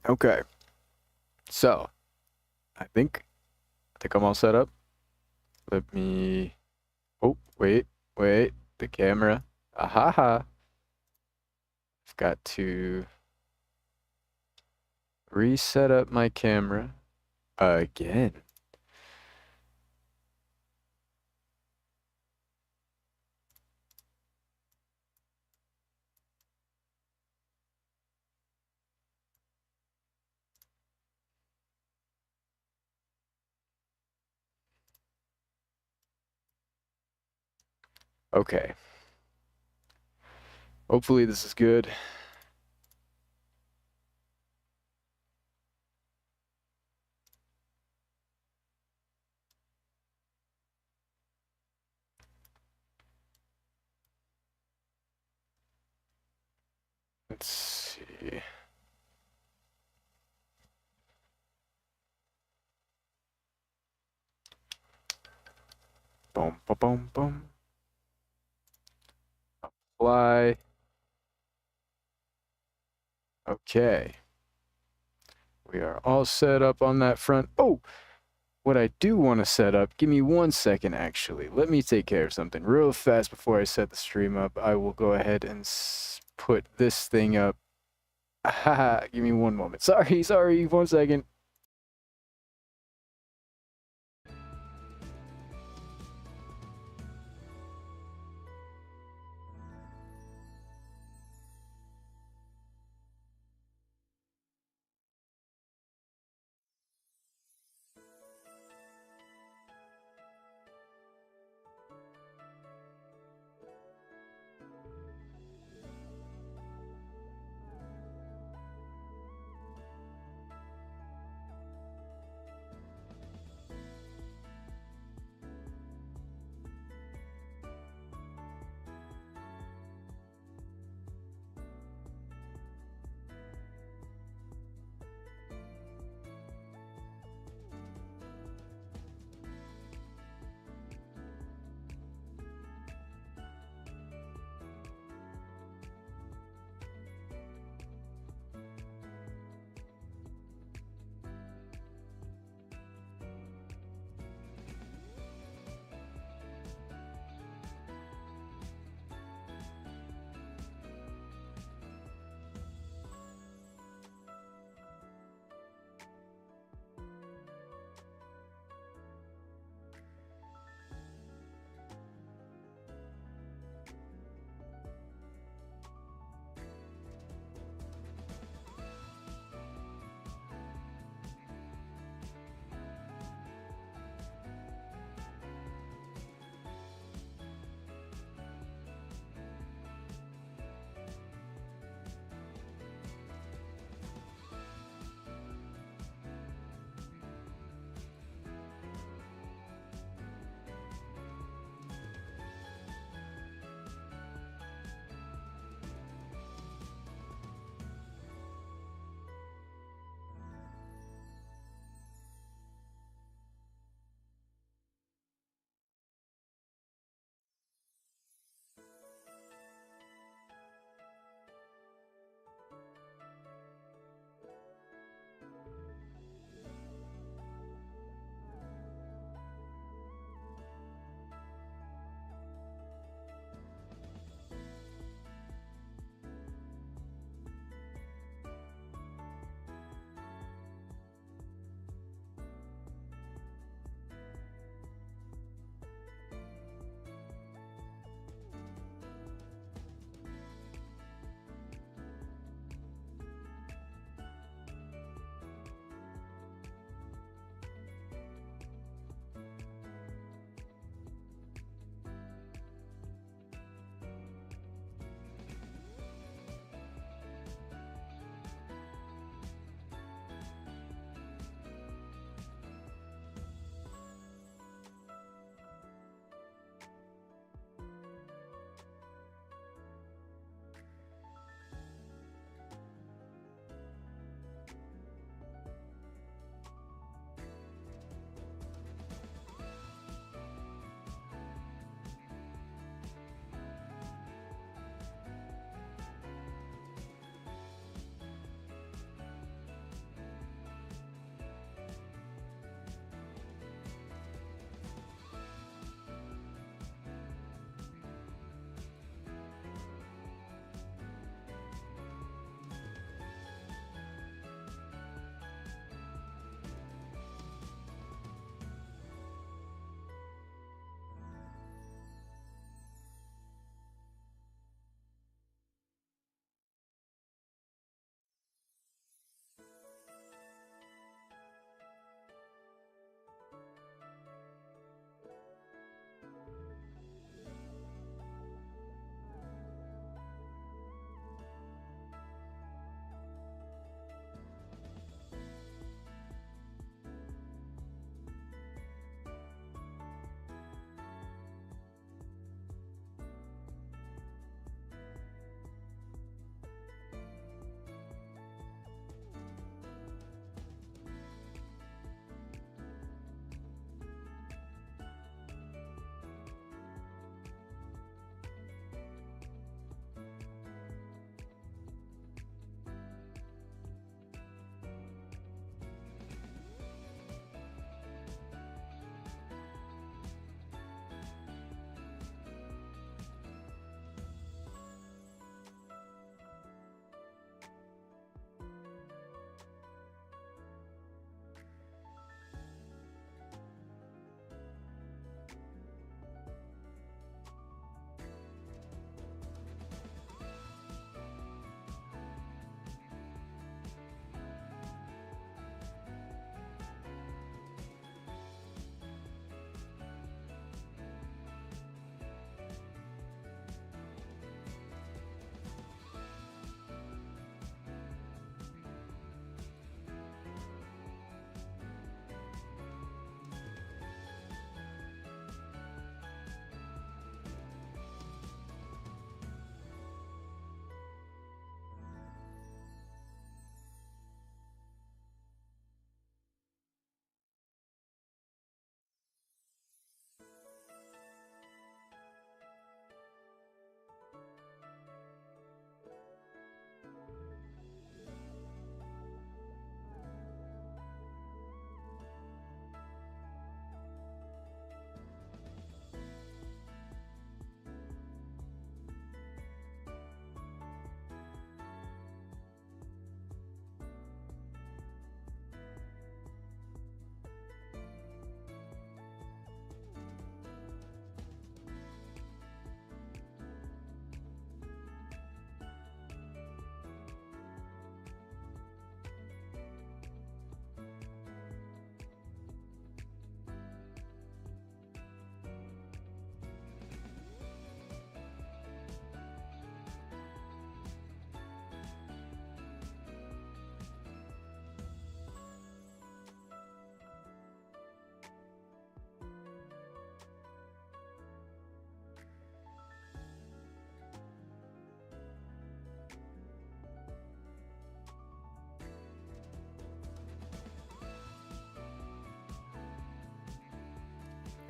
Okay, so I think I'm all set up. Let me. Oh, wait. The camera. Ahaha. I've got to reset up my camera again. Okay. Hopefully this is good. Let's see. Boom, boom, boom, boom. Apply. Okay. We are all set up on that front. Oh, what I do want to set up, give me 1 second actually. Let me take care of something real fast before I set the stream up. I will go ahead and put this thing up. Haha, give me one moment. Sorry, 1 second.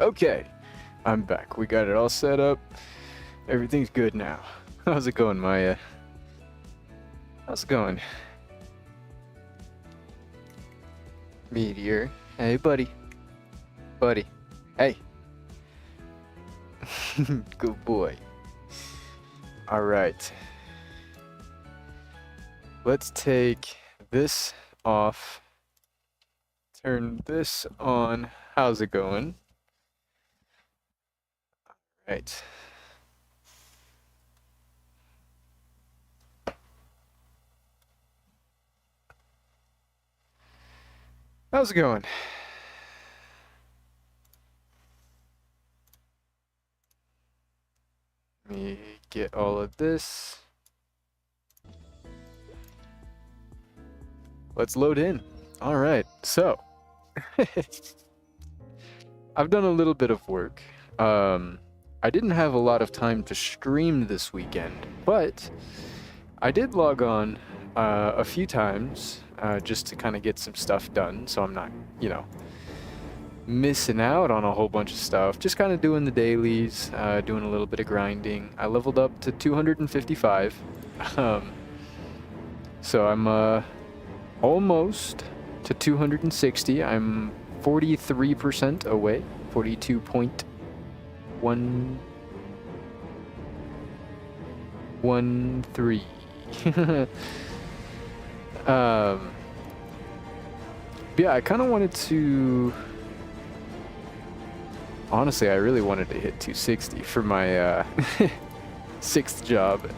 Okay, I'm back. We got it all set up. Everything's good now. How's it going, Maya? How's it going? Meteor. Hey, buddy. Buddy. Hey. Good boy. Alright. Let's take this off. Turn this on. How's it going? Right. How's it going? Let me get all of this. Let's load in. All right, so I've done a little bit of work. I didn't have a lot of time to stream this weekend, but I did log on a few times just to kind of get some stuff done, so I'm not, you know, missing out on a whole bunch of stuff. Just kind of doing the dailies, doing a little bit of grinding. I leveled up to 255, so I'm almost to 260. I'm 43% away, 42.113. Yeah, I kind of wanted to. Honestly, I really wanted to hit 260 for my 6th job,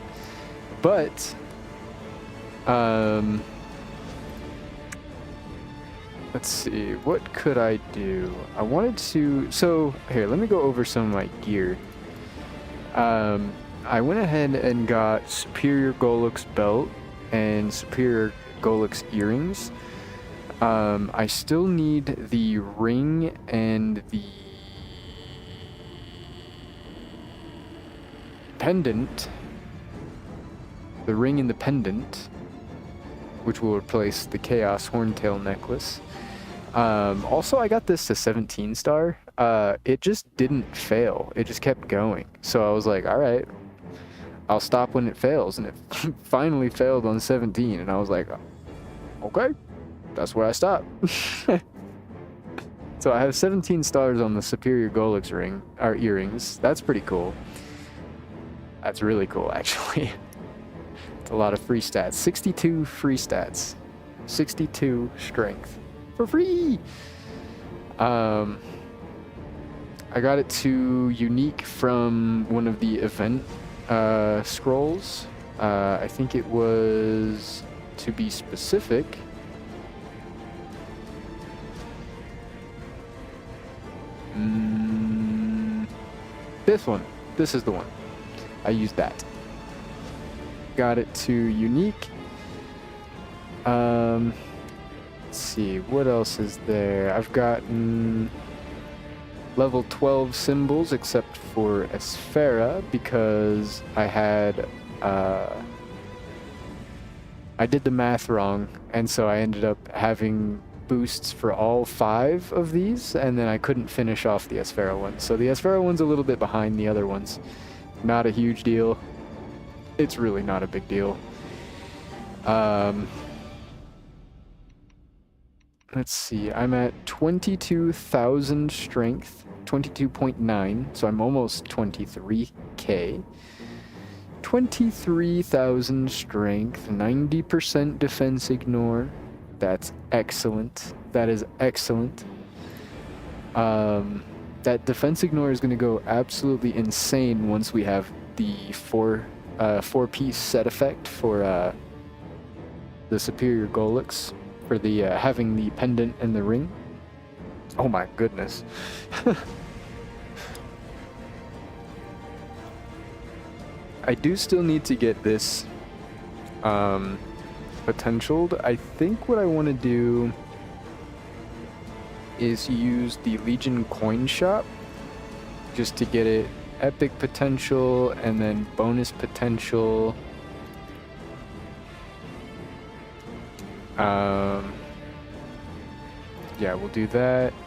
but let's see, what could I do? I wanted to. So here, let me go over some of my gear. I went ahead and got Superior Golux belt and Superior Golux earrings. I still need the ring and the pendant. The ring and the pendant, which will replace the Chaos Horntail necklace. Also, I got this to 17 star. It just didn't fail. It just kept going. So I was like, all right, I'll stop when it fails. And it finally failed on 17. And I was like, okay, that's where I stop. So I have 17 stars on the Superior Golux ring, or earrings. That's pretty cool. That's really cool, actually. It's a lot of free stats. 62 free stats. 62 strength. For free! I got it to unique from one of the event scrolls. I think it was, to be specific, this one. This is the one. I used that. Got it to unique. Let's see, what else is there? I've gotten level 12 symbols except for Esfera because I had I did the math wrong, and so I ended up having boosts for all 5 of these, and then I couldn't finish off the Esfera one. So the Esfera one's a little bit behind the other ones. Not a huge deal. It's really not a big deal. Let's see, I'm at 22,000 strength, 22.9, so I'm almost 23k. 23,000 strength, 90% defense ignore. That's excellent. That is excellent. That defense ignore is going to go absolutely insane once we have the four-piece set effect for the Superior Golux, for the having the pendant and the ring. Oh my goodness. I do still need to get this potentialed. I think what I want to do is use the Legion coin shop just to get it epic potential and then bonus potential. Yeah, we'll do that,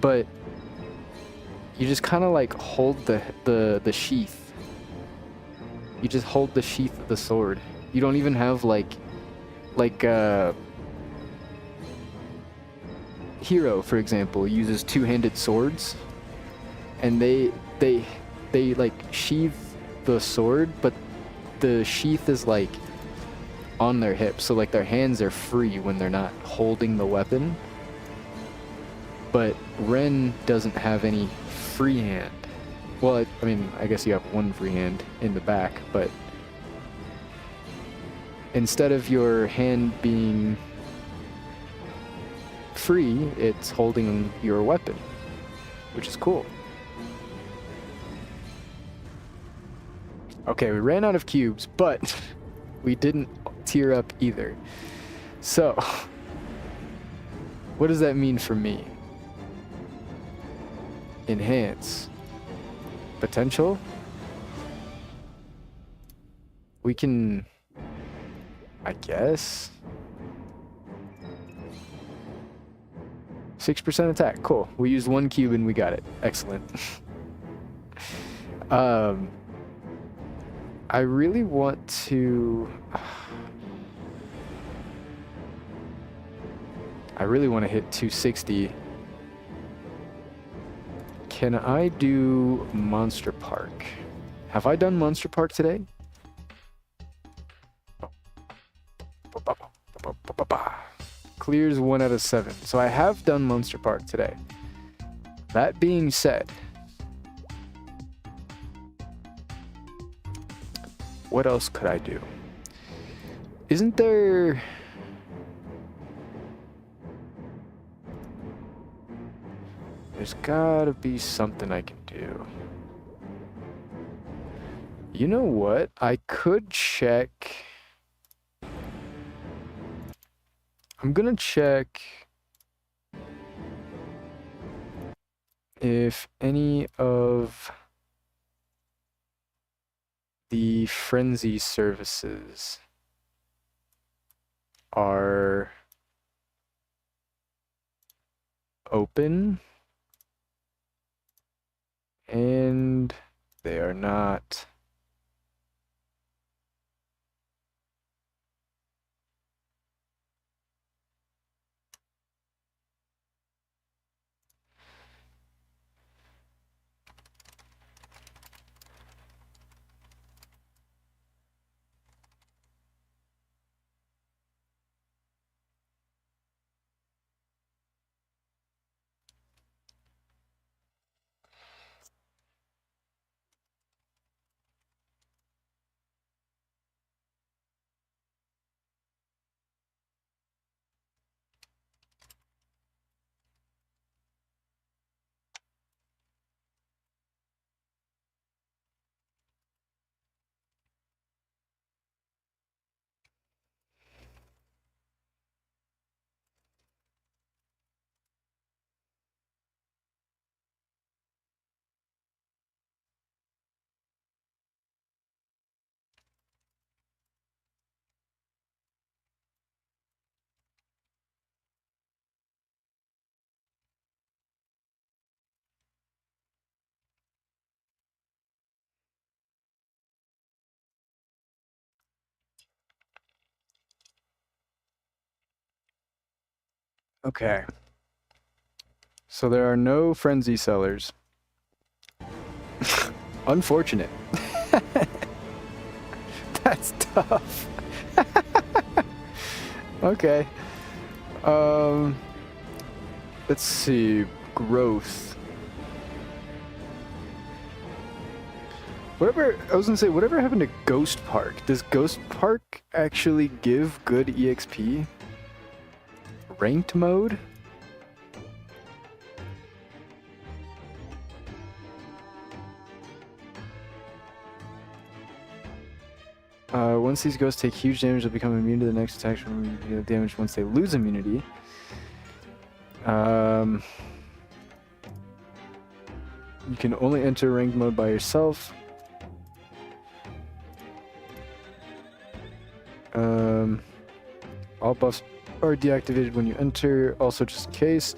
but you just kind of like hold the sheath. You just hold the sheath of the sword. You don't even have like Hero, for example, uses two-handed swords, and they like sheath the sword, but the sheath is like on their hips, so like their hands are free when they're not holding the weapon. But Ren doesn't have any free hand. Well, I mean, I guess you have one free hand in the back, but instead of your hand being free, it's holding your weapon, which is cool. Okay, we ran out of cubes, but we didn't tier up either. So, what does that mean for me? Enhance. Potential? We can, I guess. 6% attack. Cool. We used one cube and we got it. Excellent. I really want to... I really want to hit 260. Can I do Monster Park? Have I done Monster Park today? Clears 1 out of 7. So I have done Monster Park today. That being said, what else could I do? Isn't there... There's gotta be something I can do. You know what? I could check... I'm gonna check if any of the frenzy services are open, and they are not. Okay. So there are no frenzy sellers. Unfortunate. That's tough. Okay. Let's see. Growth. Whatever, I was gonna say, whatever happened to Ghost Park? Does Ghost Park actually give good EXP? Ranked mode? Once these ghosts take huge damage, they'll become immune to the next attack from damage once they lose immunity. You can only enter ranked mode by yourself. All buffs are deactivated when you enter. Also, just in case,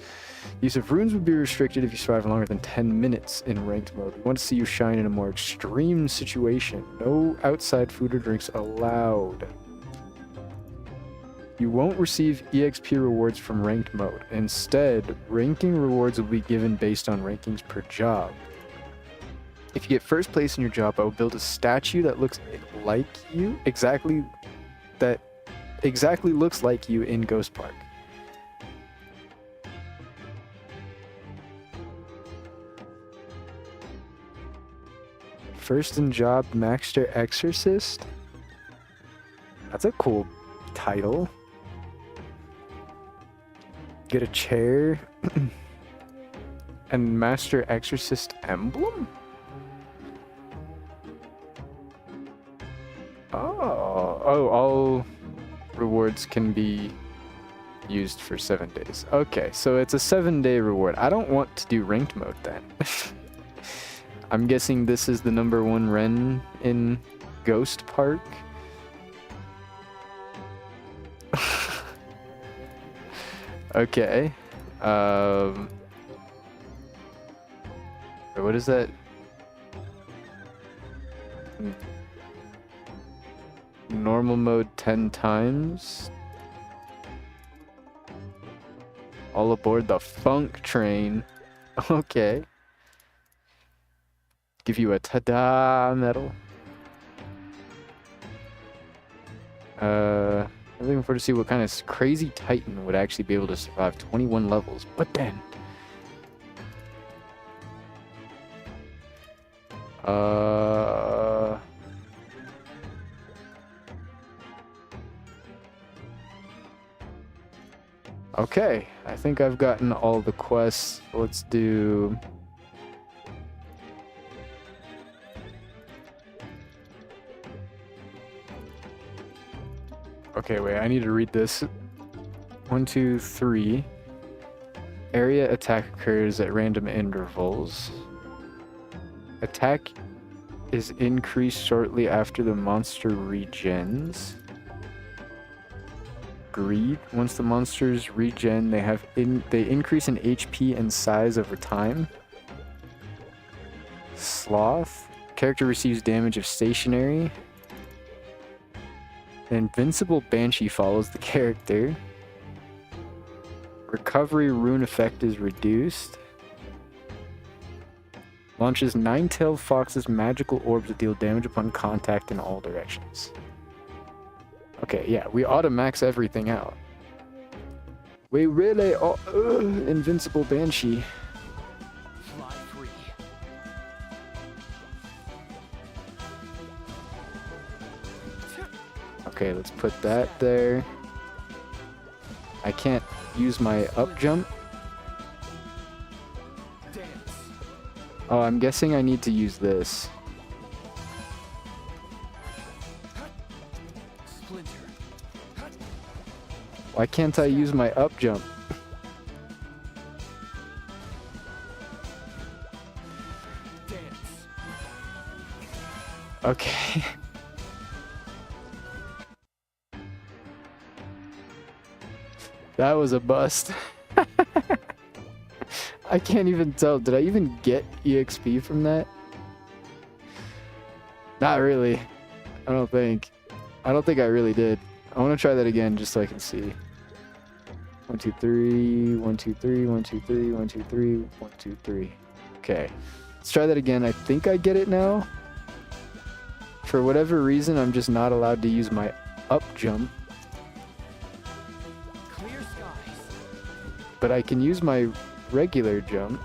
use of runes would be restricted if you survive longer than 10 minutes in ranked mode. We want to see you shine in a more extreme situation. No outside food or drinks allowed. You won't receive EXP rewards from ranked mode. Instead, ranking rewards will be given based on rankings per job. If you get first place in your job, I will build a statue that looks like you, exactly looks like you in Ghost Park. First in job, Maxter Exorcist. That's a cool title. Get a chair and Master Exorcist emblem? Oh, all rewards can be used for 7 days. Okay, so it's a 7-day reward. I don't want to do ranked mode then. I'm guessing this is the #1 Ren in Ghost Park. Okay. What is that? Normal mode 10 times. All aboard the funk train. Okay. Give you a ta-da medal. I'm looking forward to see what kind of crazy titan would actually be able to survive 21 levels. But then, okay, I think I've gotten all the quests. Let's do... Okay, wait, I need to read this. 1, 2, 3. Area attack occurs at random intervals. Attack is increased shortly after the monster regens. Greed. Once the monsters regen, they increase in HP and size over time. Sloth. Character receives damage if stationary. An invincible banshee follows the character. Recovery rune effect is reduced. Launches 9-tailed fox's magical orbs that deal damage upon contact in all directions. Okay, yeah, we ought to max everything out. We really ought... invincible banshee. Okay, let's put that there. I can't use my up jump. Oh, I'm guessing I need to use this. Why can't I use my up jump? Okay. That was a bust. I can't even tell. Did I even get EXP from that? Not really. I don't think I really did. I want to try that again just so I can see. 1, 2, 3, 1, 2, 3, 1, 2, 3, 1, 2, 3, 1, 2, 3. Okay. Let's try that again. I think I get it now. For whatever reason, I'm just not allowed to use my up jump. But I can use my regular jump.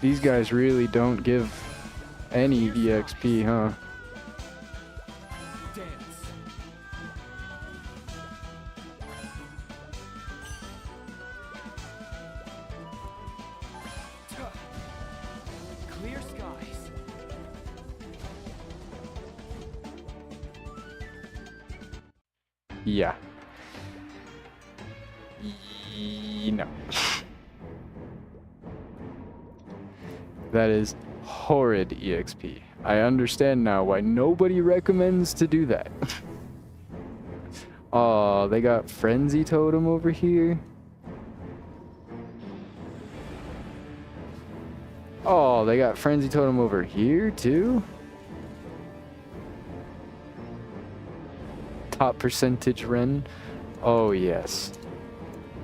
These guys really don't give any EXP, huh? Yeah. No. That is horrid EXP. I understand now why nobody recommends to do that. Oh, they got Frenzy Totem over here. Oh, they got Frenzy Totem over here too. Top percentage Ren. Oh yes.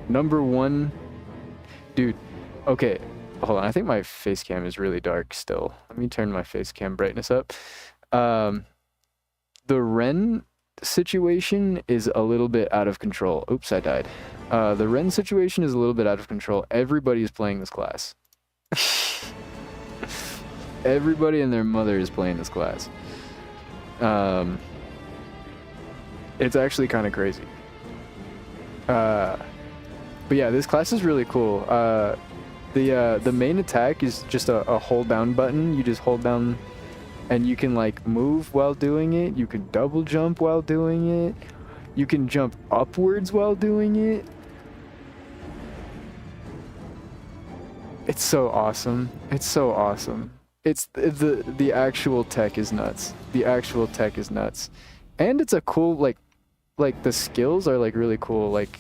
Number one. Dude, okay. Hold on, I think my face cam is really dark still. Let me turn my face cam brightness up. The Ren situation is a little bit out of control. Oops, I died. The Ren situation is a little bit out of control. Everybody is playing this class. Everybody and their mother is playing this class. It's actually kind of crazy. But yeah, this class is really cool. The main attack is just a hold down button. You just hold down and you can like move while doing it. You can double jump while doing it. You can jump upwards while doing it. It's so awesome. It's so awesome. It's the actual tech is nuts. The actual tech is nuts. And it's a cool like the skills are like really cool, like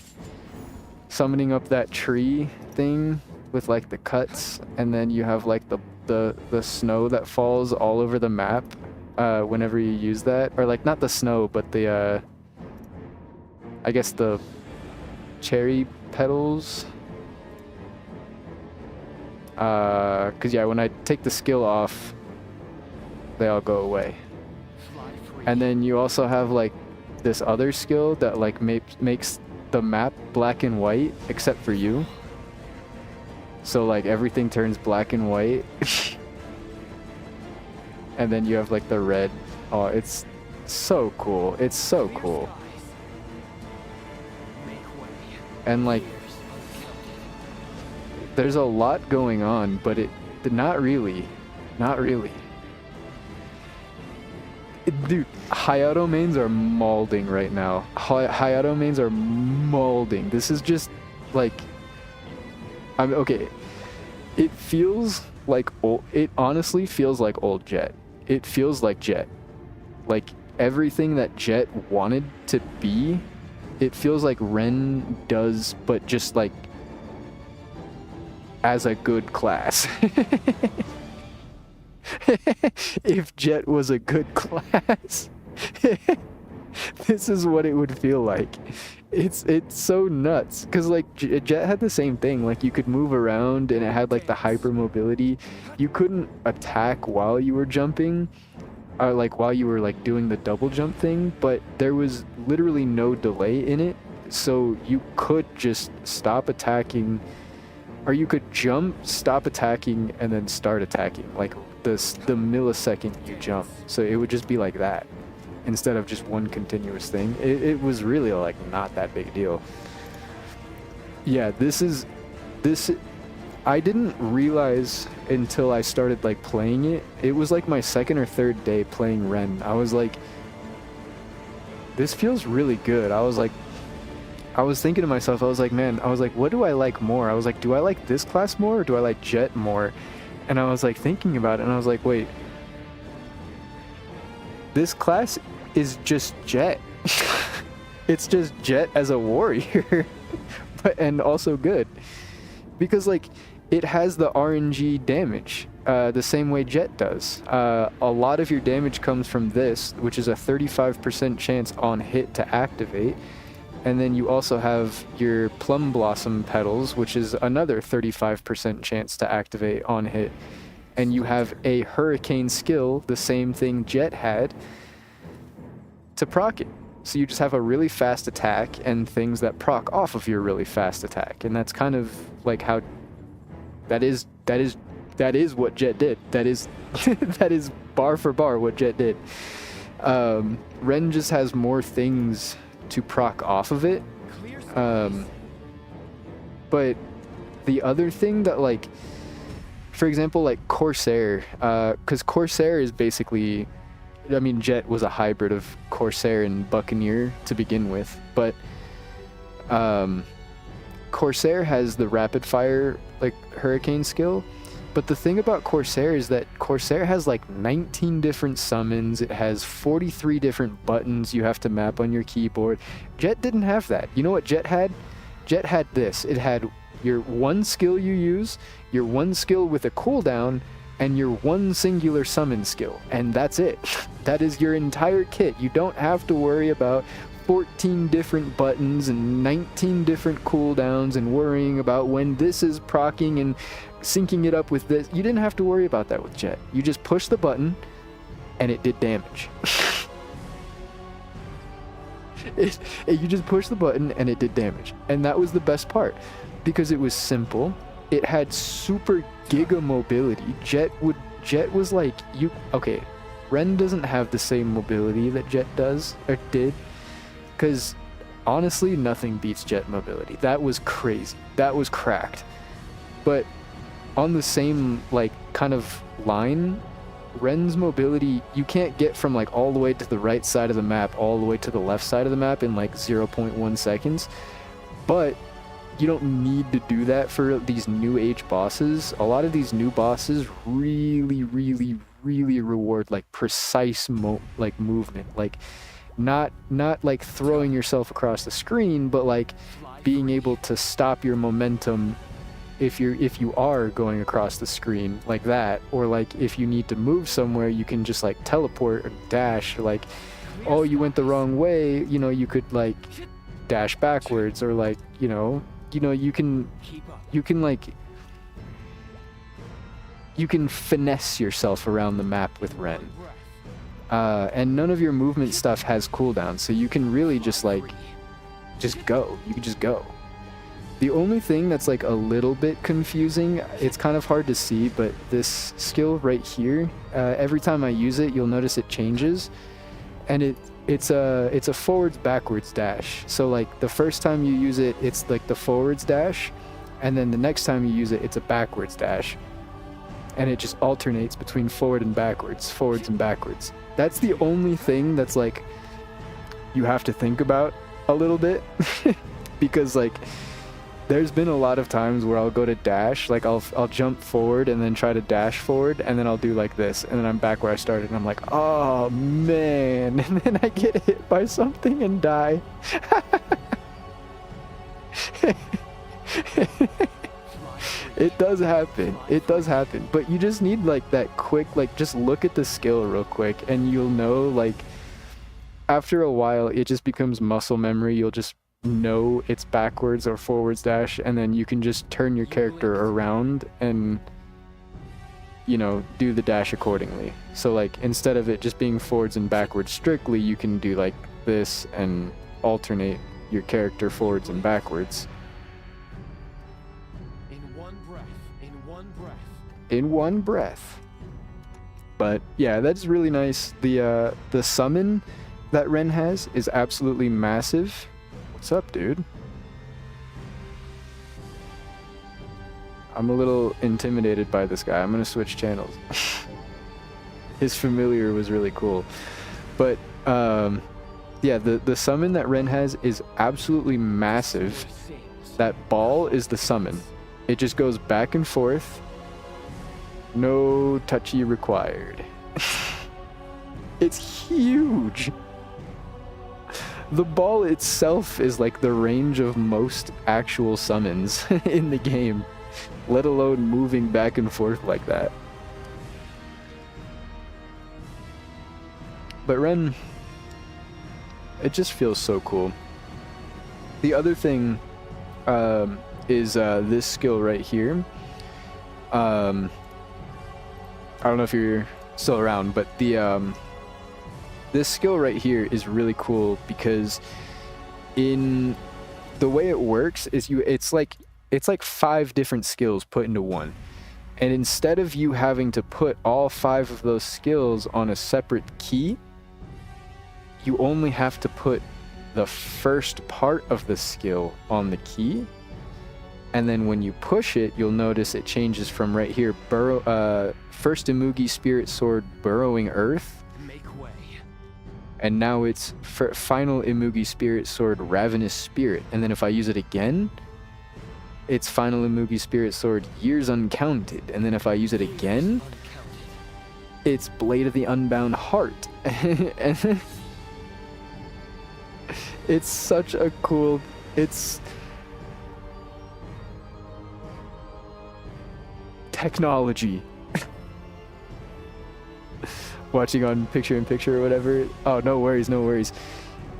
summoning up that tree thing with like the cuts, and then you have like the snow that falls all over the map whenever you use that, or like not the snow but the I guess the cherry petals, cause yeah, when I take the skill off they all go away. And then you also have like this other skill that like makes the map black and white except for you. So like everything turns black and white. And then you have like the red. Oh, it's so cool. It's so cool. And like there's a lot going on, but not really. Not really. Dude, Hayato mains are molding right now. Hayato mains are molding. This is just like, okay. It feels like it honestly feels like old Jet. It feels like Jet. Like everything that Jet wanted to be, it feels like Ren does, but just like as a good class. If Jet was a good class, this is what it would feel like. It's so nuts because like Jet had the same thing. Like you could move around and it had like the hyper mobility. You couldn't attack while you were jumping, like while you were like doing the double jump thing, but there was literally no delay in it, so you could just stop attacking, or you could jump, stop attacking, and then start attacking like the millisecond you jump. So it would just be like that instead of just one continuous thing. It was really like not that big a deal. Yeah, this I didn't realize until I started like playing it. It was like my second or third day playing Ren. I was like, this feels really good. I was thinking to myself, I was like, man, I was like, what do I like more? I was like, do I like this class more or do I like Jet more? And I was like thinking about it and I was like, wait, this class is just Jet. It's just Jet as a warrior, and also good. Because like, it has the RNG damage, the same way Jet does. A lot of your damage comes from this, which is a 35% chance on hit to activate. And then you also have your Plum Blossom petals, which is another 35% chance to activate on hit. And you have a Hurricane skill, the same thing Jet had, to proc it. So you just have a really fast attack and things that proc off of your really fast attack. And that's kind of like how that is what Jet did. That is that is bar for bar what Jet did. Ren just has more things to proc off of it. But the other thing that, like, for example, like Corsair, because Corsair is basically, I mean, Jet was a hybrid of Corsair and Buccaneer to begin with, but Corsair has the rapid fire like hurricane skill, but the thing about Corsair is that Corsair has like 19 different summons. It has 43 different buttons you have to map on your keyboard. Jet didn't have that. You know what Jet had? Jet had this. It had your one skill you use, your one skill with a cooldown, and your one singular summon skill, and that's it. That is your entire kit. You don't have to worry about 14 different buttons and 19 different cooldowns and worrying about when this is proccing and syncing it up with this. You didn't have to worry about that with Jet. You just push the button and it did damage. You just push the button and it did damage. And that was the best part because it was simple. It had super giga mobility. Jet was like, okay, Ren doesn't have the same mobility that Jet does or did, because honestly nothing beats Jet mobility. That was crazy. That was cracked. But on the same like kind of line, Ren's mobility, you can't get from like all the way to the right side of the map all the way to the left side of the map in like 0.1 seconds. But you don't need to do that for these new age bosses. A lot of these new bosses really reward like precise movement, like not like throwing yourself across the screen, but like being able to stop your momentum if you are going across the screen like that, or like if you need to move somewhere, you can just like teleport or dash, or like, oh, you went the wrong way, you know, you could like dash backwards, or like, you know, you can finesse yourself around the map with Ren. And none of your movement stuff has cooldowns, so you can really just go. You can just go. The only thing that's like a little bit confusing, it's kind of hard to see, but this skill right here, every time I use it, you'll notice it changes, and it's a forwards backwards dash. So like the first time you use it, it's like the forwards dash, and then the next time you use it, it's a backwards dash, and it just alternates between forwards and backwards. That's the only thing that's like you have to think about a little bit because like there's been a lot of times where I'll go to dash, like I'll jump forward and then try to dash forward, and then I'll do like this, and then I'm back where I started, and I'm like, oh man, and then I get hit by something and die. It does happen, but you just need like that quick, like just look at the skill real quick and you'll know, like after a while it just becomes muscle memory. You'll just know it's backwards or forwards dash, and then you can just turn your character around and, you know, do the dash accordingly. So like instead of it just being forwards and backwards strictly, you can do like this and alternate your character forwards and backwards. In one breath. But yeah, that's really nice. The summon that Ren has is absolutely massive. What's up, dude? I'm a little intimidated by this guy. I'm gonna switch channels. His familiar was really cool. But yeah, the summon that Ren has is absolutely massive. That ball is the summon. It just goes back and forth. No touchy required. It's huge. The ball itself is like the range of most actual summons in the game, let alone moving back and forth like that. But Ren, it just feels so cool. The other thing is this skill right here. I don't know if you're still around, but this skill right here is really cool because in the way it works is it's like 5 different skills put into one. And instead of you having to put all 5 of those skills on a separate key, you only have to put the first part of the skill on the key. And then when you push it, you'll notice it changes from right here, first Imugi Spirit Sword Burrowing Earth. Make way. And now it's final Imugi Spirit Sword Ravenous Spirit. And then if I use it again, It's Final Umugi Spirit Sword, years uncounted. And then if I use it again, it's Blade of the Unbound Heart. And it's such a cool, it's technology. Watching on picture-in-picture or whatever. Oh, no worries, no worries.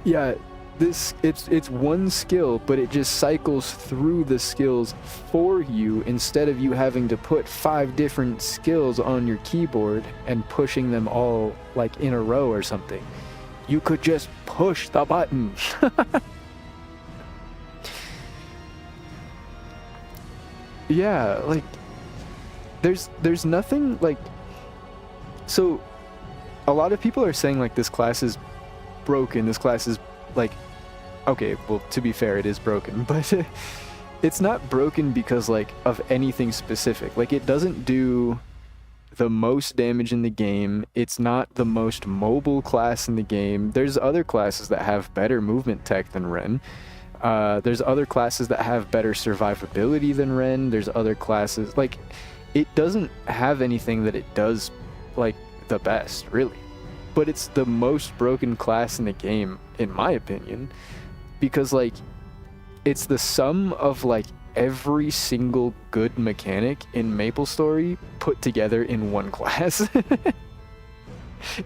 Yeah, it's one skill, but it just cycles through the skills for you instead of you having to put 5 different skills on your keyboard and pushing them all like in a row or something. You could just push the button. Yeah, like there's nothing like, so a lot of people are saying like this class is broken, this class is like, okay, well, to be fair, it is broken, but it's not broken because like of anything specific. Like, it doesn't do the most damage in the game. It's not the most mobile class in the game. There's other classes that have better movement tech than Ren. There's other classes that have better survivability than Ren. There's other classes, like, it doesn't have anything that it does like the best, really. But it's the most broken class in the game, in my opinion, because like it's the sum of like every single good mechanic in Maplestory put together in one class.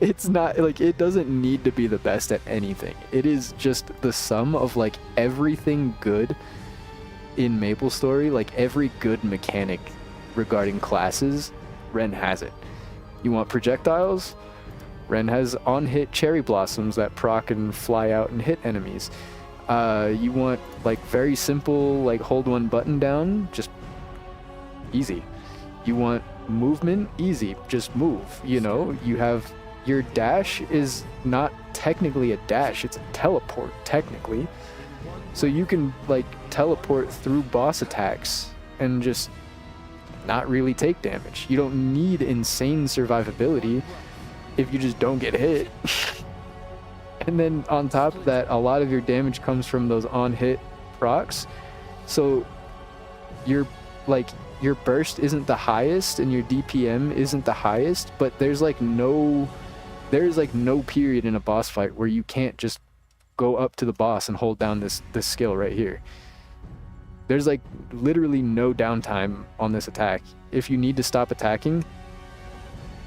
It's not like, it doesn't need to be the best at anything. It is just the sum of like everything good in Maplestory, like every good mechanic regarding classes, Ren has it. You want projectiles? Ren has on-hit cherry blossoms that proc and fly out and hit enemies. You want like very simple, like hold one button down, just easy. You want movement? Easy, just move. You know, you have your dash is not technically a dash, it's a teleport technically. So you can like teleport through boss attacks and just not really take damage. You don't need insane survivability if you just don't get hit. And then on top of that, a lot of your damage comes from those on-hit procs. So your burst isn't the highest and your DPM isn't the highest, but there's like no period in a boss fight where you can't just go up to the boss and hold down this skill right here. There's like literally no downtime on this attack. If you need to stop attacking,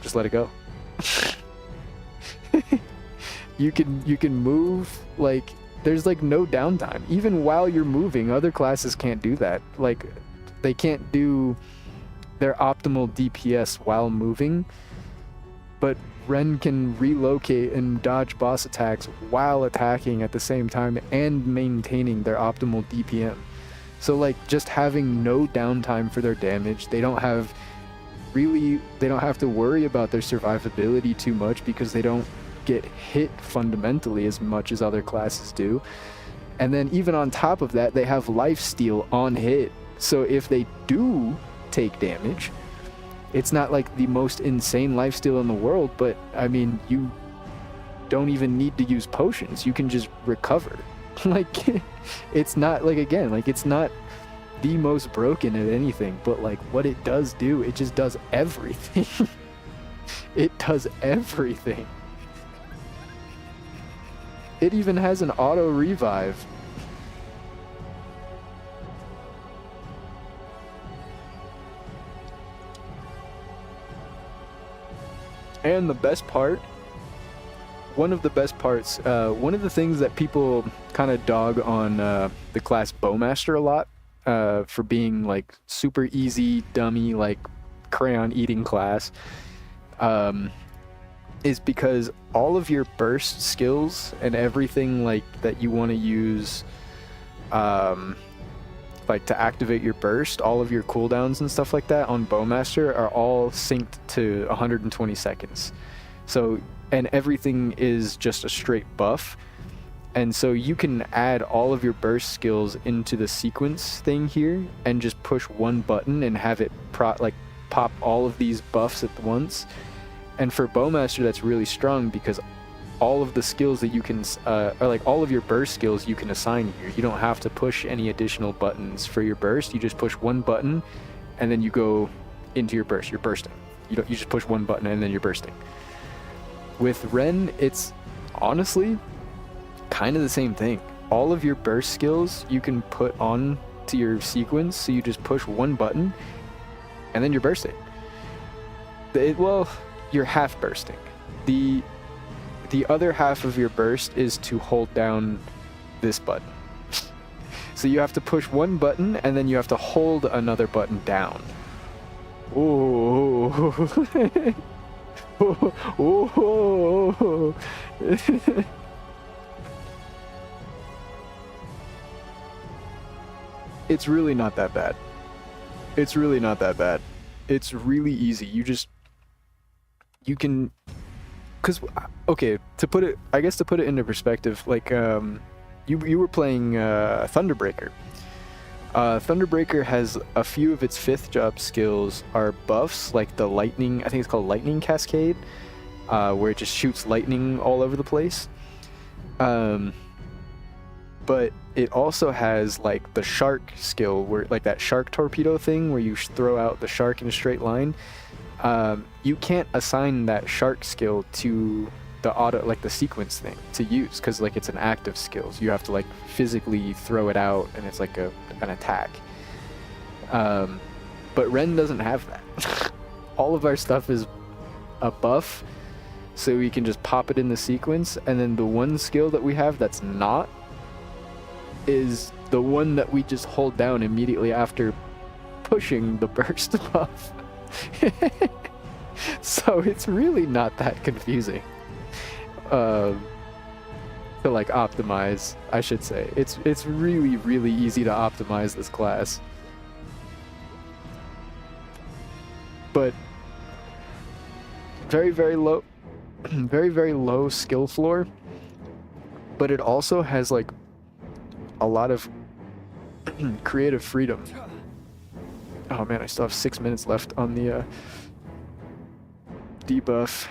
just let it go. You can move, like there's like no downtime. Even while you're moving, other classes can't do that. Like, they can't do their optimal DPS while moving, but Ren can relocate and dodge boss attacks while attacking at the same time and maintaining their optimal DPM. So like, just having no downtime for their damage, they don't have to worry about their survivability too much because they don't get hit fundamentally as much as other classes do. And then even on top of that, they have lifesteal on hit. So if they do take damage, it's not like the most insane lifesteal in the world, but I mean, you don't even need to use potions. You can just recover. Like, it's not like, again, like it's not the most broken at anything, but like what it does do, it just does everything. It does everything. It even has an auto revive. And the best part, one of the best parts, one of the things that people kind of dog on the class Bowmaster a lot for being like super easy, dummy, like crayon eating class, is because all of your burst skills and everything like that you want to use, like to activate your burst, all of your cooldowns and stuff like that on Bowmaster are all synced to 120 seconds. So, and everything is just a straight buff. And so you can add all of your burst skills into the sequence thing here and just push one button and have it pop all of these buffs at once. And for Bowmaster, that's really strong because all of the skills that you can, or like all of your burst skills you can assign here. You don't have to push any additional buttons for your burst. You just push one button, and then you go into your burst. You're bursting. You just push one button and then you're bursting. With Ren, it's honestly kind of the same thing. All of your burst skills you can put on to your sequence, so you just push one button, and then you're bursting. Well, you're half bursting. The other half of your burst is to hold down this button. So you have to push one button and then you have to hold another button down. Oh. Oh. It's really not that bad. It's really not that bad. It's really easy. You can, because, okay, to put it into perspective, like, you were playing Thunderbreaker. Thunderbreaker has a few of its 5th job skills are buffs, like the lightning, I think it's called Lightning Cascade, where it just shoots lightning all over the place. But it also has like the shark skill, where like that shark torpedo thing where you throw out the shark in a straight line. You can't assign that shark skill to the auto, like the sequence thing to use, because like it's an active skill, so you have to like physically throw it out and it's like an attack. But Ren doesn't have that. All of our stuff is a buff, so we can just pop it in the sequence, and then the one skill that we have that's not is the one that we just hold down immediately after pushing the burst buff. So it's really not that confusing to like optimize, I should say. It's really, really easy to optimize this class. But very, very low very, very low skill floor, but it also has like a lot of creative freedom. Oh man, I still have 6 minutes left on the debuff.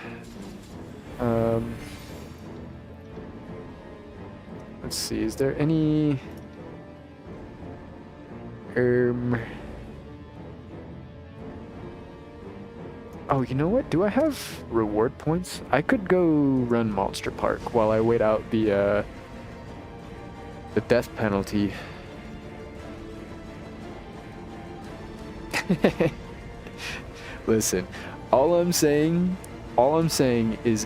Let's see, is there any oh, you know what? Do I have reward points? I could go run Monster Park while I wait out the death penalty. Listen, all I'm saying is,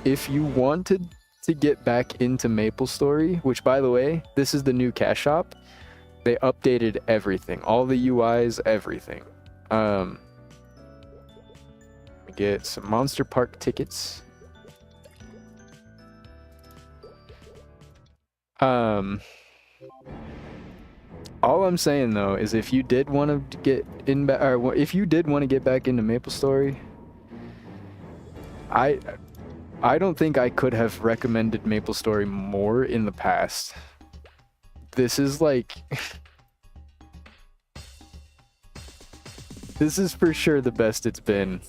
if you wanted to get back into Maplestory, which by the way, this is the new cash shop. They updated everything, all the UIs, everything. Get some Monster Park tickets. All I'm saying though is, if you did want to get in, or if you did want to get back into Maplestory, I don't think I could have recommended Maplestory more in the past. This is like this is for sure the best it's been.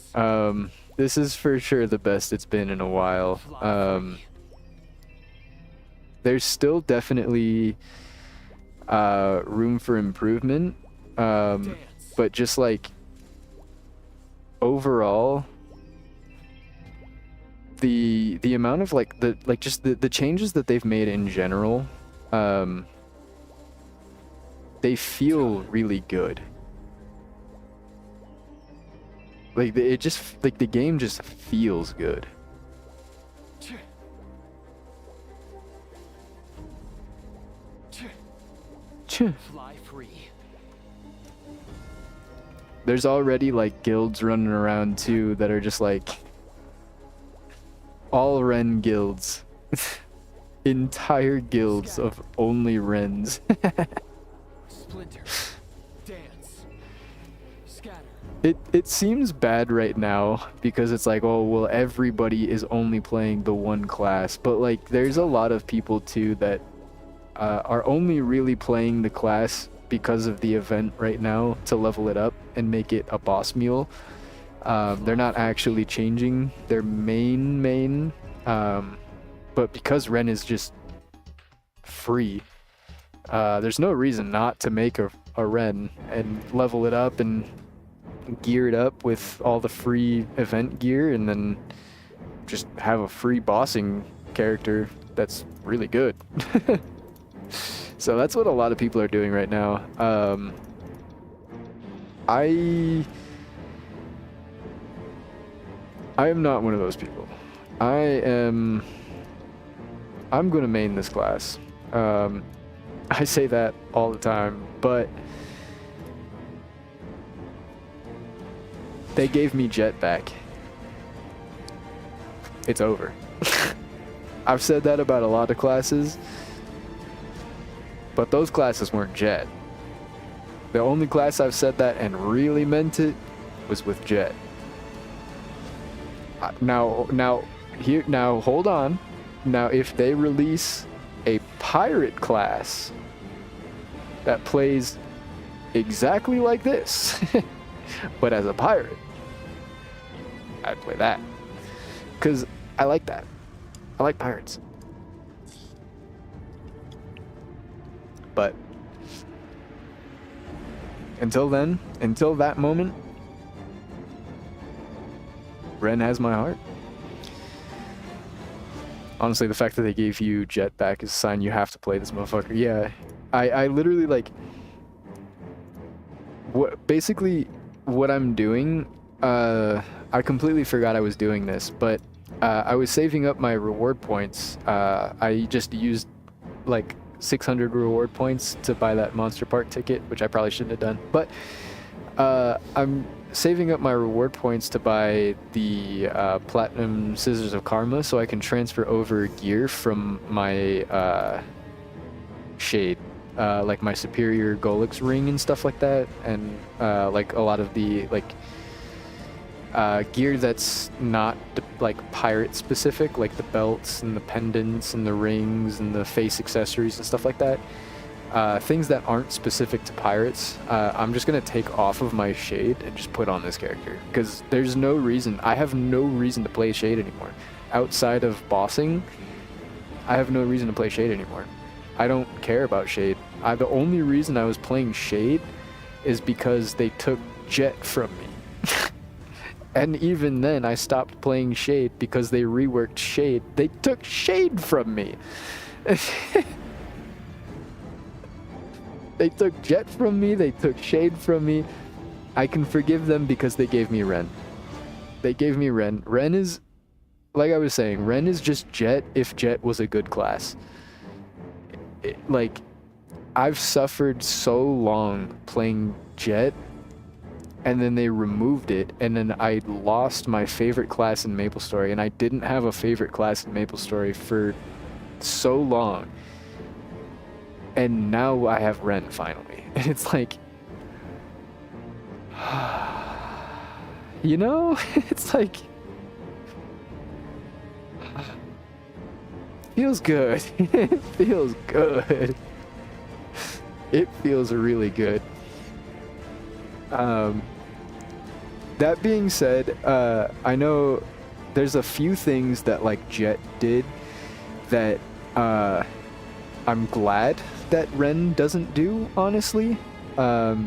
This is for sure the best it's been in a while. There's still definitely room for improvement, but just like overall, the amount of like the changes that they've made in general, they feel really good. Like it just, like the game just feels good. Fly free. There's already like guilds running around too that are just like all Ren guilds. Entire guilds of only Rens. Splinter. Dance. Scatter. It seems bad right now because it's like, oh well, everybody is only playing the one class, but like there's a lot of people too that are only really playing the class because of the event right now to level it up and make it a boss mule. They're not actually changing their main but because Ren is just free, there's no reason not to make a Ren and level it up and gear it up with all the free event gear, and then just have a free bossing character that's really good. So that's what a lot of people are doing right now. I am not one of those people. I'm gonna main this class. I say that all the time, but they gave me Jet back. It's over. I've said that about a lot of classes, but those classes weren't Jet. The only class I've said that and really meant it was with Jet. Now hold on. Now if they release a pirate class that plays exactly like this, but as a pirate, I'd play that. Because I like that. I like pirates. But until then, until that moment, Ren has my heart. Honestly, the fact that they gave you Jet back is a sign you have to play this motherfucker. Yeah, I literally like what I'm doing. I completely forgot I was doing this, but I was saving up my reward points. I just used like 600 reward points to buy that Monster Park ticket, which I probably shouldn't have done. But I'm saving up my reward points to buy the Platinum Scissors of Karma so I can transfer over gear from my Shade. Like my Superior Golix ring and stuff like that, and like a lot of the gear that's not like pirate specific, like the belts and the pendants and the rings and the face accessories and stuff like that. Things that aren't specific to pirates, I'm just gonna take off of my Shade and just put on this character, because there's no reason, I have no reason to play Shade anymore. Outside of bossing, I have no reason to play Shade anymore. I don't care about Shade. The only reason I was playing Shade is because they took Jet from me. And even then, I stopped playing Shade because they reworked Shade. They took Shade from me. They took Jet from me, they took Shade from me. I can forgive them because they gave me Ren. They gave me Ren. Ren is, like I was saying, Ren is just Jet if Jet was a good class. Like, I've suffered so long playing Jet, and then they removed it, and then I lost my favorite class in Maplestory, and I didn't have a favorite class in Maplestory for so long. And now I have Ren finally. And it's like, you know, it's like, feels good. It feels good. It feels really good. That being said, I know there's a few things that like Jet did that I'm glad that Ren doesn't do, honestly. Not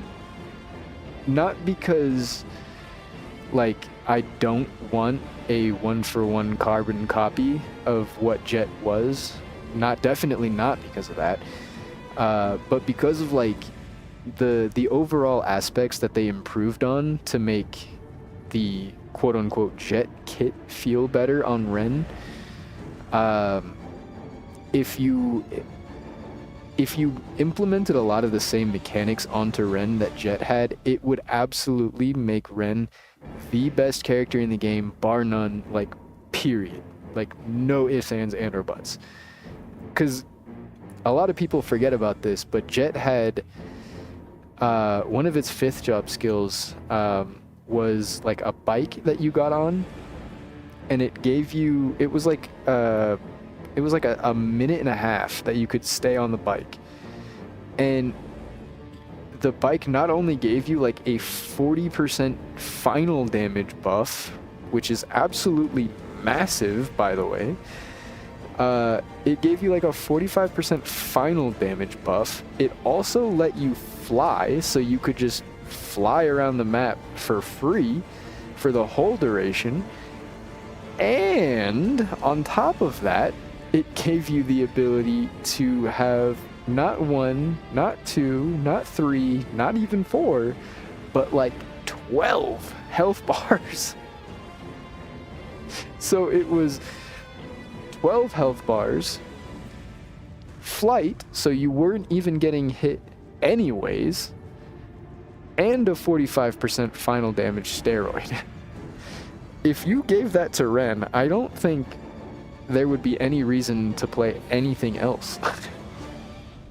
because like I don't want a 1-for-1 carbon copy of what Jet was. Definitely not because of that. But because of like the overall aspects that they improved on to make the quote-unquote Jet kit feel better on Ren. If you implemented a lot of the same mechanics onto Ren that Jet had, it would absolutely make Ren the best character in the game, bar none, like, period. Like, no ifs, ands, and or buts. Because a lot of people forget about this, but Jet had one of its 5th job skills was like a bike that you got on, and it gave you, it was like a minute and a half that you could stay on the bike. And the bike not only gave you like a 40% final damage buff, which is absolutely massive, by the way, It gave you like a 45% final damage buff. It also let you fly, so you could just fly around the map for free for the whole duration. And on top of that, it gave you the ability to have not 1, not 2, not 3, not even 4, but like 12 health bars. So it was 12 health bars, flight, so you weren't even getting hit anyways, and a 45% final damage steroid. If you gave that to Ren, I don't think there would be any reason to play anything else.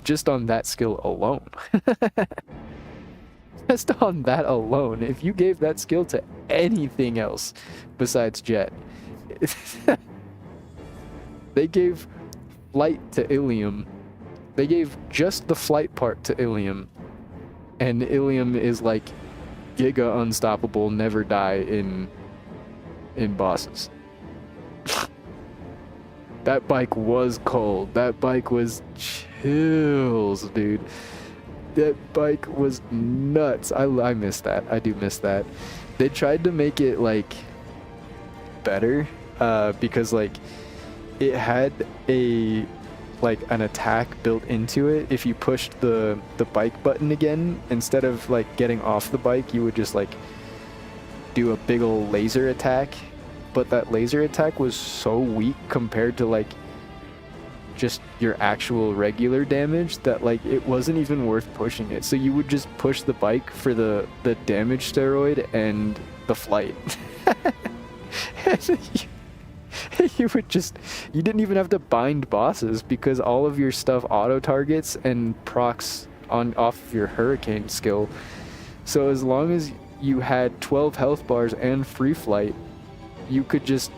Just on that skill alone. Just on that alone, if you gave that skill to anything else besides Jet. They gave flight to Ilium. They gave just the flight part to Ilium. And Ilium is like giga unstoppable, never die in bosses. That bike was cold. That bike was chills, dude. That bike was nuts. I miss that. I do miss that. They tried to make it like better because like it had a like an attack built into it. If you pushed the bike button again, instead of like getting off the bike, you would just like do a big ol' laser attack. But that laser attack was so weak compared to like just your actual regular damage that like it wasn't even worth pushing it. So you would just push the bike for the damage steroid and the flight. And you would just, you didn't even have to bind bosses because all of your stuff auto targets and procs off of your hurricane skill. So as long as you had 12 health bars and free flight, you could just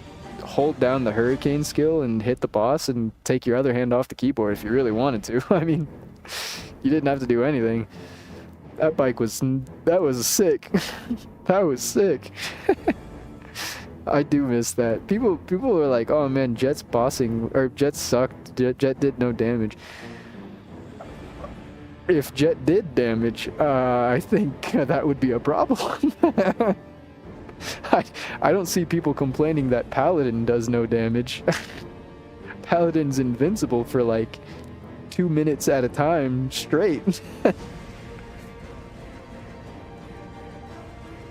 hold down the hurricane skill and hit the boss and take your other hand off the keyboard if you really wanted to. I mean, you didn't have to do anything. That bike was, that was sick. That was sick. I do miss that. People were like, oh man, Jet's bossing, or Jet sucked, Jet did no damage. If Jet did damage, I think that would be a problem. I don't see people complaining that Paladin does no damage. Paladin's invincible for like 2 minutes at a time straight.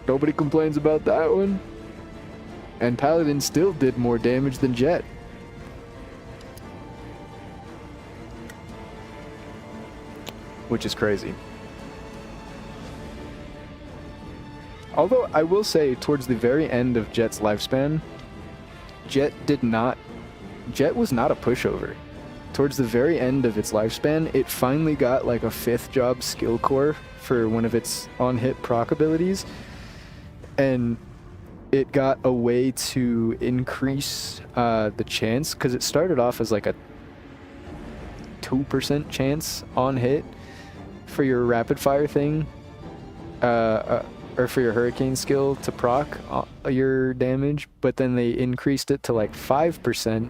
Nobody complains about that one. And Paladin still did more damage than Jet. Which is crazy. Although I will say, towards the very end of Jet's lifespan, Jet was not a pushover. Towards the very end of its lifespan, it finally got like a 5th job skill core for one of its on-hit proc abilities. And it got a way to increase the chance, because it started off as like a 2% chance on hit for your rapid fire thing. Or for your hurricane skill to proc your damage, but then they increased it to like 5%,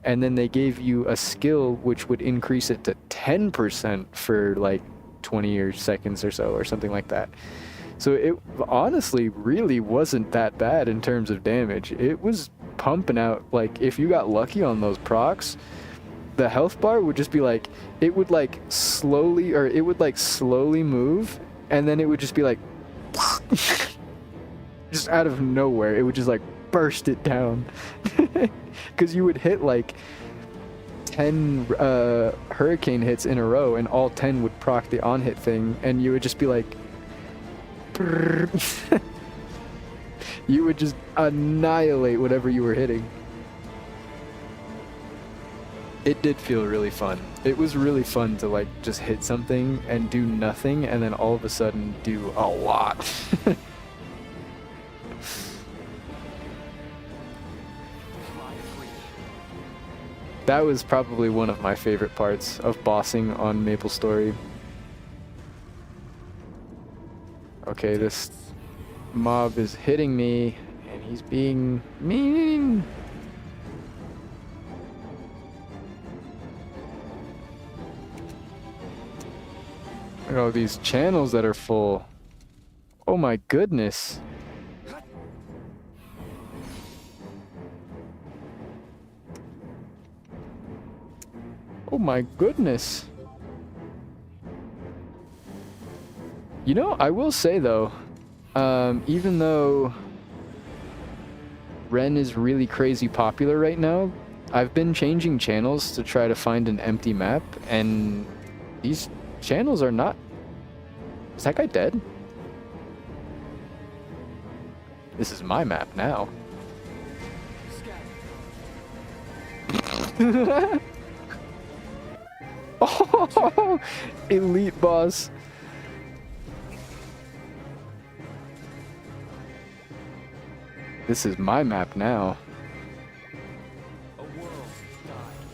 and then they gave you a skill which would increase it to 10% for like 20 seconds or so, or something like that. So it honestly really wasn't that bad in terms of damage. It was pumping out, like if you got lucky on those procs, the health bar would just be like, it would like slowly move, and then it would just be like, just out of nowhere, it would just like burst it down. Because you would hit like 10 hurricane hits in a row, and all 10 would proc the on hit thing, and you would just be like, you would just annihilate whatever you were hitting. It did feel really fun. It was really fun to like just hit something and do nothing, and then all of a sudden do a lot. That was probably one of my favorite parts of bossing on Maplestory. Okay, this mob is hitting me, and he's being mean. Look at all these channels that are full. Oh my goodness. Oh my goodness. You know, I will say though, even though Ren is really crazy popular right now, I've been changing channels to try to find an empty map, and these channels are not... Is that guy dead? This is my map now. Oh, elite boss. This is my map now. A world died.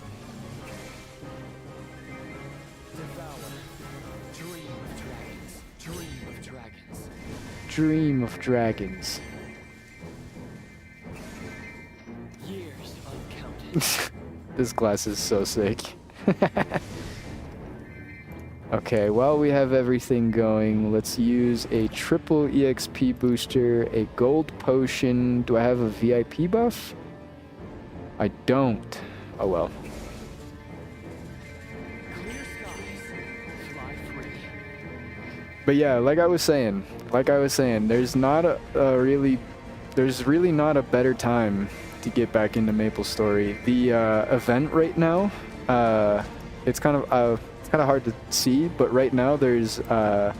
Devour. Dream of dragons. Dream of dragons. Dream of dragons. Years uncounted. This class is so sick. Okay, while we have everything going, let's use a triple EXP booster, a gold potion. Do I have a VIP buff? I don't. Oh well. Clear skies. Fly free. But yeah, like I was saying, there's not there's really not a better time to get back into Maplestory. The event right now, it's kind of hard to see, but right now there's a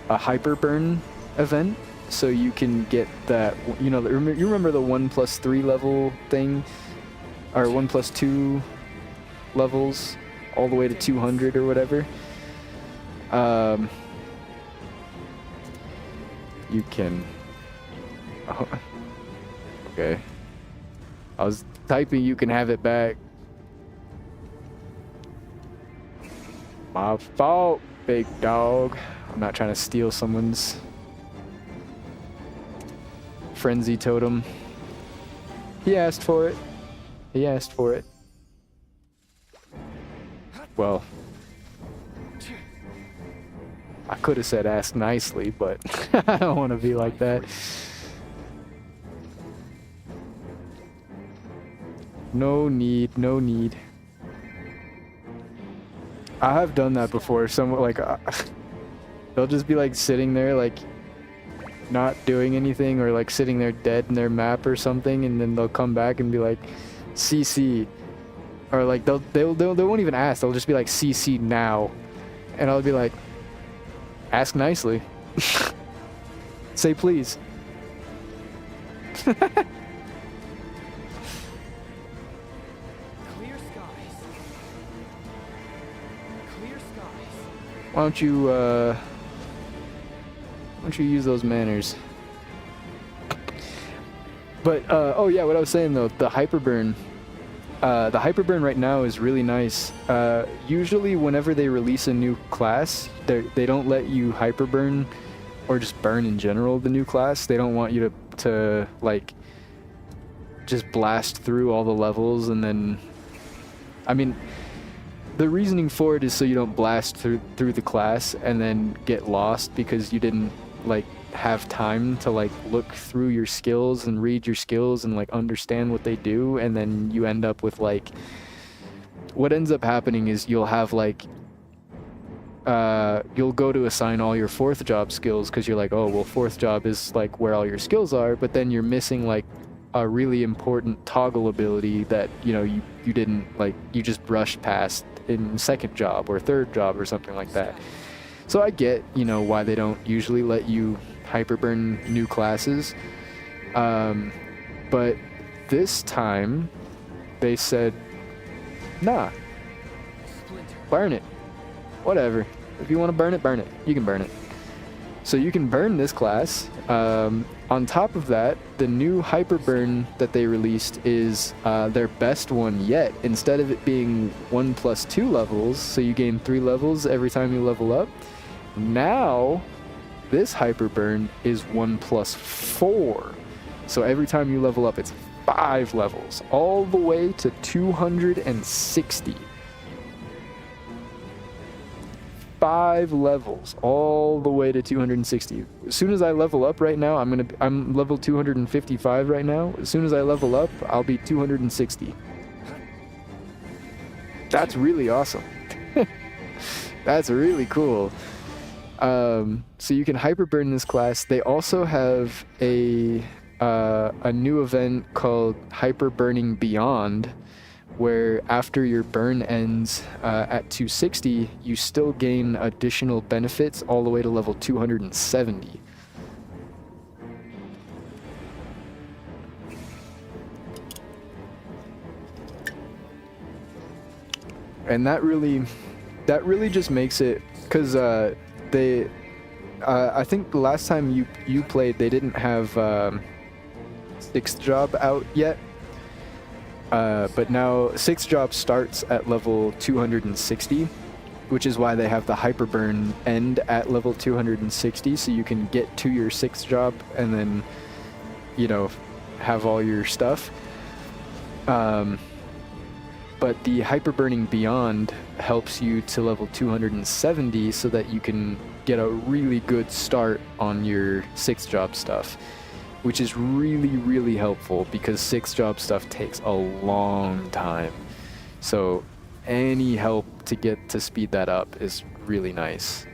hyper burn event, so you can get that. You know, you remember the 1+3 level thing, or 1+2 levels, all the way to 200 or whatever. You can. Oh, okay. I was typing. You can have it back. My fault, big dog. I'm not trying to steal someone's frenzy totem. He asked for it. He asked for it. Well, I could have said ask nicely, but I don't want to be like that. No need, no need. I have done that before. Some like they'll just be like sitting there like not doing anything, or like sitting there dead in their map or something, and then they'll come back and be like CC, or like they won't even ask. They'll just be like CC now, and I'll be like, ask nicely. Say please. Why don't you use those manners? But oh yeah, what I was saying though, the hyperburn right now is really nice. Usually whenever they release a new class, they don't let you hyperburn or just burn in general the new class. They don't want you to like just blast through all the levels, and then, I mean, the reasoning for it is so you don't blast through the class and then get lost because you didn't like have time to like look through your skills and read your skills and like understand what they do, and then you end up with like, what ends up happening is you'll have like you'll go to assign all your fourth job skills because you're like, oh well, fourth job is like where all your skills are, but then you're missing like a really important toggle ability that you didn't like, you just brushed past in second job or third job or something like that. So I get why they don't usually let you hyperburn new classes, but this time they said, nah, burn it, whatever. If you want to burn it, you can burn it. So you can burn this class. On top of that, the new hyperburn that they released is their best one yet. Instead of it being 1+2 levels, so you gain 3 levels every time you level up, now this hyperburn is 1+4. So every time you level up, it's 5 levels, all the way to 260. 5 levels all the way to 260. As soon as I level up right now, I'm level 255 right now. As soon as I level up, I'll be 260. That's really awesome. That's really cool. So you can hyperburn this class. They also have a new event called Hyperburning Beyond, where after your burn ends at 260, you still gain additional benefits all the way to level 270. And that really just makes it, because I think the last time you played, they didn't have 6th job out yet. But now 6th job starts at level 260, which is why they have the hyperburn end at level 260, so you can get to your 6th job and then, you know, have all your stuff. But the hyperburning beyond helps you to level 270 so that you can get a really good start on your 6th job stuff, which is really, really helpful because 6th job stuff takes a long time. So any help to get to speed that up is really nice.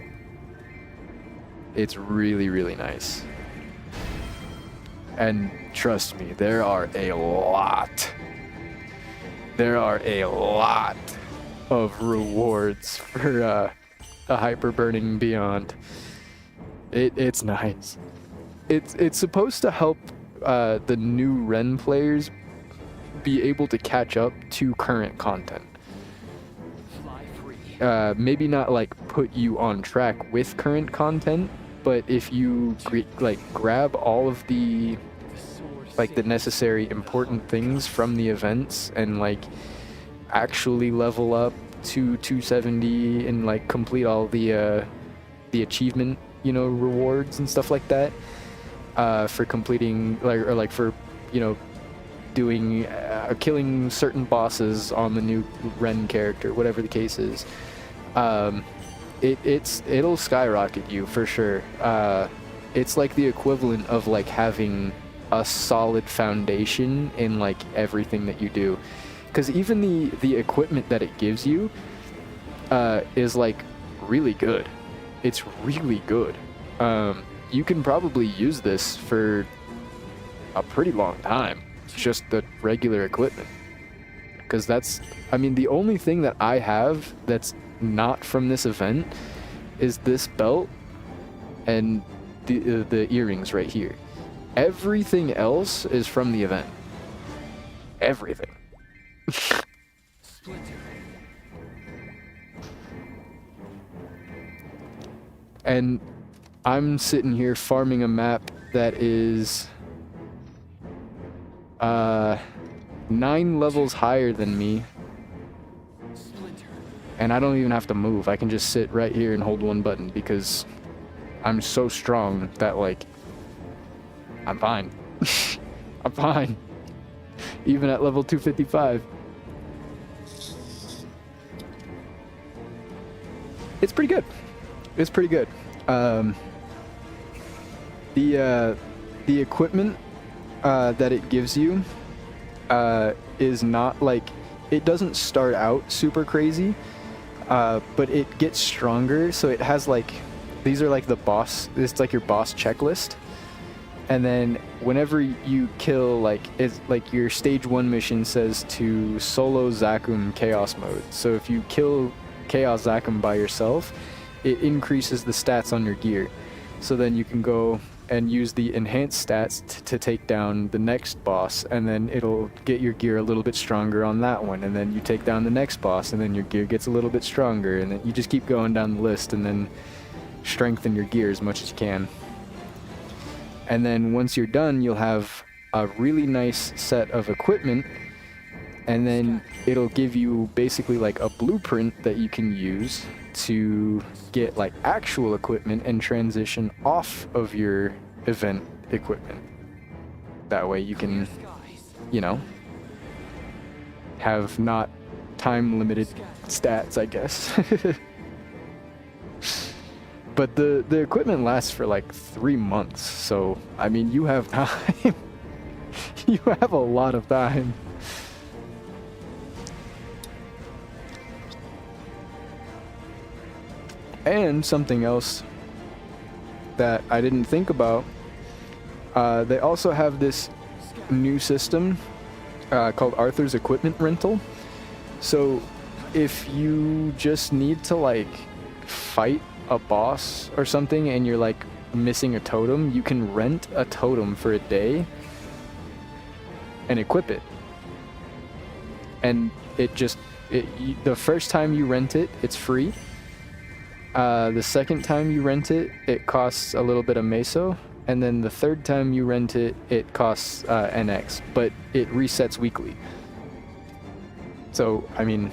It's really, really nice. And trust me, there are a lot of rewards for a hyperburning beyond. It's nice. It's supposed to help the new Ren players be able to catch up to current content. Fly free. Maybe not like put you on track with current content, but if you grab all of the the necessary important things from the events and like actually level up to 270 and like complete all the achievement, you know, rewards and stuff like that, for completing for, you know, doing killing certain bosses on the new Ren character, whatever the case is. It'll skyrocket you for sure. It's like the equivalent of like having a solid foundation in like everything that you do, because even the equipment that it gives you is like really good. It's really good. You can probably use this for a pretty long time, just the regular equipment, because that's, I mean, the only thing that I have that's not from this event is this belt and the earrings right here. Everything else is from the event. Everything. Splinter. And I'm sitting here farming a map that is 9 levels higher than me. Splinter. And I don't even have to move. I can just sit right here and hold one button because I'm so strong that, like, I'm fine. I'm fine. Even at level 255. It's pretty good. It's pretty good. The equipment that it gives you is not like, it doesn't start out super crazy, but it gets stronger. So it has like, these are like the boss, it's like your boss checklist. And then whenever you kill, like, it's like your stage 1 mission says to solo Zakum chaos mode. So if you kill chaos Zakum by yourself, it increases the stats on your gear. So then you can go and use the enhanced stats to take down the next boss, and then it'll get your gear a little bit stronger on that one, and then you take down the next boss, and then your gear gets a little bit stronger, and then you just keep going down the list, and then strengthen your gear as much as you can. And then once you're done, you'll have a really nice set of equipment, and then it'll give you basically like a blueprint that you can use to get like actual equipment and transition off of your event equipment. That way you can, you know, have not time limited stats, I guess. But the equipment lasts for like 3 months, so I mean you have time. You have a lot of time. And something else that I didn't think about, they also have this new system called Arthur's Equipment Rental. So if you just need to like fight a boss or something and you're like missing a totem, you can rent a totem for a day and equip it. And the first time you rent it, it's free. The second time you rent it, it costs a little bit of meso. And then the third time you rent it, it costs NX, but it resets weekly. So, I mean,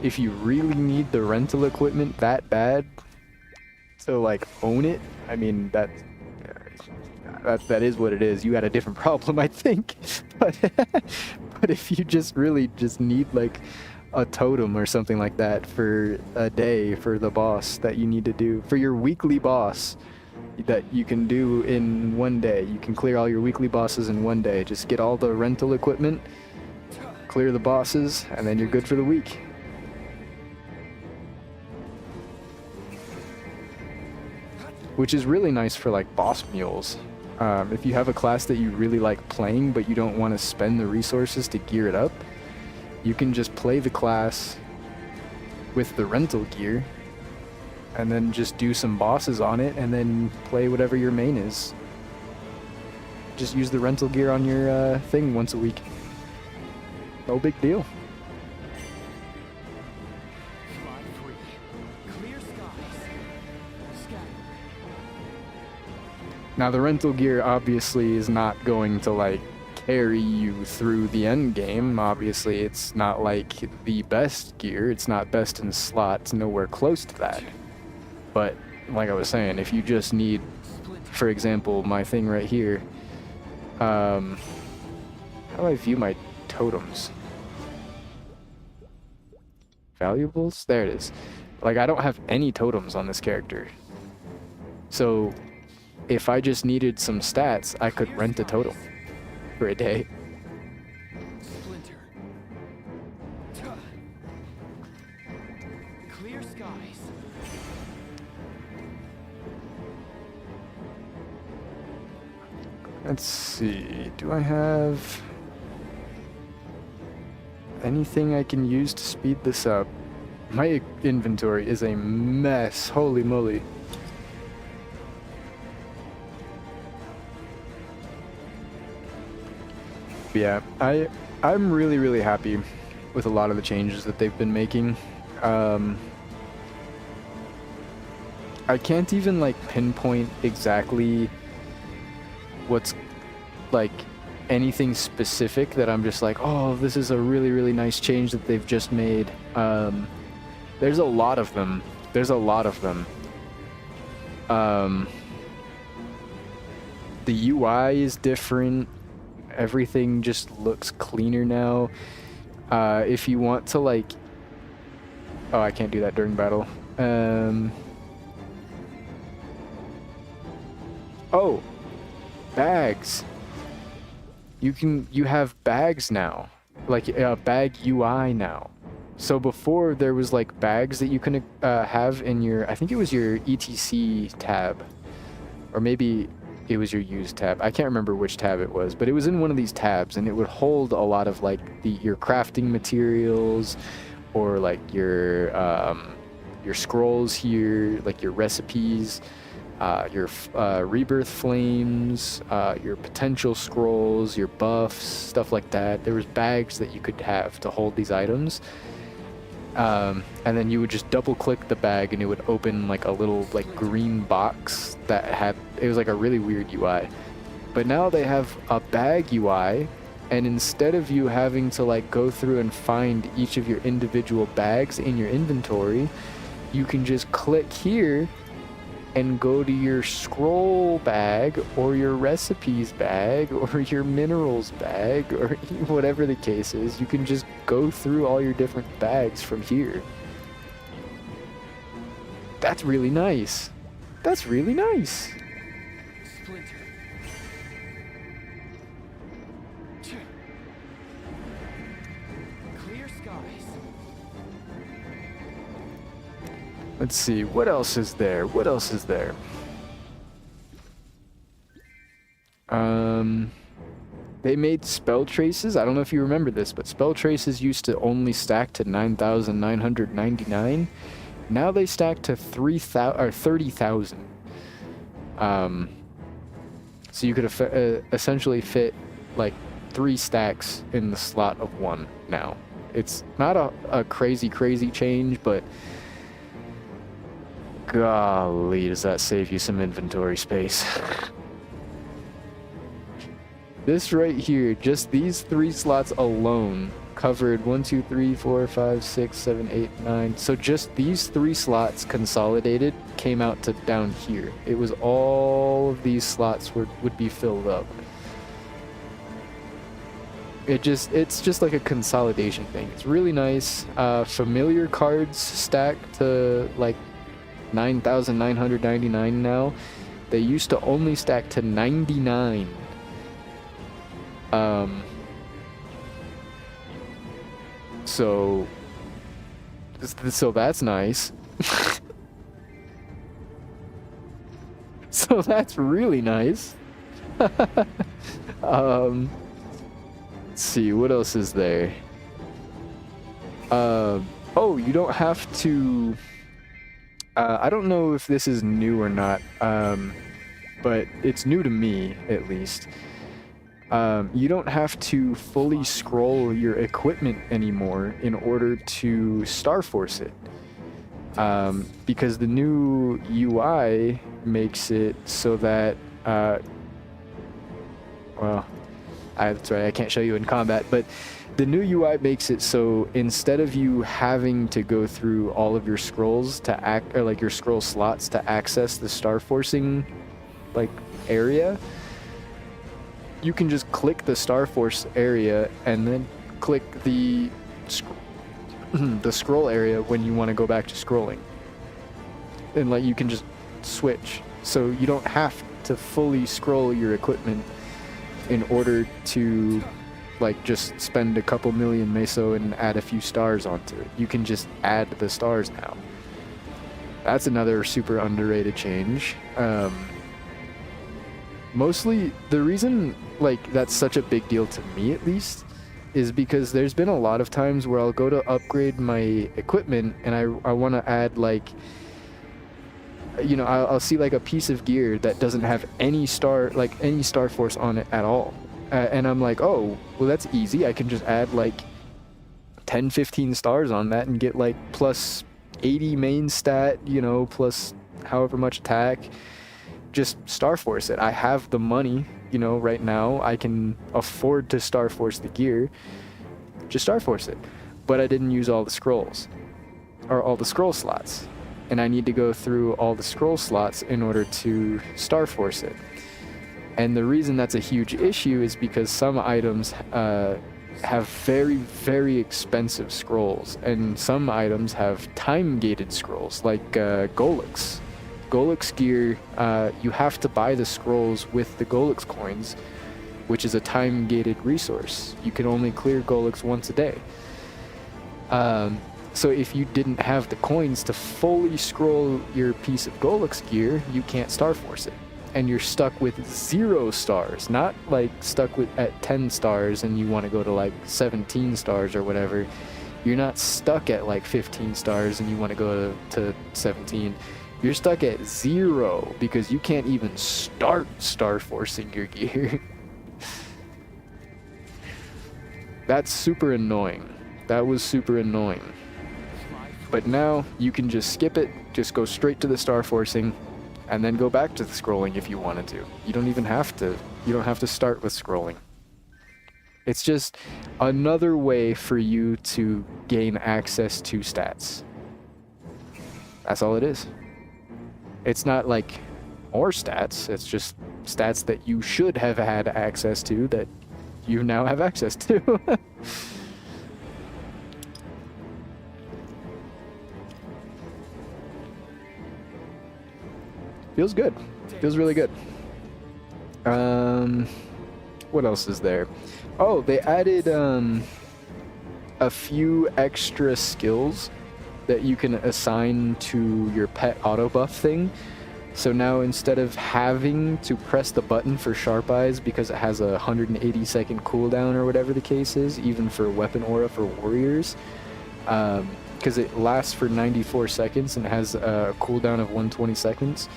if you really need the rental equipment that bad to like own it, I mean, that is what it is. You had a different problem, I think. But if you just really just need like a totem or something like that for a day for the boss that you need to do for your weekly boss that you can do in one day, you can clear all your weekly bosses in one day. Just get all the rental equipment, clear the bosses, and then you're good for the week. Which is really nice for like boss mules. If you have a class that you really like playing but you don't want to spend the resources to gear it up, you can just play the class with the rental gear and then just do some bosses on it and then play whatever your main is. Just use the rental gear on your thing once a week. No big deal. Fly free. Clear skies. Scatter. Now the rental gear obviously is not going to like carry you through the end game. Obviously it's not like the best gear. It's not best in slot. It's nowhere close to that. But like I was saying, if you just need, for example, my thing right here, how do I view my totems? Valuables? There it is. Like I don't have any totems on this character. So if I just needed some stats, I could rent a totem for a day. Splinter. Clear skies. Let's see, do I have anything I can use to speed this up? My inventory is a mess, holy moly. Yeah, I'm really happy with a lot of the changes that they've been making. I can't even like pinpoint exactly what's like anything specific that I'm just like, oh, this is a really nice change that they've just made. There's a lot of them. The UI is different. Everything just looks cleaner now. If you want to like, oh, I can't do that during battle. Oh, bags. You have bags now, like a bag UI now. So before there was like bags that you can have in your, I think it was your ETC tab, or maybe it was your use tab. I can't remember which tab it was, but it was in one of these tabs, and it would hold a lot of like your crafting materials, or like your scrolls here, like your recipes, your rebirth flames, your potential scrolls, your buffs, stuff like that. There was bags that you could have to hold these items. And then you would just double click the bag and it would open like a little like green box that had, it was like a really weird UI. But now they have a bag UI, and instead of you having to like go through and find each of your individual bags in your inventory, you can just click here and go to your scroll bag or your recipes bag or your minerals bag or whatever the case is. You can just go through all your different bags from here. That's really nice. That's really nice. Splinter. Clear skies. Let's see, what else is there? What else is there? They made spell traces. I don't know if you remember this, but spell traces used to only stack to 9,999. Now they stack to 3,000 or 30,000. So you could essentially fit like 3 stacks in the slot of 1 now. It's not a crazy change, but golly, does that save you some inventory space. This right here, just these 3 slots alone covered 1, 2, 3, 4, 5, 6, 7, 8, 9. So just these 3 slots consolidated came out to down here. It was all of these slots would be filled up. It's just like a consolidation thing. It's really nice. Familiar cards stack to like 9,999 now. They used to only stack to 99. So that's nice. So that's really nice. Let's see, what else is there? Oh, you don't have to... I don't know if this is new or not, but it's new to me, at least. You don't have to fully scroll your equipment anymore in order to Star Force it. Because the new UI makes it so that, well, that's right, I can't show you in combat, but the new UI makes it so instead of you having to go through all of your scrolls to or like your scroll slots to access the Star Forcing like area, you can just click the Star Force area and then click the scroll area when you want to go back to scrolling. And like you can just switch. So you don't have to fully scroll your equipment in order to like just spend a couple million meso and add a few stars onto it. You can just add the stars now. That's another super underrated change. Mostly the reason like that's such a big deal to me, at least, is because there's been a lot of times where I'll go to upgrade my equipment and I want to add like, you know, I'll see like a piece of gear that doesn't have any Star Force on it at all. And I'm like, oh, well, that's easy. I can just add like 10, 15 stars on that and get like plus 80 main stat, you know, plus however much attack. Just Star Force it. I have the money, you know, right now. I can afford to Star Force the gear. Just Star Force it. But I didn't use all the scrolls, or all the scroll slots. And I need to go through all the scroll slots in order to Star Force it. And the reason that's a huge issue is because some items have very, very expensive scrolls, and some items have time-gated scrolls, like Golux. Golux gear, you have to buy the scrolls with the Golux coins, which is a time-gated resource. You can only clear Golux once a day. So if you didn't have the coins to fully scroll your piece of Golux gear, you can't Star Force it. And you're stuck with 0 stars, not like stuck with at 10 stars and you want to go to like 17 stars or whatever. You're not stuck at like 15 stars and you want to go to 17. You're stuck at 0 because you can't even start Star Forcing your gear. That's super annoying. That was super annoying. But now you can just skip it, just go straight to the Star Forcing, and then go back to the scrolling if you wanted to. You don't even have to. You don't have to start with scrolling. It's just another way for you to gain access to stats. That's all it is. It's not like more stats. It's just stats that you should have had access to that you now have access to. Feels good. Feels really good. What else is there? Oh, they added a few extra skills that you can assign to your pet auto buff thing. So now instead of having to press the button for Sharp Eyes because it has a 180-second cooldown or whatever the case is, even for Weapon Aura for Warriors, because it lasts for 94 seconds and has a cooldown of 120 seconds,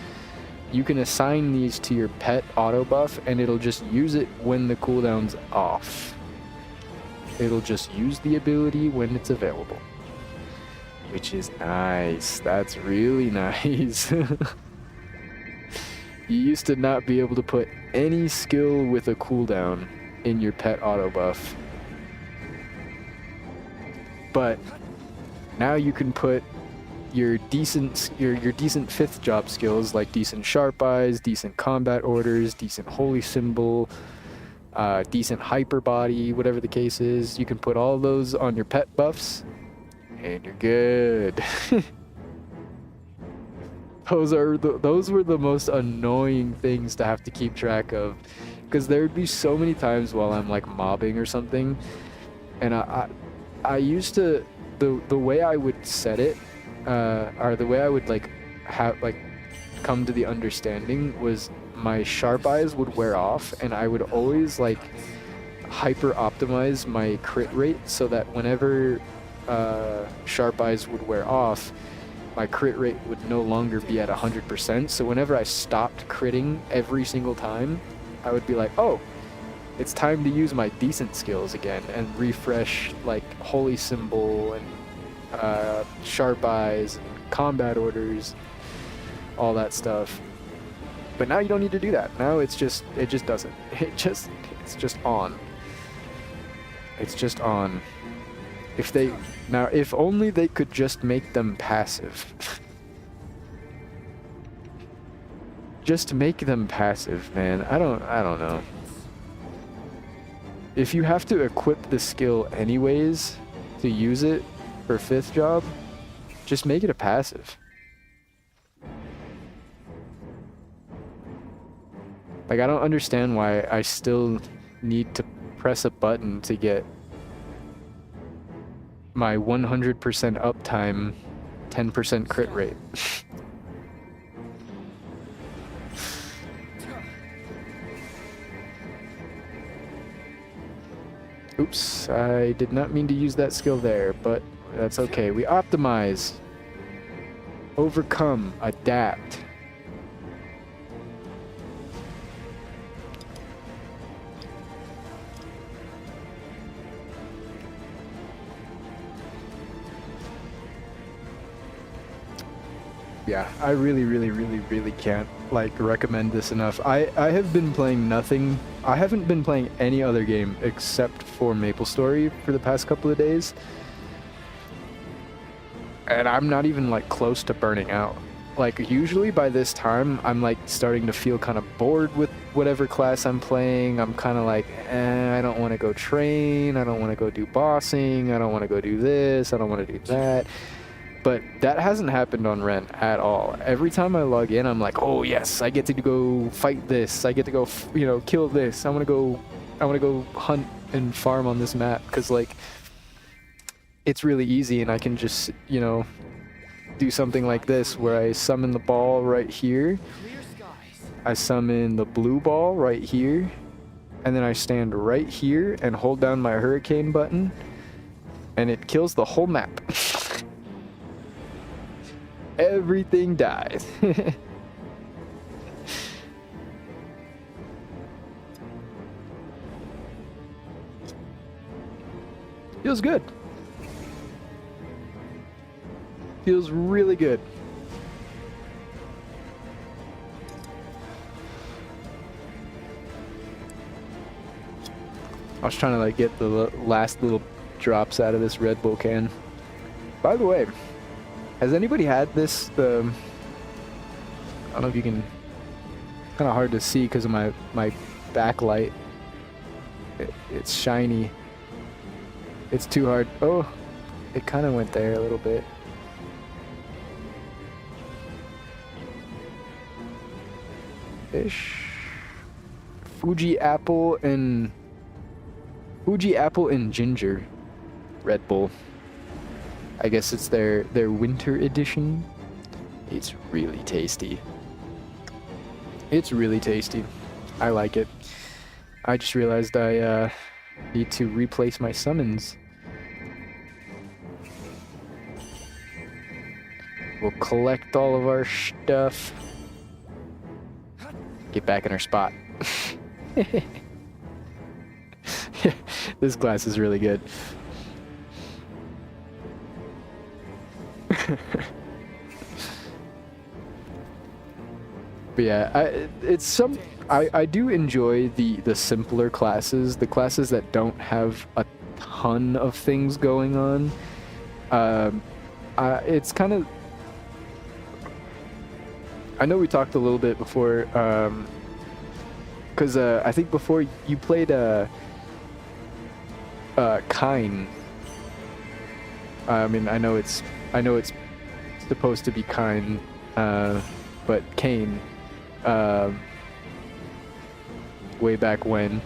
you can assign these to your pet auto buff and it'll just use it when the cooldown's off. It'll just use the ability when it's available. Which is nice. That's really nice. You used to not be able to put any skill with a cooldown in your pet auto buff. But now you can put your decent 5th job skills like decent Sharp Eyes, decent combat orders, decent holy symbol, decent hyper body, whatever the case is. You can put all those on your pet buffs and you're good. Those were the most annoying things to have to keep track of, because there would be so many times while I'm like mobbing or something, and I used to the way I would set it, or the way I would come to the understanding was my Sharp Eyes would wear off, and I would always like hyper optimize my crit rate so that whenever Sharp Eyes would wear off, my crit rate would no longer be at 100%. So whenever I stopped critting every single time, I would be like, oh, it's time to use my decent skills again and refresh like holy symbol and Sharp Eyes and combat orders, all that stuff. But now you don't need to do that. Now it just doesn't. It's just on. It's just on. If only they could just make them passive. Just make them passive, man. I don't know. If you have to equip the skill anyways to use it for 5th job, just make it a passive. Like, I don't understand why I still need to press a button to get my 100% uptime, 10% crit rate. Oops, I did not mean to use that skill there, but that's okay. We optimize, overcome, adapt. Yeah, I really can't like recommend this enough. I have been playing nothing. I haven't been playing any other game except for Maplestory for the past couple of days. And I'm not even like close to burning out. Like usually by this time I'm like starting to feel kind of bored with whatever class I'm playing. I'm kind of like, I don't want to go train, I don't want to go do bossing, I don't want to go do this, I don't want to do that. But that hasn't happened on Ren at all. Every time I log in, I'm like, oh yes, I get to go fight this. I get to go, kill this. I want to go hunt and farm on this map because like it's really easy, and I can just do something like this where I summon the ball right here. I summon the blue ball right here, and then I stand right here and hold down my hurricane button, and it kills the whole map. Everything dies. Feels good. Feels really good. I was trying to like get the last little drops out of this Red Bull can. By the way, has anybody had this, I don't know if you can, kind of hard to see because of my backlight. It's shiny. It's too hard. Oh, it kind of went there a little bit. ish. Fuji apple and ginger Red Bull. I guess it's their winter edition. It's really tasty. It's really tasty. I like it. I just realized I need to replace my summons. We'll collect all of our stuff. Get back in our spot. This class is really good. But yeah, I do enjoy the simpler classes, the classes that don't have a ton of things going on. It's kind of, I know we talked a little bit before, because I think before you played Kine. I mean, I know it's supposed to be Kine, but Kane, way back when.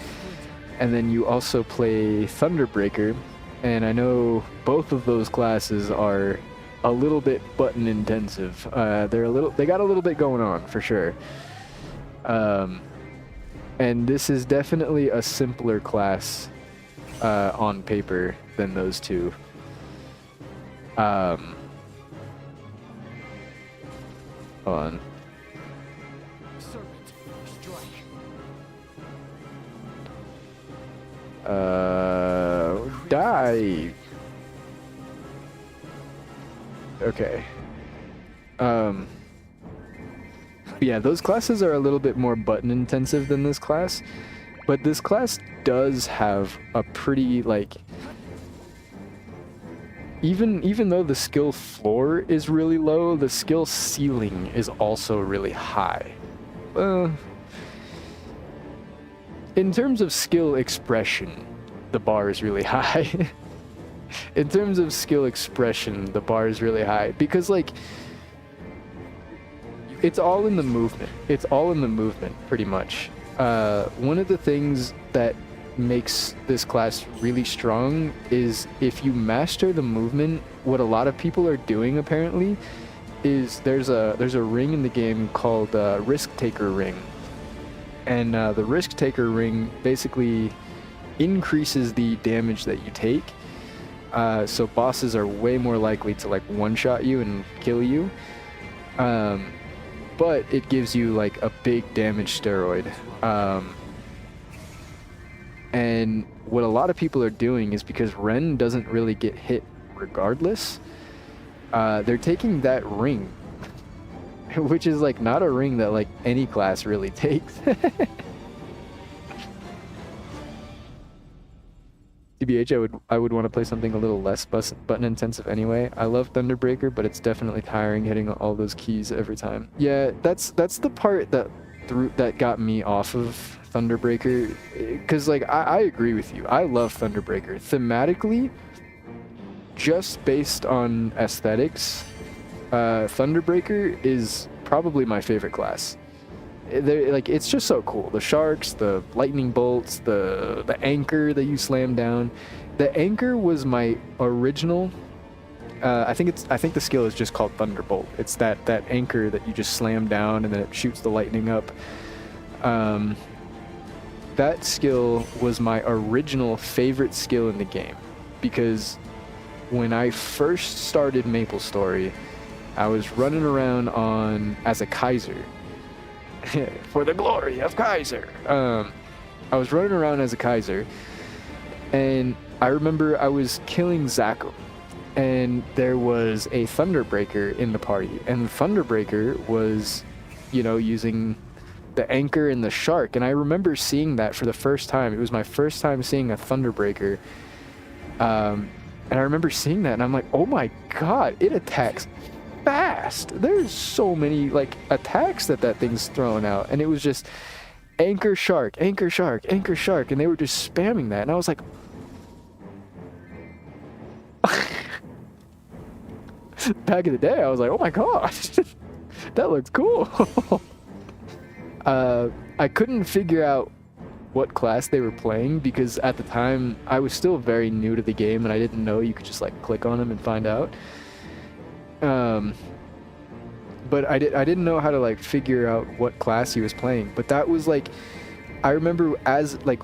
And then you also play Thunderbreaker, and I know both of those classes are a little bit button intensive. They got a little bit going on for sure. And this is definitely a simpler class on paper than those two. Hold on. Serpent, strike. Die. Okay. Yeah, those classes are a little bit more button intensive than this class, but this class does have a pretty, like, even though the skill floor is really low, the skill ceiling is also really high. In terms of skill expression, the bar is really high. In terms of skill expression, the bar is really high because, like, it's all in the movement. It's all in the movement, pretty much. One of the things that makes this class really strong is if you master the movement, what a lot of people are doing apparently is there's a ring in the game called Risk Taker Ring. And the Risk Taker Ring basically increases the damage that you take. So bosses are way more likely to, like, one-shot you and kill you. But it gives you, like, a big damage steroid. And what a lot of people are doing is because Ren doesn't really get hit regardless, they're taking that ring, which is, like, not a ring that, like, any class really takes. TBH, I would want to play something a little less button intensive anyway. I love Thunderbreaker, but it's definitely tiring hitting all those keys every time. Yeah, that's the part that got me off of Thunderbreaker, because, like, I agree with you. I love Thunderbreaker thematically. Just based on aesthetics, Thunderbreaker is probably my favorite class. Like, it's just so cool. The sharks, the lightning bolts, the anchor that you slam down. The anchor was my original. I think the skill is just called Thunderbolt. It's that anchor that you just slam down and then it shoots the lightning up. That skill was my original favorite skill in the game, because when I first started Maplestory, I was running around as a Kaiser. For the glory of Kaiser. I was running around as a Kaiser, and I remember I was killing Zacho, and there was a Thunderbreaker in the party, and the Thunderbreaker was, using the anchor and the shark, and I remember seeing that for the first time. It was my first time seeing a Thunderbreaker, and I remember seeing that, and I'm like, oh my god, it attacks fast. There's so many, like, attacks that thing's throwing out, and it was just anchor shark, anchor shark, anchor shark, and they were just spamming that, and I was like, back in the day I was like, oh my god, that looks cool. I couldn't figure out what class they were playing because at the time I was still very new to the game and I didn't know you could just like click on them and find out. But I didn't know how to like figure out what class he was playing. But that was like, I remember as like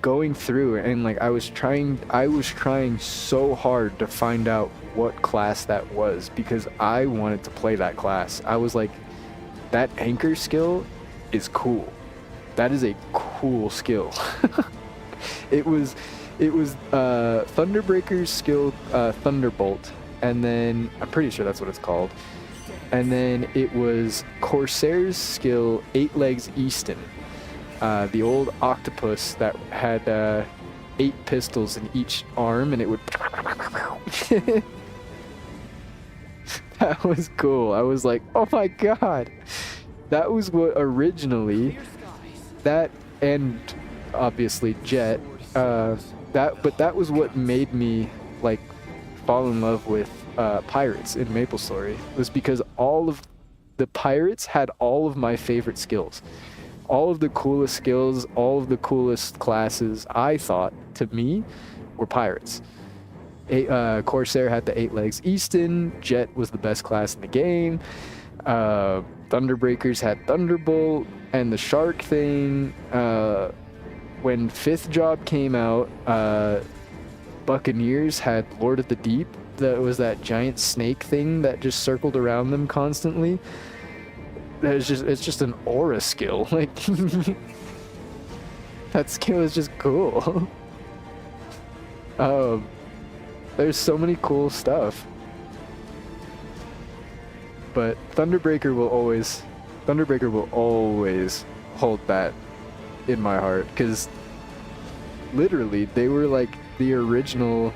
going through and like I was trying so hard to find out what class that was because I wanted to play that class. I was like, that anchor skill is cool. That is a cool skill. It was Thunderbreaker's skill, Thunderbolt, and then I'm pretty sure that's what it's called. And then it was Corsair's skill, Eight Legs Easton, the old octopus that had 8 pistols in each arm, and it would. That was cool. I was like, oh my god, that was what originally. Clear skies. That and obviously Jet, that was what made me like fall in love with pirates in Maplestory, was because all of the pirates had all of my favorite skills, all of the coolest skills, all of the coolest classes. I thought, to me, were pirates. Corsair had the 8 Legs Easton. Jet was the best class in the game. Thunderbreakers had Thunderbolt and the shark thing. When 5th Job came out, Buccaneers had Lord of the Deep. That was that giant snake thing that just circled around them constantly. It's just an aura skill. Like that skill is just cool. There's so many cool stuff. But Thunderbreaker will always hold that in my heart, because literally they were like the original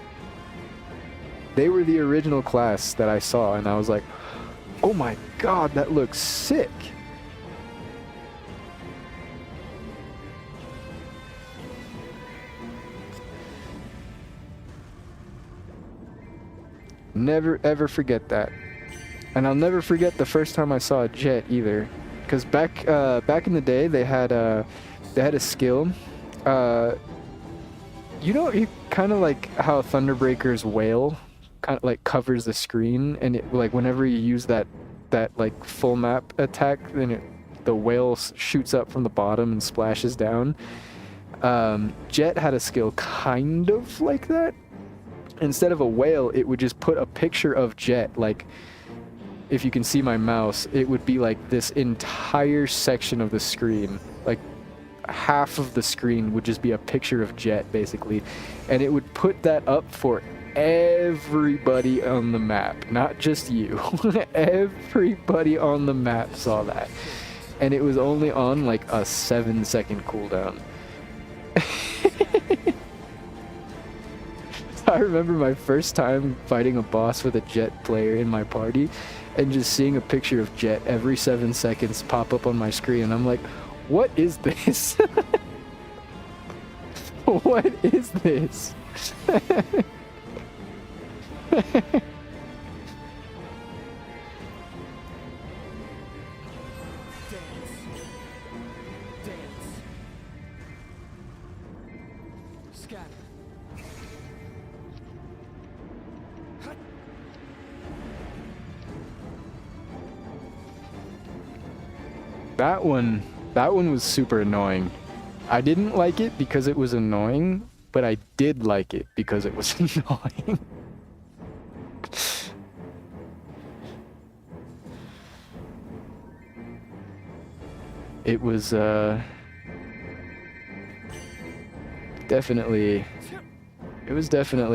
class that I saw, and I was like, oh my god, that looks sick. Never ever forget that. And I'll never forget the first time I saw a Jet either, because back in the day they had a skill. You kind of like how Thunderbreaker's whale kind of like covers the screen, and it like whenever you use that like full map attack, then the whale shoots up from the bottom and splashes down. Jet had a skill kind of like that. Instead of a whale, it would just put a picture of Jet, like, if you can see my mouse, it would be like this entire section of the screen, like half of the screen would just be a picture of Jet, basically, and it would put that up for everybody on the map, not just you. Everybody on the map saw that, and it was only on like a 7-second cooldown. I remember my first time fighting a boss with a Jet player in my party and just seeing a picture of Jet every 7 seconds pop up on my screen, and I'm like, what is this? What is this? Dance. Scatter. That one was super annoying. I didn't like it because it was annoying, but I did like it because it was annoying. It was definitely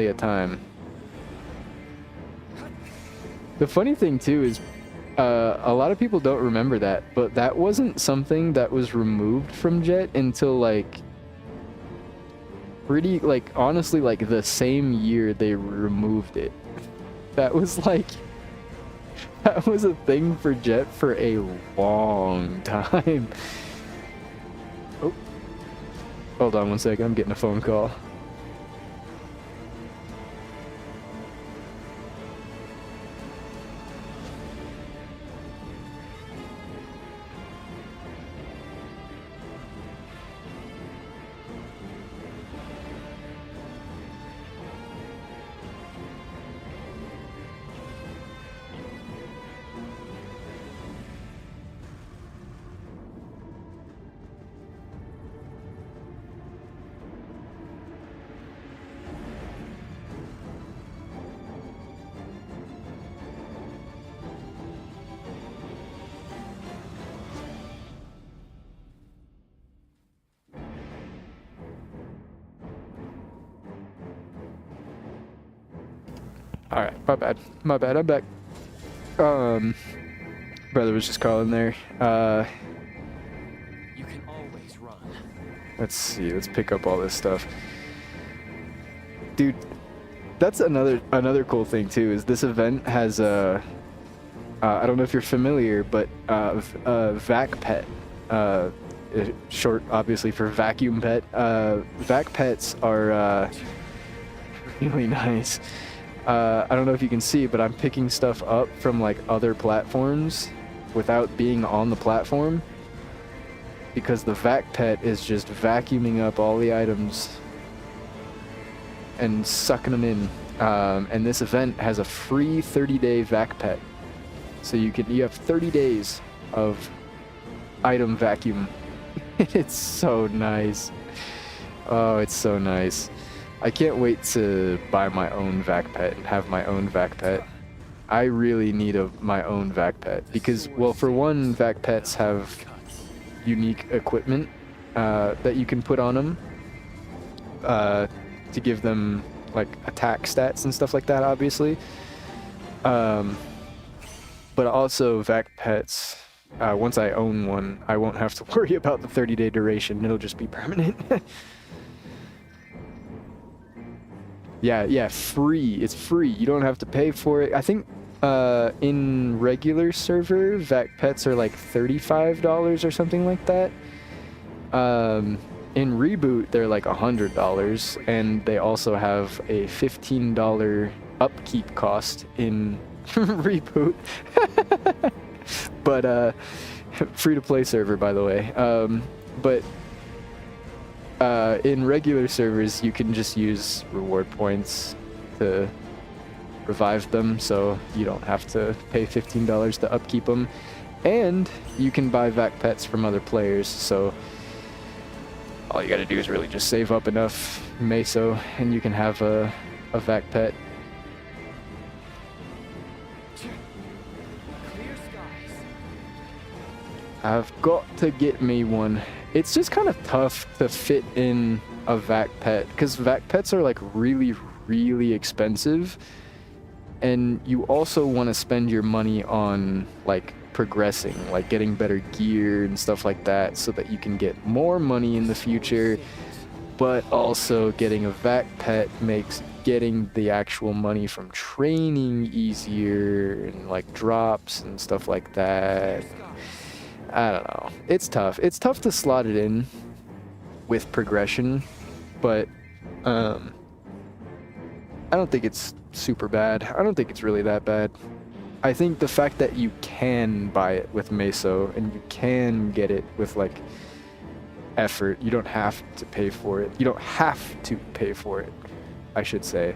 a time. The funny thing too is a lot of people don't remember that, but that wasn't something that was removed from Jet until like pretty, like, honestly, like the same year they removed it. That was like, that was a thing for Jet for a long time. Oh, hold on one second, I'm getting a phone call. Alright, my bad. My bad, I'm back. Brother was just calling there. You can always run. Let's see, let's pick up all this stuff. Dude, that's another cool thing too, is this event has I don't know if you're familiar, but vac pet, short obviously for vacuum pet. Vac pets are really nice. I don't know if you can see, but I'm picking stuff up from like other platforms without being on the platform, because the vac pet is just vacuuming up all the items and sucking them in. And this event has a free 30-day vac pet, so you have 30 days of item vacuum. It's so nice. Oh, it's so nice. I can't wait to buy my own vac pet and have my own vac pet. I really need my own vac pet because, well, for one, vac pets have unique equipment that you can put on them to give them like attack stats and stuff like that, obviously. But also vac pets, once I own one, I won't have to worry about the 30-day duration. It'll just be permanent. Yeah, free. It's free. You don't have to pay for it. I think in regular server, vac pets are like $35 or something like that. In Reboot, they're like $100, and they also have a $15 upkeep cost in Reboot. But free-to-play server, by the way. But in regular servers, you can just use reward points to revive them, so you don't have to pay $15 to upkeep them. And you can buy vac pets from other players, so all you gotta do is really just save up enough meso, and you can have a vac pet. Clear skies. I've got to get me one. It's just kind of tough to fit in a vac pet, because vac pets are like really, really expensive, and you also want to spend your money on like progressing, like getting better gear and stuff like that, so that you can get more money in the future. But also getting a vac pet makes getting the actual money from training easier, and like drops and stuff like that. I don't know. It's tough. It's tough to slot it in with progression, but I don't think it's super bad. I don't think it's really that bad. I think the fact that you can buy it with meso and you can get it with like effort, you don't have to pay for it. You don't have to pay for it, I should say.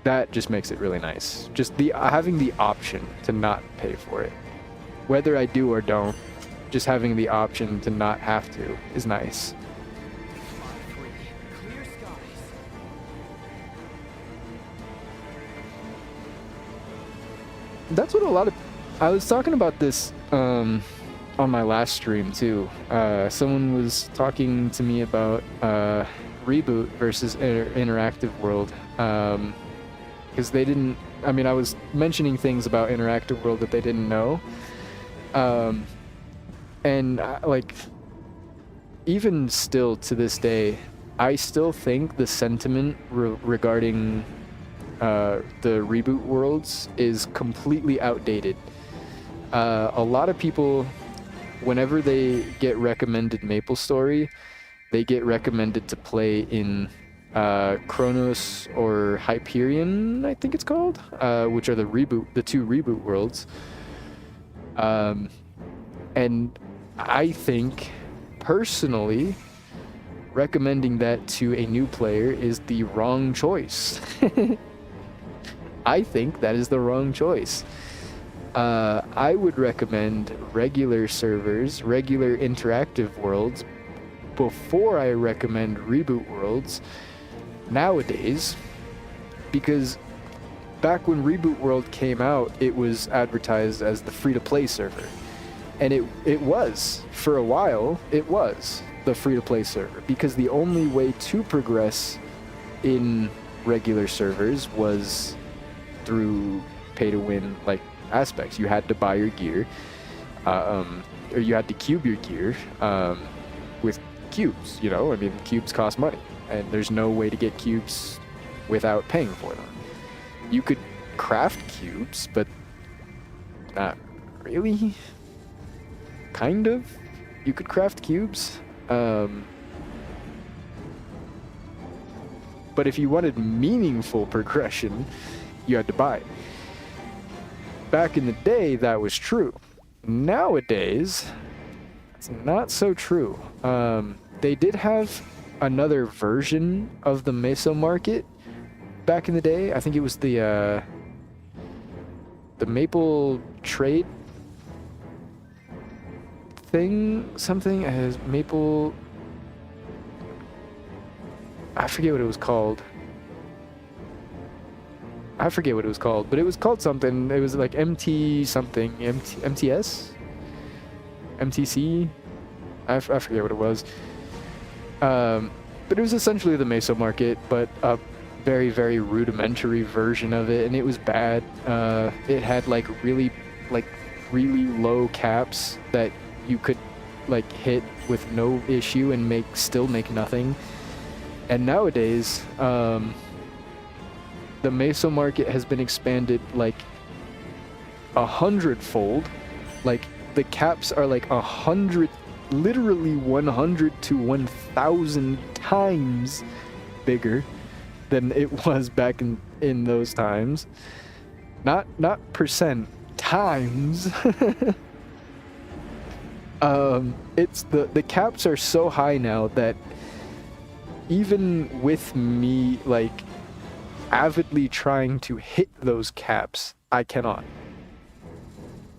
That just makes it really nice. Just having the option to not pay for it. Whether I do or don't, just having the option to not have to is nice. Clear skies. That's what a lot of... I was talking about this on my last stream too. Someone was talking to me about Reboot versus Interactive World. Because they didn't... I mean, I was mentioning things about Interactive World that they didn't know. And like, even still to this day, I still think the sentiment regarding the Reboot worlds is completely outdated. A lot of people, whenever they get recommended Maplestory, they get recommended to play in Chronos or Hyperion, I think it's called, which are the two Reboot worlds. And I think, personally, recommending that to a new player is the wrong choice. I think that is the wrong choice. I would recommend regular servers, regular interactive worlds, before I recommend Reboot worlds nowadays, because back when Reboot World came out, it was advertised as the free-to-play server. And it was, for a while, it was the free-to-play server, because the only way to progress in regular servers was through pay to win like aspects. You had to buy your gear, or you had to cube your gear with cubes. You know, I mean, cubes cost money, and there's no way to get cubes without paying for them. You could craft cubes, but not really. Kind of. You could craft cubes. But if you wanted meaningful progression, you had to buy it. Back in the day, that was true. Nowadays, it's not so true. They did have another version of the Meso market back in the day. I think it was the Maple trade thing, something as Maple. I forget what it was called. But it was called something. It was like MT something, MTS, MTC. I forget what it was. But it was essentially the Meso market, but a very, very rudimentary version of it, and it was bad. It had like really low caps that you could like hit with no issue and still make nothing. And nowadays, the Meso market has been expanded like 100-fold. Like the caps are like 100, literally 100 to 1,000 times bigger than it was back in those times. Not percent, times. It's the caps are so high now that even with me like avidly trying to hit those caps, I cannot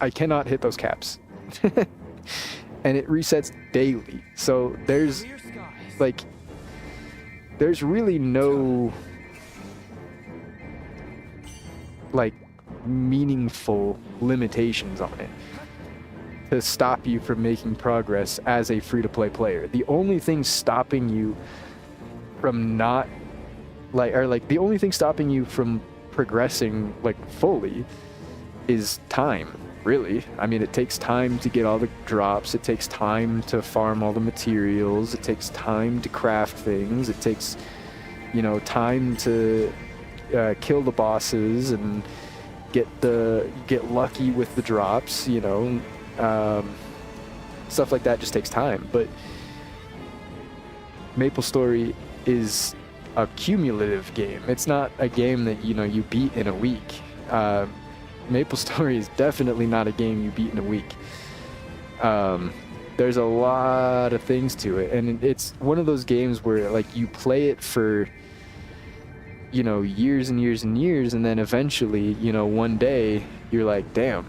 hit those caps. And it resets daily. So there's Clear skies. like there's really no like meaningful limitations on it to stop you from making progress as a free-to-play player. The only thing stopping you from not the only thing stopping you from progressing like fully is time, really. I mean, it takes time to get all the drops, it takes time to farm all the materials, it takes time to craft things, it takes, you know, time to kill the bosses and get lucky with the drops, you know. Stuff like that just takes time. But Maplestory is a cumulative game. It's not a game that, you know, you beat in a week. Maplestory is definitely not a game you beat in a week. There's a lot of things to it, and it's one of those games where like you play it for, you know, years and years and years, and then eventually, you know, one day you're like, damn,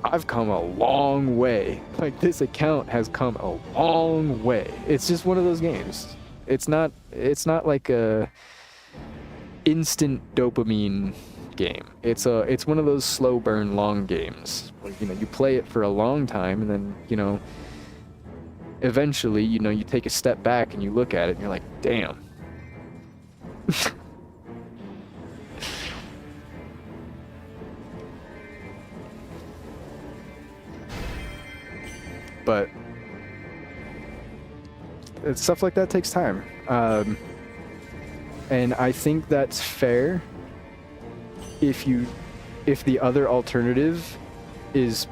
I've come a long way. Like, this account has come a long way. It's just one of those games. It's not like a instant dopamine game. It's one of those slow burn long games where, you know, you play it for a long time, and then, you know, eventually, you know, you take a step back and you look at it and you're like, damn. But stuff like that takes time. And I think that's fair if the other alternative is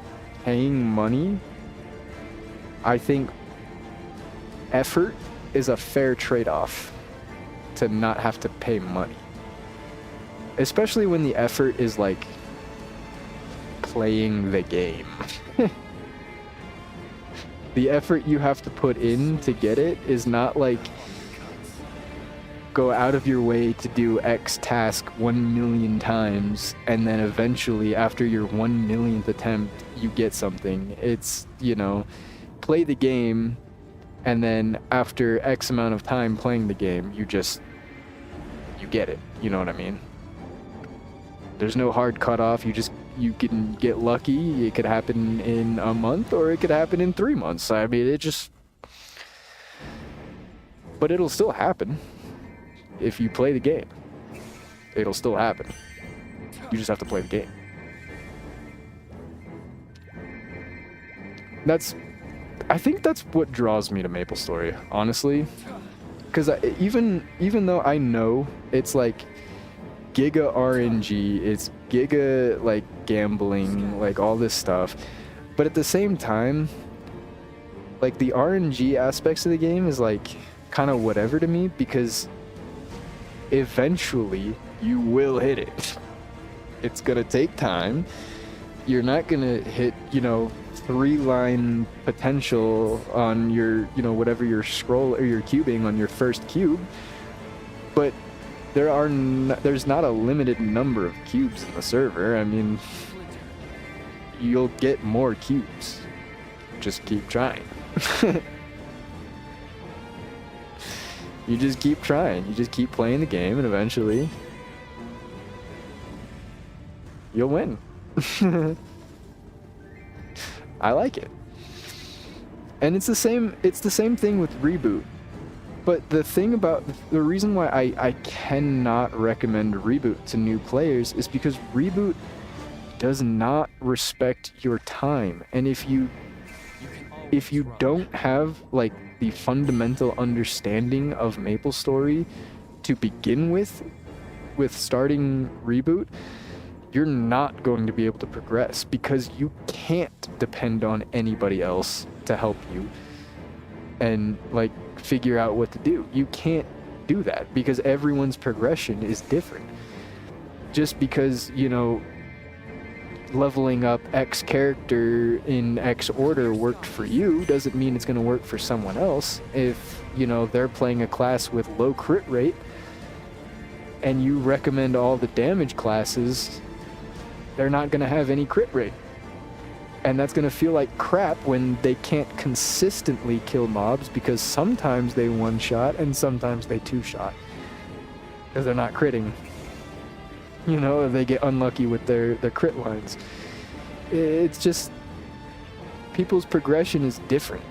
paying money. I think effort is a fair trade-off to not have to pay money. Especially when the effort is like playing the game. The effort you have to put in to get it is not like go out of your way to do X task 1 million times, and then eventually after your 1 millionth attempt you get something. It's, you know, play the game, and then after X amount of time playing the game, you get it. You know what I mean? There's no hard cutoff. You can get lucky. It could happen in a month, or it could happen in 3 months. I mean, but it'll still happen. if you play the game, it'll still happen. You just have to play the game. I think that's what draws me to Maplestory, honestly. Because even though I know it's like giga RNG, it's giga like gambling, like all this stuff, but at the same time, like the RNG aspects of the game is like kind of whatever to me, because eventually you will hit it. It's gonna take time. You're not gonna hit, 3-line potential on your, whatever your scroll or your cubing on your first cube, but there's not a limited number of cubes in the server. I mean, you'll get more cubes. Just keep trying. You just keep trying. You just keep playing the game, and eventually you'll win. I like it. And it's the same thing with Reboot. But the reason why I cannot recommend Reboot to new players is because Reboot does not respect your time. And if you don't have like the fundamental understanding of Maplestory to begin with starting Reboot, you're not going to be able to progress, because you can't depend on anybody else to help you and like figure out what to do. You can't do that because everyone's progression is different. Just because, leveling up X character in X order worked for you doesn't mean it's going to work for someone else. If, they're playing a class with low crit rate and you recommend all the damage classes, they're not going to have any crit rate. And that's going to feel like crap when they can't consistently kill mobs, because sometimes they one-shot and sometimes they two-shot. Because they're not critting. They get unlucky with their crit lines. It's just, people's progression is different.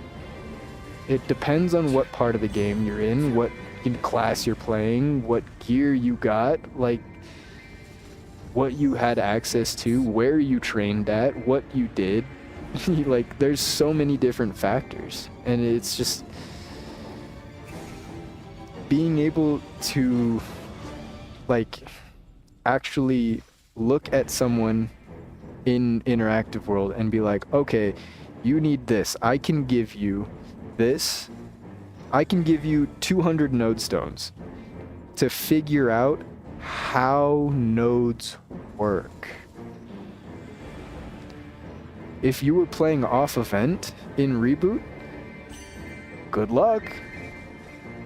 It depends on what part of the game you're in, what class you're playing, what gear you got, like what you had access to, where you trained at, what you did. Like, there's so many different factors, and it's just being able to like actually look at someone in interactive world and be like, okay, you need this, I can give you this, I can give you 200 node stones to figure out how nodes work. If you were playing off event in Reboot, good luck.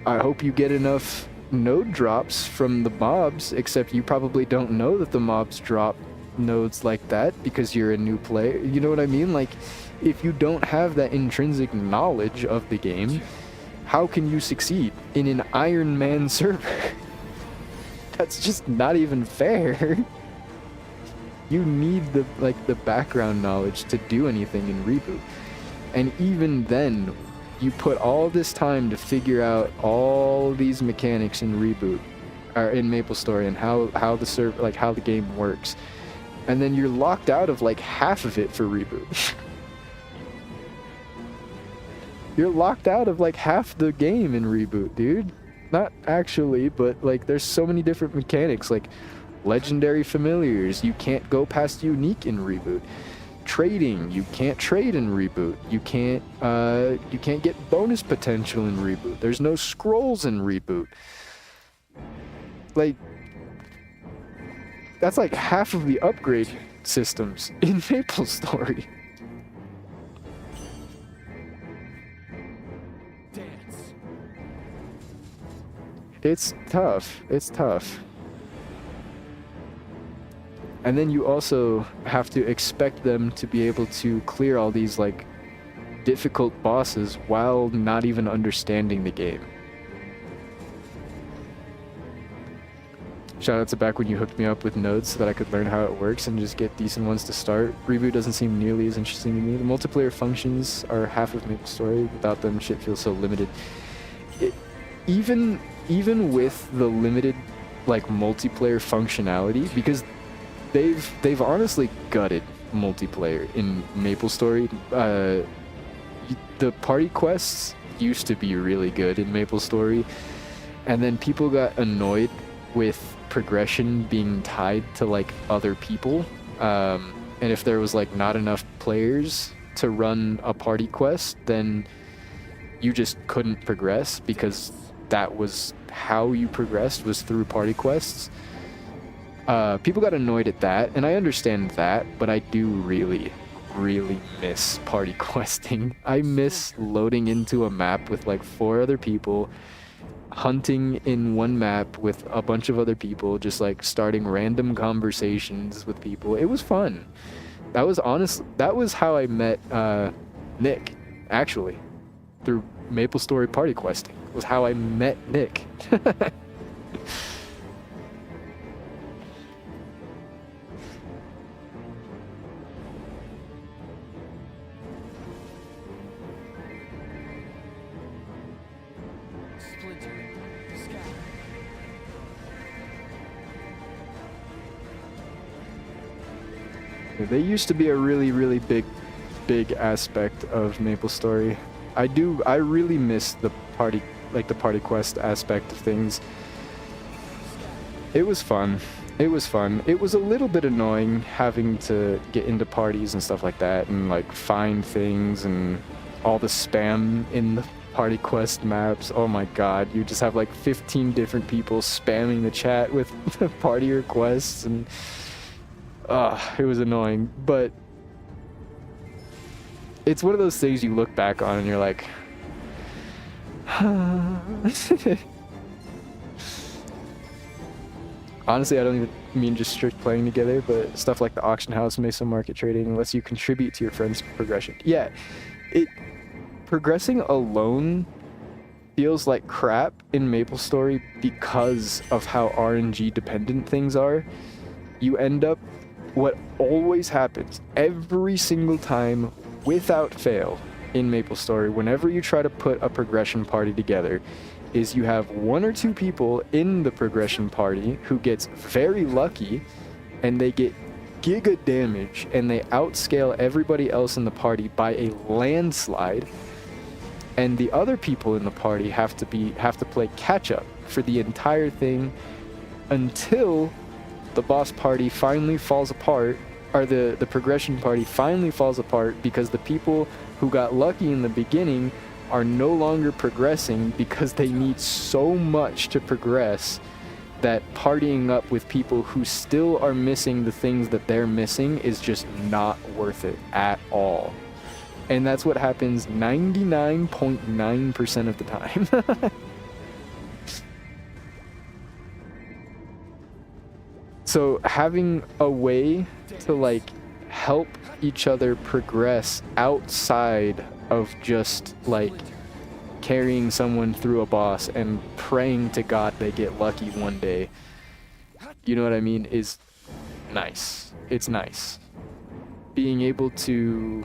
I hope you get enough node drops from the mobs, except you probably don't know that the mobs drop nodes like that because you're a new player. You know what I mean? Like, if you don't have that intrinsic knowledge of the game, how can you succeed in an Iron Man server? That's just not even fair. You need the background knowledge to do anything in Reboot. And even then, you put all this time to figure out all these mechanics in Reboot, or in Maplestory, and how the server, like how the game works. And then you're locked out of like half of it for Reboot. You're locked out of like half the game in Reboot, dude. Not actually, but like there's so many different mechanics, like legendary familiars. You can't go past unique in Reboot. Trading, you can't trade in Reboot. You can't get bonus potential in Reboot. There's no scrolls in Reboot. Like, that's like half of the upgrade systems in Maplestory. Dance. It's tough. It's tough. And then you also have to expect them to be able to clear all these like difficult bosses while not even understanding the game. Shout out to back when you hooked me up with nodes so that I could learn how it works and just get decent ones to start. Reboot doesn't seem nearly as interesting to me. The multiplayer functions are half of Maplestory. Without them, shit feels so limited. Even even with the limited like multiplayer functionality, because they've honestly gutted multiplayer in Maplestory. The party quests used to be really good in Maplestory, and then people got annoyed with progression being tied to like other people, and if there was like not enough players to run a party quest, then you just couldn't progress, because that was how you progressed, was through party quests. People got annoyed at that, and I understand that, but I do really miss party questing. I miss loading into a map with like 4 other people, hunting in one map with a bunch of other people, just like starting random conversations with people. It was fun. That was how I met Nick, actually, through Maplestory party questing. Was how I met Nick. Splinter. Scatter. They used to be a really big aspect of Maplestory. I really miss the party quest aspect of things. It was fun. It was a little bit annoying having to get into parties and stuff like that, and like find things, and all the spam in the party quest maps. Oh my god, you just have like 15 different people spamming the chat with the party requests, and it was annoying. But it's one of those things you look back on and you're like, honestly, I don't even mean just strict playing together, but stuff like the auction house, Mesa market trading lets you contribute to your friend's progression. Yeah, progressing alone feels like crap in Maplestory because of how RNG dependent things are. You end up, what always happens every single time without fail in Maplestory, whenever you try to put a progression party together, is you have 1 or 2 people in the progression party who gets very lucky, and they get giga damage, and they outscale everybody else in the party by a landslide, and the other people in the party have to play catch up for the entire thing until the boss party finally falls apart, or the progression party finally falls apart, because the people who got lucky in the beginning are no longer progressing because they need so much to progress that partying up with people who still are missing the things that they're missing is just not worth it at all. And that's what happens 99.9% of the time. So having a way to like help each other progress outside of just like carrying someone through a boss and praying to God they get lucky one day, you know what I mean, is nice. It's nice. Being able to,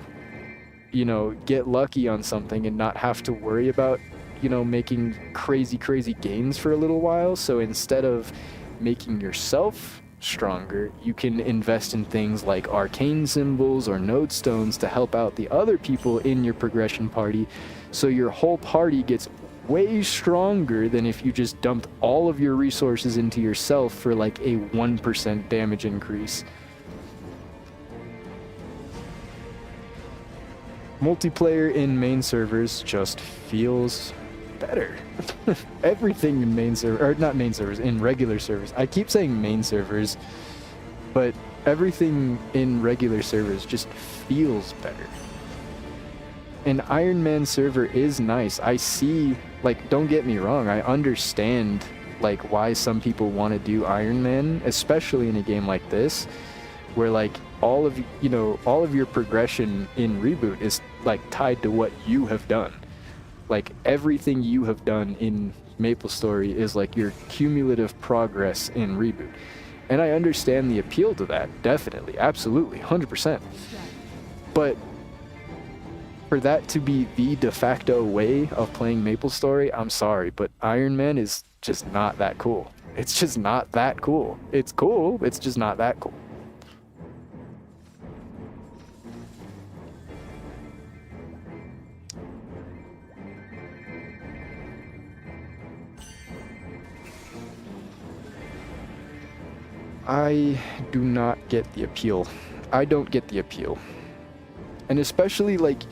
you know, get lucky on something and not have to worry about, you know, making crazy gains for a little while. So instead of making yourself stronger, you can invest in things like arcane symbols or node stones to help out the other people in your progression party, so your whole party gets way stronger than if you just dumped all of your resources into yourself for like a 1% damage increase. Multiplayer in main servers just feels better. Everything in main server, or not main servers, in regular servers. I keep saying main servers, but everything in regular servers just feels better. An Iron Man server is nice. I see, like, don't get me wrong, I understand like why some people want to do Iron Man, especially in a game like this, where like all of your progression in Reboot is like tied to what you have done. Like everything you have done in Maplestory is like your cumulative progress in Reboot. And I understand the appeal to that, definitely, absolutely, 100%. But for that to be the de facto way of playing Maplestory, I'm sorry, but Iron Man is just not that cool. It's just not that cool. It's cool, it's just not that cool. I do not get the appeal. I don't get the appeal. And especially, like,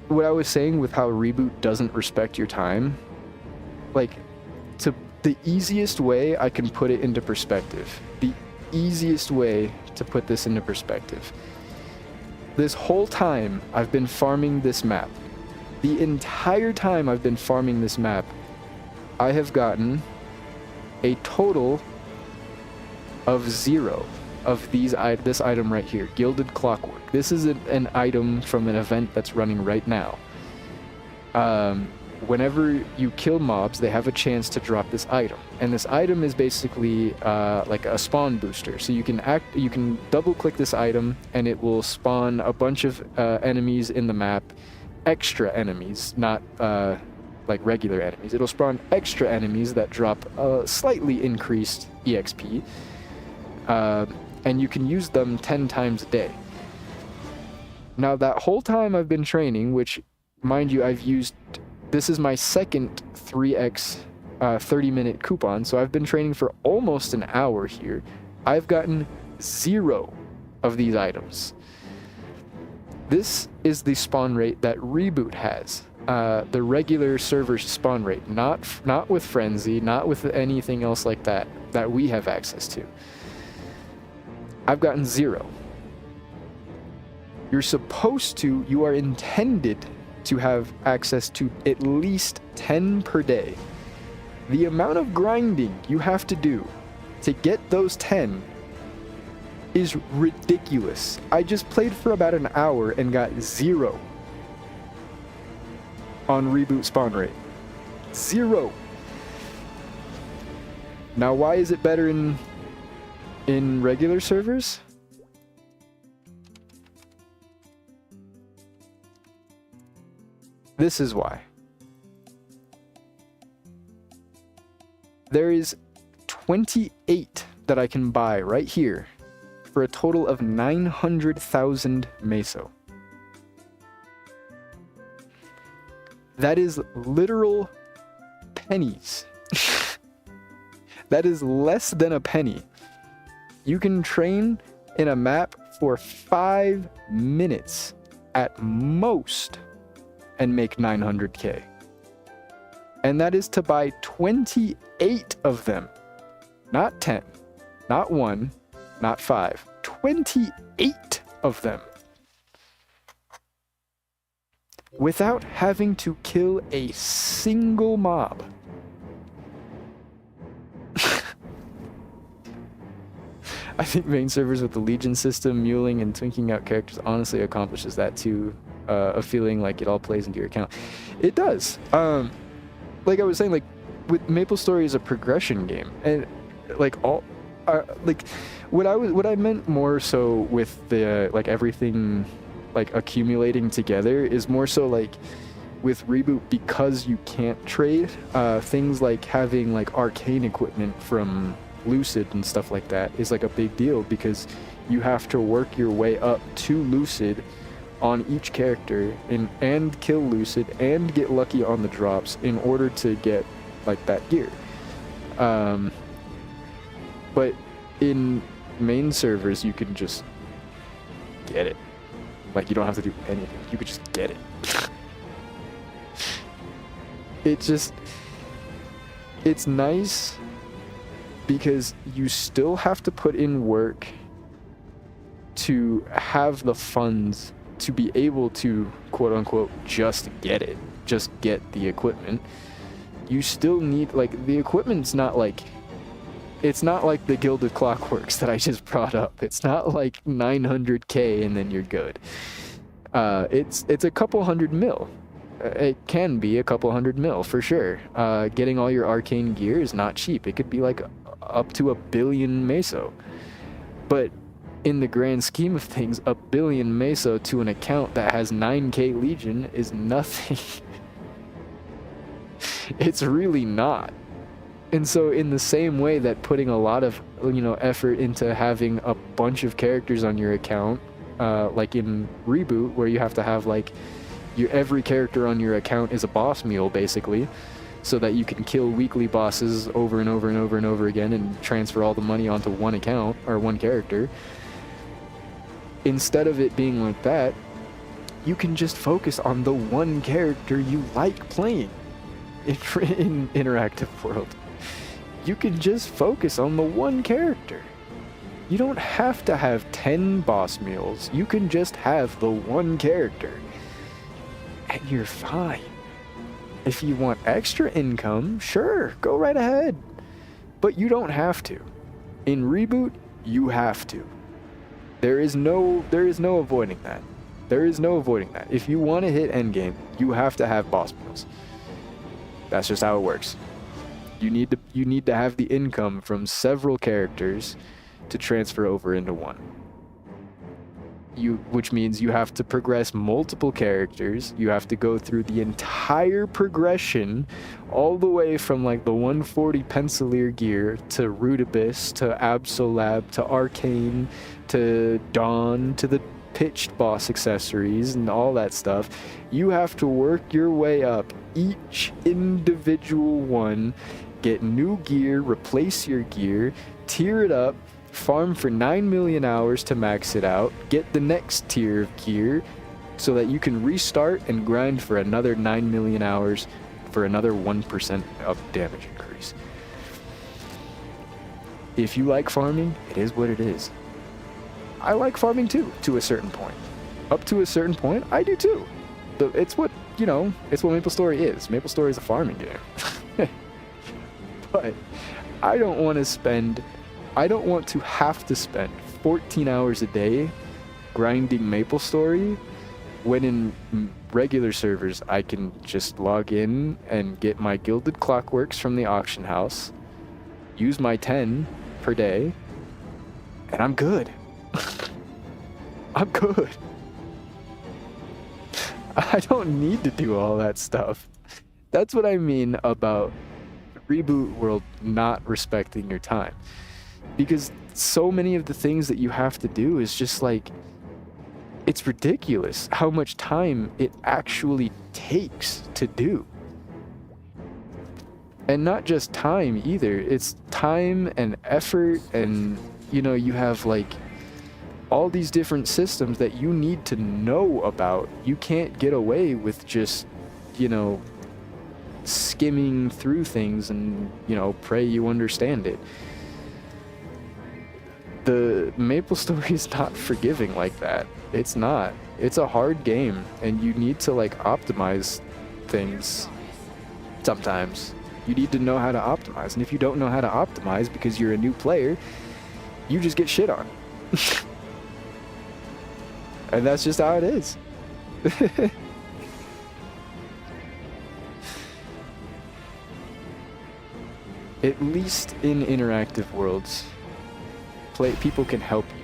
what I was saying with how Reboot doesn't respect your time, like, the easiest way I can put it into perspective, the easiest way to put this into perspective. This whole time I've been farming this map, the entire time I've been farming this map, I have gotten a total of 0 of this item right here, Gilded Clockwork. This is an item from an event that's running right now. Whenever you kill mobs, they have a chance to drop this item, and this item is basically like a spawn booster. So you can double click this item, and it will spawn a bunch of enemies in the map, extra enemies, not like regular enemies. It'll spawn extra enemies that drop slightly increased EXP. And you can use them 10 times a day. Now, that whole time I've been training, which, mind you, this is my second 3x 30-minute coupon, so I've been training for almost an hour here. I've gotten 0 of these items. This is the spawn rate that Reboot has. The regular server spawn rate, not with Frenzy, not with anything else like that we have access to. I've gotten 0. You are intended to have access to at least 10 per day. The amount of grinding you have to do to get those 10 is ridiculous. I just played for about an hour and got 0 on Reboot spawn rate. 0. Now, why is it better in regular servers? This is why. There is 28 that I can buy right here for a total of 900,000 meso. That is literal pennies. That is less than a penny. You can train in a map for 5 minutes at most and make 900k. And that is to buy 28 of them. Not 10, not 1, not 5. 28 of them. Without having to kill a single mob. I think main servers with the Legion system, muling, and twinking out characters honestly accomplishes that too. Of feeling like it all plays into your account. It does. Like I was saying, like with Maplestory is a progression game, and like what I meant more so with the like everything like accumulating together is more so like with Reboot, because you can't trade things like having like arcane equipment from Lucid and stuff like that is like a big deal, because you have to work your way up to Lucid on each character and kill Lucid and get lucky on the drops in order to get like that gear. But in main servers you can just get it. Like you don't have to do anything. You could just get it. It's nice because you still have to put in work to have the funds to be able to, quote unquote, just get it, just get the equipment. You still need, like, the equipment's not like, it's not like the Gilded Clockworks that I just brought up. It's not like 900k and then you're good. It's a couple hundred mil. It can be a couple hundred mil for sure. Getting all your arcane gear is not cheap. It could be like up to 1 billion meso. But in the grand scheme of things, 1 billion meso to an account that has 9k Legion is nothing. It's really not. And so in the same way that putting a lot of, effort into having a bunch of characters on your account, like in Reboot, where you have to have like every character on your account is a boss meal basically, so that you can kill weekly bosses over and over and over and over again and transfer all the money onto one account or one character. Instead of it being like that, you can just focus on the one character you like playing in interactive world. You can just focus on the one character. You don't have to have 10 boss meals. You can just have the one character. And you're fine. If you want extra income, sure, go right ahead. But you don't have to. In Reboot, you have to. There is no avoiding that. There is no avoiding that. If you want to hit endgame, you have to have boss meals. That's just how it works. You need to have the income from several characters to transfer over into one. Which means you have to progress multiple characters. You have to go through the entire progression, all the way from like the 140 Pencilier gear to Rudibus to Absolab to Arcane to Dawn to the pitched boss accessories and all that stuff. You have to work your way up each individual one, get new gear, replace your gear, tier it up, farm for 9 million hours to max it out, get the next tier of gear so that you can restart and grind for another 9 million hours for another 1% of damage increase. If you like farming, it is what it is. I like farming too, to a certain point. Up to a certain point, I do too. It's what Maplestory is. Maplestory is a farming game. But I don't want to have to spend 14 hours a day grinding Maplestory when in regular servers I can just log in and get my gilded clockworks from the auction house, use my 10 per day, and I'm good. I'm good. I don't need to do all that stuff. That's what I mean about Reboot World not respecting your time. Because so many of the things that you have to do is just like, it's ridiculous how much time it actually takes to do. And not just time either, it's time and effort, and you have like all these different systems that you need to know about. You can't get away with just, skimming through things and, pray you understand it. The Maplestory is not forgiving like that. It's not. It's a hard game, and you need to like optimize things sometimes. You need to know how to optimize, and if you don't know how to optimize because you're a new player, you just get shit on. And that's just how it is. At least in interactive worlds, people can help you.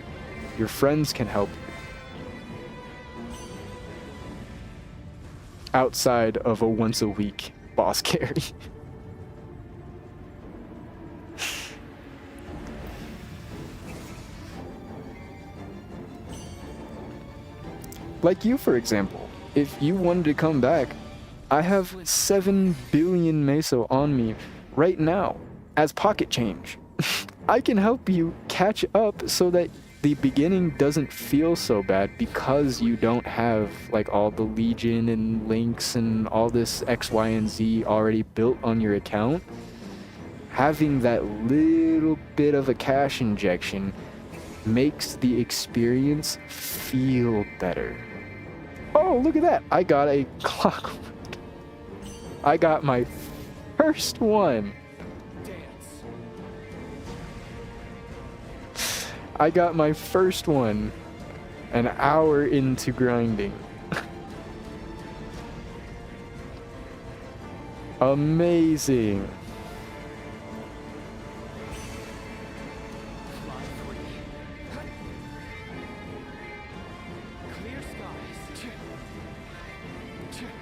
Your friends can help you. Outside of a once a week boss carry. Like you, for example. If you wanted to come back, I have 7 billion meso on me right now as pocket change. I can help you catch up so that the beginning doesn't feel so bad because you don't have like all the Legion and links and all this X, Y, and Z already built on your account. Having that little bit of a cash injection makes the experience feel better. Oh, look at that. I got a clockwork. I got my first one. I got my first one an hour into grinding. Amazing.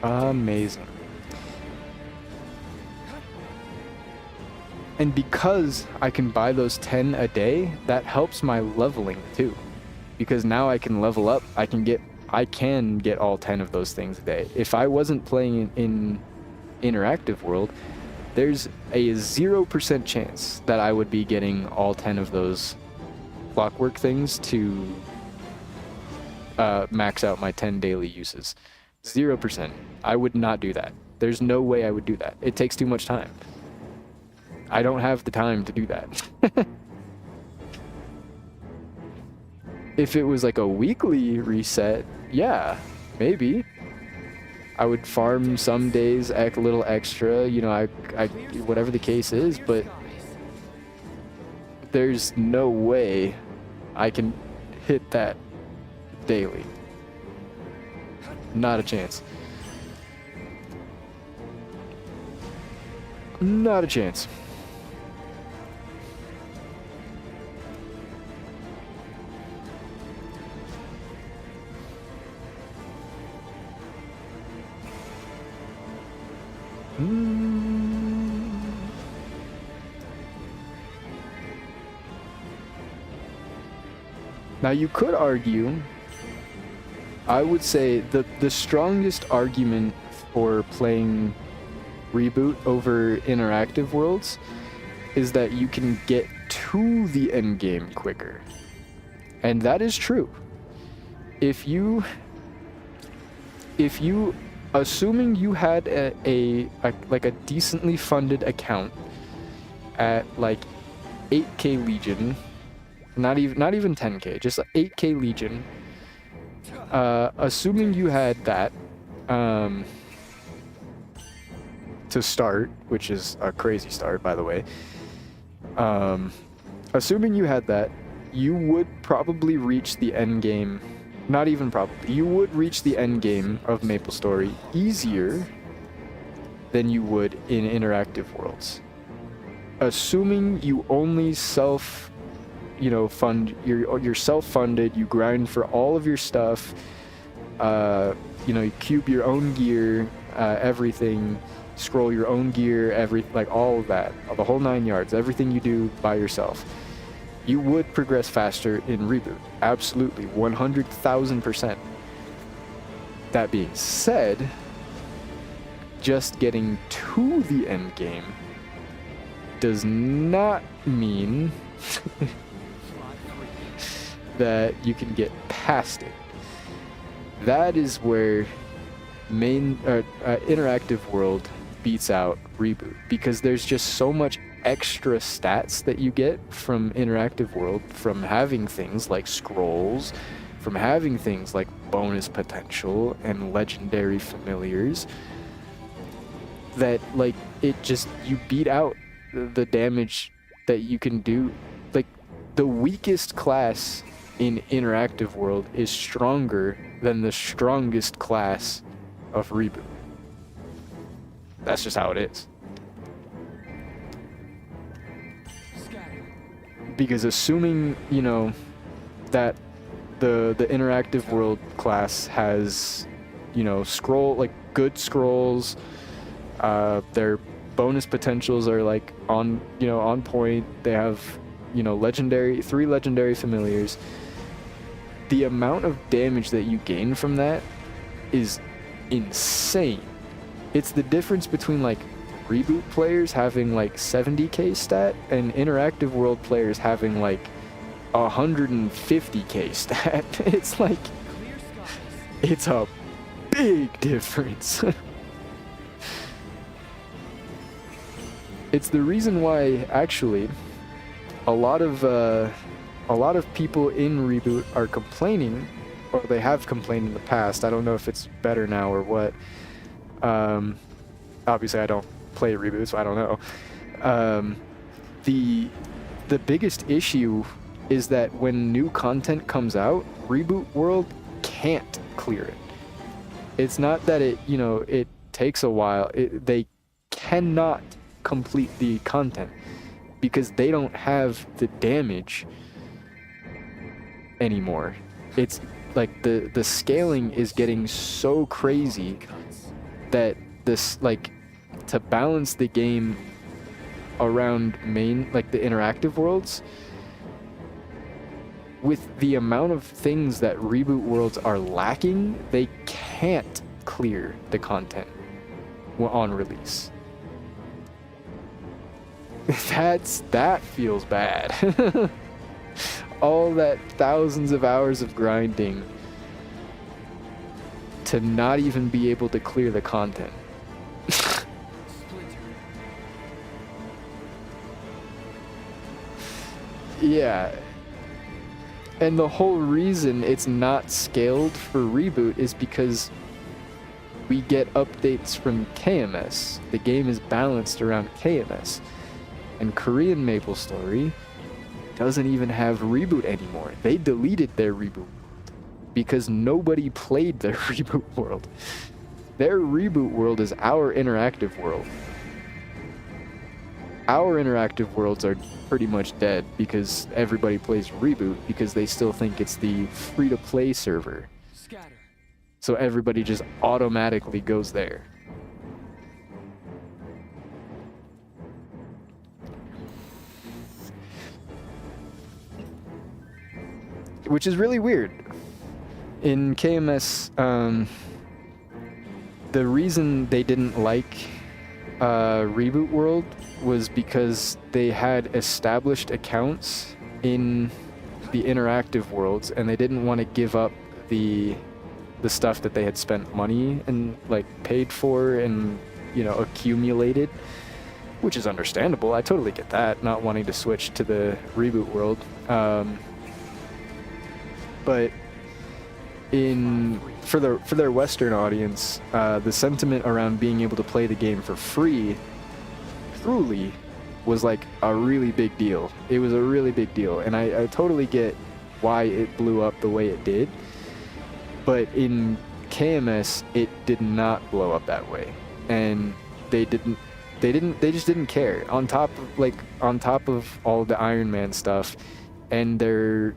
Amazing. And because I can buy those 10 a day, that helps my leveling too. Because now I can level up, I can get all 10 of those things a day. If I wasn't playing in interactive world, there's a 0% chance that I would be getting all 10 of those clockwork things to max out my 10 daily uses. 0%. I would not do that. There's no way I would do that. It takes too much time. I don't have the time to do that. If it was like a weekly reset, yeah, maybe. I would farm some days a little extra, you know, I whatever the case is, but there's no way I can hit that daily. Not a chance. Not a chance. Now you could argue, I would say the strongest argument for playing Reboot over interactive worlds is that you can get to the end game quicker. And that is true. If you assuming you had a decently funded account at like 8k Legion, not even 10k, just 8k Legion, assuming you had that to start, which is a crazy start, by the way, assuming you had that, you would probably reach the end game. Not even probably. You would reach the end game of Maplestory easier than you would in interactive worlds. Assuming you only you're self-funded, you grind for all of your stuff, you cube your own gear, everything, scroll your own gear, all of that, the whole 9 yards, everything you do by yourself. You would progress faster in Reboot. Absolutely, 100,000%. That being said, just getting to the end game does not mean that you can get past it. That is where interactive world beats out Reboot, because there's just so much extra stats that you get from interactive world, from having things like scrolls, from having things like bonus potential and legendary familiars, that like you beat out the damage that you can do. Like the weakest class in interactive world is stronger than the strongest class of Reboot. That's just how it is. Because assuming, that the interactive world class has, good scrolls, their bonus potentials are like on point. They have, 3 legendary familiars. The amount of damage that you gain from that is insane. It's the difference between like Reboot players having like 70k stat and interactive world players having like 150k stat. It's like, it's a big difference. It's the reason why actually a lot of people in Reboot are complaining, or they have complained in the past. I don't know if it's better now or what. Obviously I don't play Reboot, so I don't know. The biggest issue is that when new content comes out, Reboot World can't clear it. It's not that it takes a while. They cannot complete the content because they don't have the damage anymore. It's like the scaling is getting so crazy that this, like, to balance the game around like the interactive worlds, with the amount of things that Reboot Worlds are lacking, they can't clear the content on release. That feels bad. All that thousands of hours of grinding to not even be able to clear the content. Yeah. And the whole reason it's not scaled for Reboot is because we get updates from KMS. The game is balanced around KMS. And Korean Maplestory doesn't even have Reboot anymore. They deleted their Reboot because nobody played their Reboot world. Their Reboot world is our interactive world. Our interactive worlds are pretty much dead because everybody plays Reboot because they still think it's the free-to-play server. Scatter. So everybody just automatically goes there. Which is really weird. In KMS, the reason they didn't like Reboot World was because they had established accounts in the interactive worlds and they didn't want to give up the stuff that they had spent money and like paid for and, you know, accumulated, which is understandable. I totally get that, not wanting to switch to the Reboot world. But for their Western audience, the sentiment around being able to play the game for free truly was like a really big deal. It was a really big deal, and I totally get why it blew up the way it did. But in KMS, it did not blow up that way, and they just didn't care. On top of all the Iron Man stuff, and their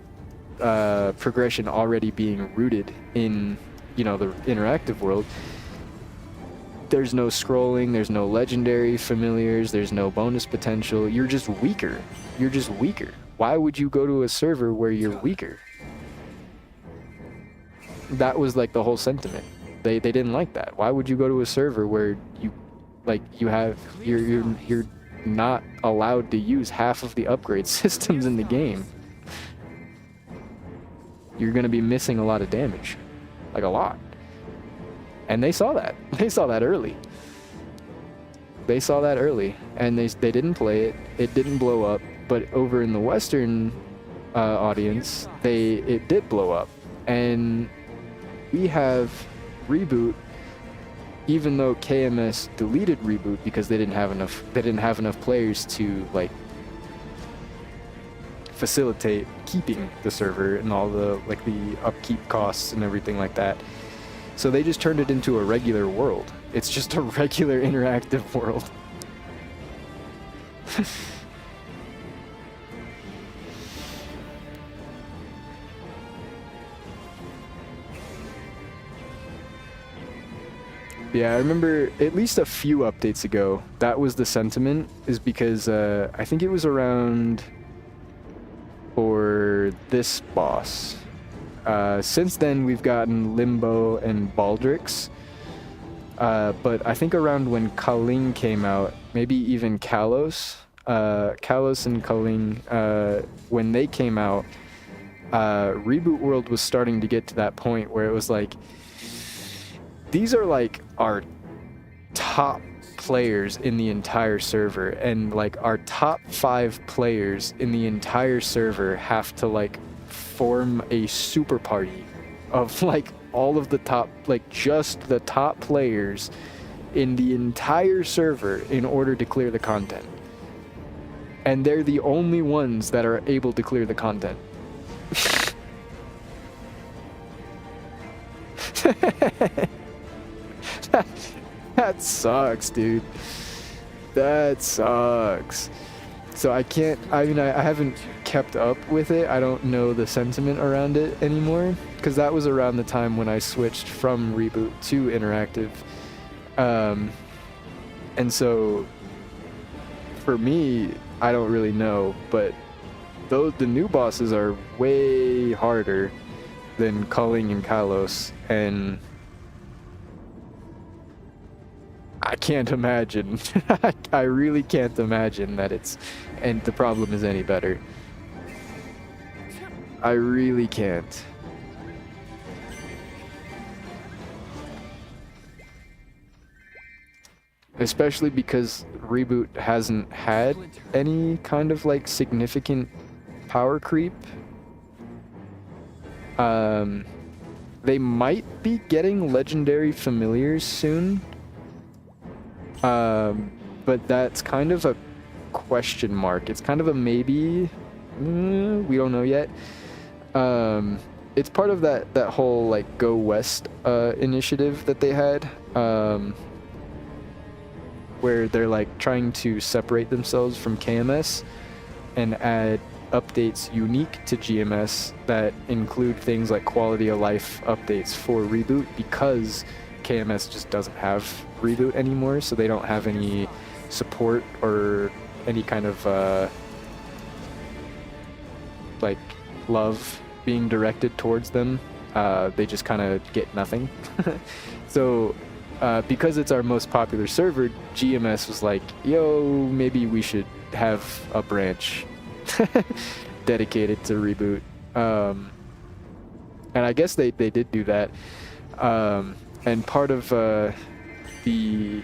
progression already being rooted in, you know, the interactive world, there's no scrolling, there's no legendary familiars, there's no bonus potential. You're just weaker. You're just weaker. Why would you go to a server where you're weaker? That was like the whole sentiment. They didn't like that. Why would you go to a server where you're not allowed to use half of the upgrade systems in the game? You're going to be missing a lot of damage. Like a lot. And they saw that. They saw that early. They saw that early. And they didn't play it. It didn't blow up. But over in the Western audience, it did blow up. And we have Reboot, even though KMS deleted Reboot because they didn't have enough players to like facilitate keeping the server and all the upkeep costs and everything like that. So they just turned it into a regular world. It's just a regular interactive world. Yeah, I remember at least a few updates ago, that was the sentiment, is because I think it was around for this boss. Since then, we've gotten Limbo and Baldrix. But I think around when Kaling came out, maybe even Kalos and Kaling, when they came out, Reboot World was starting to get to that point where it was like, these are like our top players in the entire server, and like our top 5 players in the entire server have to like form a super party of like all of the top, like just the top players in the entire server in order to clear the content. And they're the only ones that are able to clear the content. That sucks, dude. That sucks. So I haven't kept up with it. I don't know the sentiment around it anymore, because that was around the time when I switched from Reboot to interactive. And so for me, I don't really know, but the new bosses are way harder than Culling and Kalos, and I can't imagine. I really can't imagine that and the problem is any better. I really can't. Especially because Reboot hasn't had any kind of like significant power creep. They might be getting legendary familiars soon. But that's kind of a question mark. It's kind of a maybe. We don't know yet. It's part of that whole like Go West initiative that they had, where they're like trying to separate themselves from KMS and add updates unique to GMS that include things like quality of life updates for Reboot, because KMS just doesn't have Reboot anymore, so they don't have any support or any kind of like love being directed towards them. They just kind of get nothing. So because it's our most popular server, GMS was like, yo, maybe we should have a branch dedicated to Reboot. And I guess they did do that. And part of the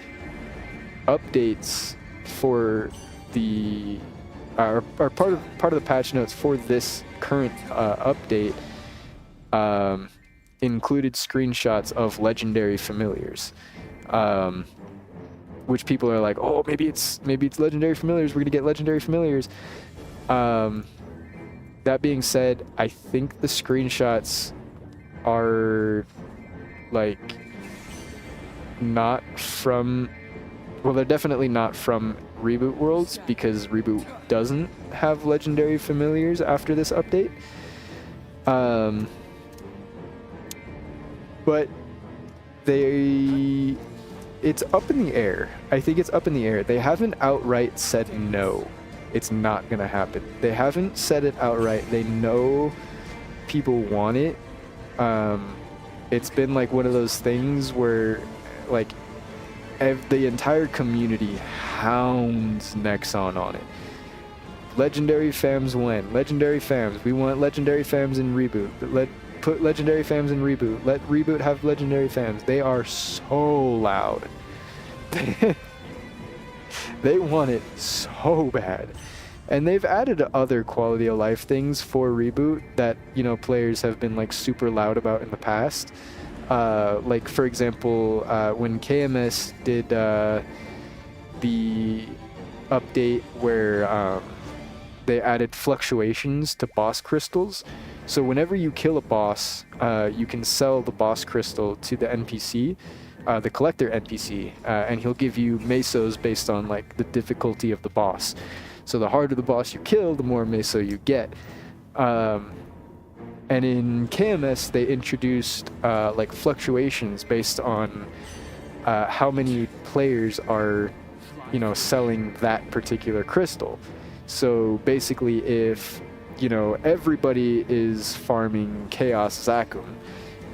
updates for the or part of the patch notes for this current update included screenshots of legendary familiars, which people are like, oh, maybe it's legendary familiars. We're gonna get legendary familiars. That being said, I think the screenshots are like not from, well, they're definitely not from Reboot Worlds, because Reboot doesn't have legendary familiars after this update. But it's up in the air. I think it's up in the air. They haven't outright said no, it's not gonna happen. They haven't said it outright. They know people want it. It's been like one of those things where like the entire community hounds Nexon on it. Legendary fams win. Legendary fams. We want legendary fams in Reboot. Put legendary fams in Reboot. Let Reboot have legendary fams. They are so loud. They want it so bad. And they've added other quality of life things for Reboot that, you know, players have been like super loud about in the past. Like for example, when KMS did the update where they added fluctuations to boss crystals. So whenever you kill a boss, you can sell the boss crystal to the NPC, the collector NPC, and he'll give you mesos based on like the difficulty of the boss. So the harder the boss you kill, the more meso you get. And in KMS, they introduced like fluctuations based on how many players are, you know, selling that particular crystal. So basically, if, you know, everybody is farming Chaos Zakum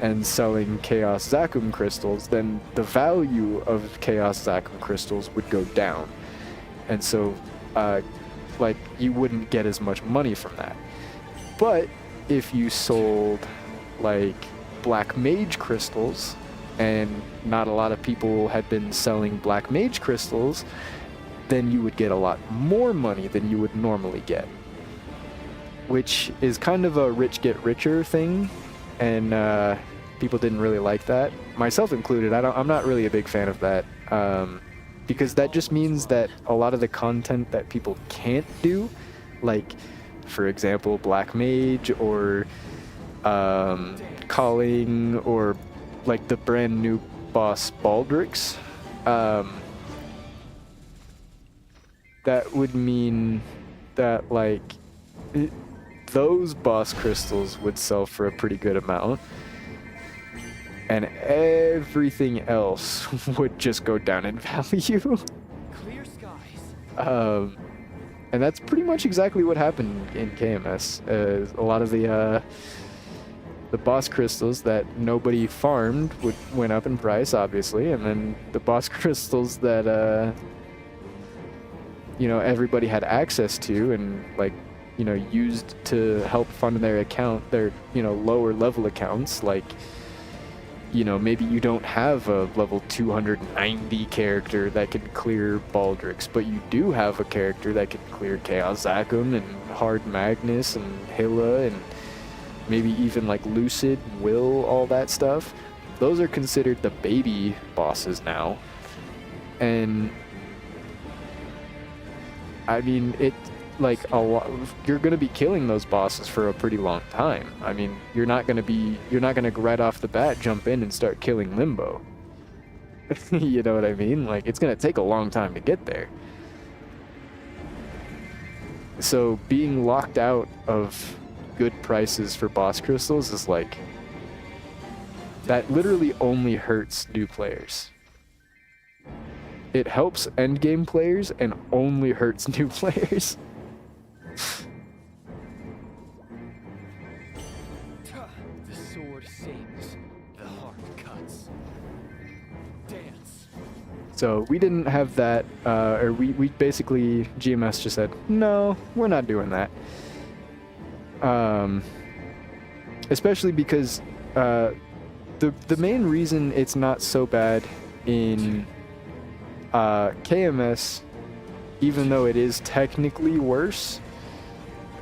and selling Chaos Zakum crystals, then the value of Chaos Zakum crystals would go down. And so, like, you wouldn't get as much money from that. But if you sold, like, Black Mage crystals, and not a lot of people had been selling Black Mage crystals, then you would get a lot more money than you would normally get. Which is kind of a rich get richer thing, and people didn't really like that, myself included. I'm not really a big fan of that, because that just means that a lot of the content that people can't do, like for example Black Mage or Calling, or like the brand new boss Baldrix, that would mean that like those boss crystals would sell for a pretty good amount, and everything else would just go down in value. Clear skies. And that's pretty much exactly what happened in KMS. A lot of the boss crystals that nobody farmed went up in price, obviously, and then the boss crystals that you know, everybody had access to and, like, you know, used to help fund their you know, lower level accounts, like, you know, maybe you don't have a level 290 character that can clear Baldrix, but you do have a character that can clear Chaos Zakum and Hard Magnus and Hilla and maybe even like Lucid, Will, all that stuff. Those are considered the baby bosses now. And I mean, it, like, a lot, you're going to be killing those bosses for a pretty long time. I mean, you're not going to right off the bat jump in and start killing Limbo. You know what I mean? Like, it's going to take a long time to get there. So being locked out of good prices for boss crystals is like, that literally only hurts new players. It helps endgame players and only hurts new players. The sword sings, the heart cuts. Dance. So we didn't have that, or we basically, GMS just said, no, we're not doing that. Especially because the main reason it's not so bad in KMS, even though it is technically worse,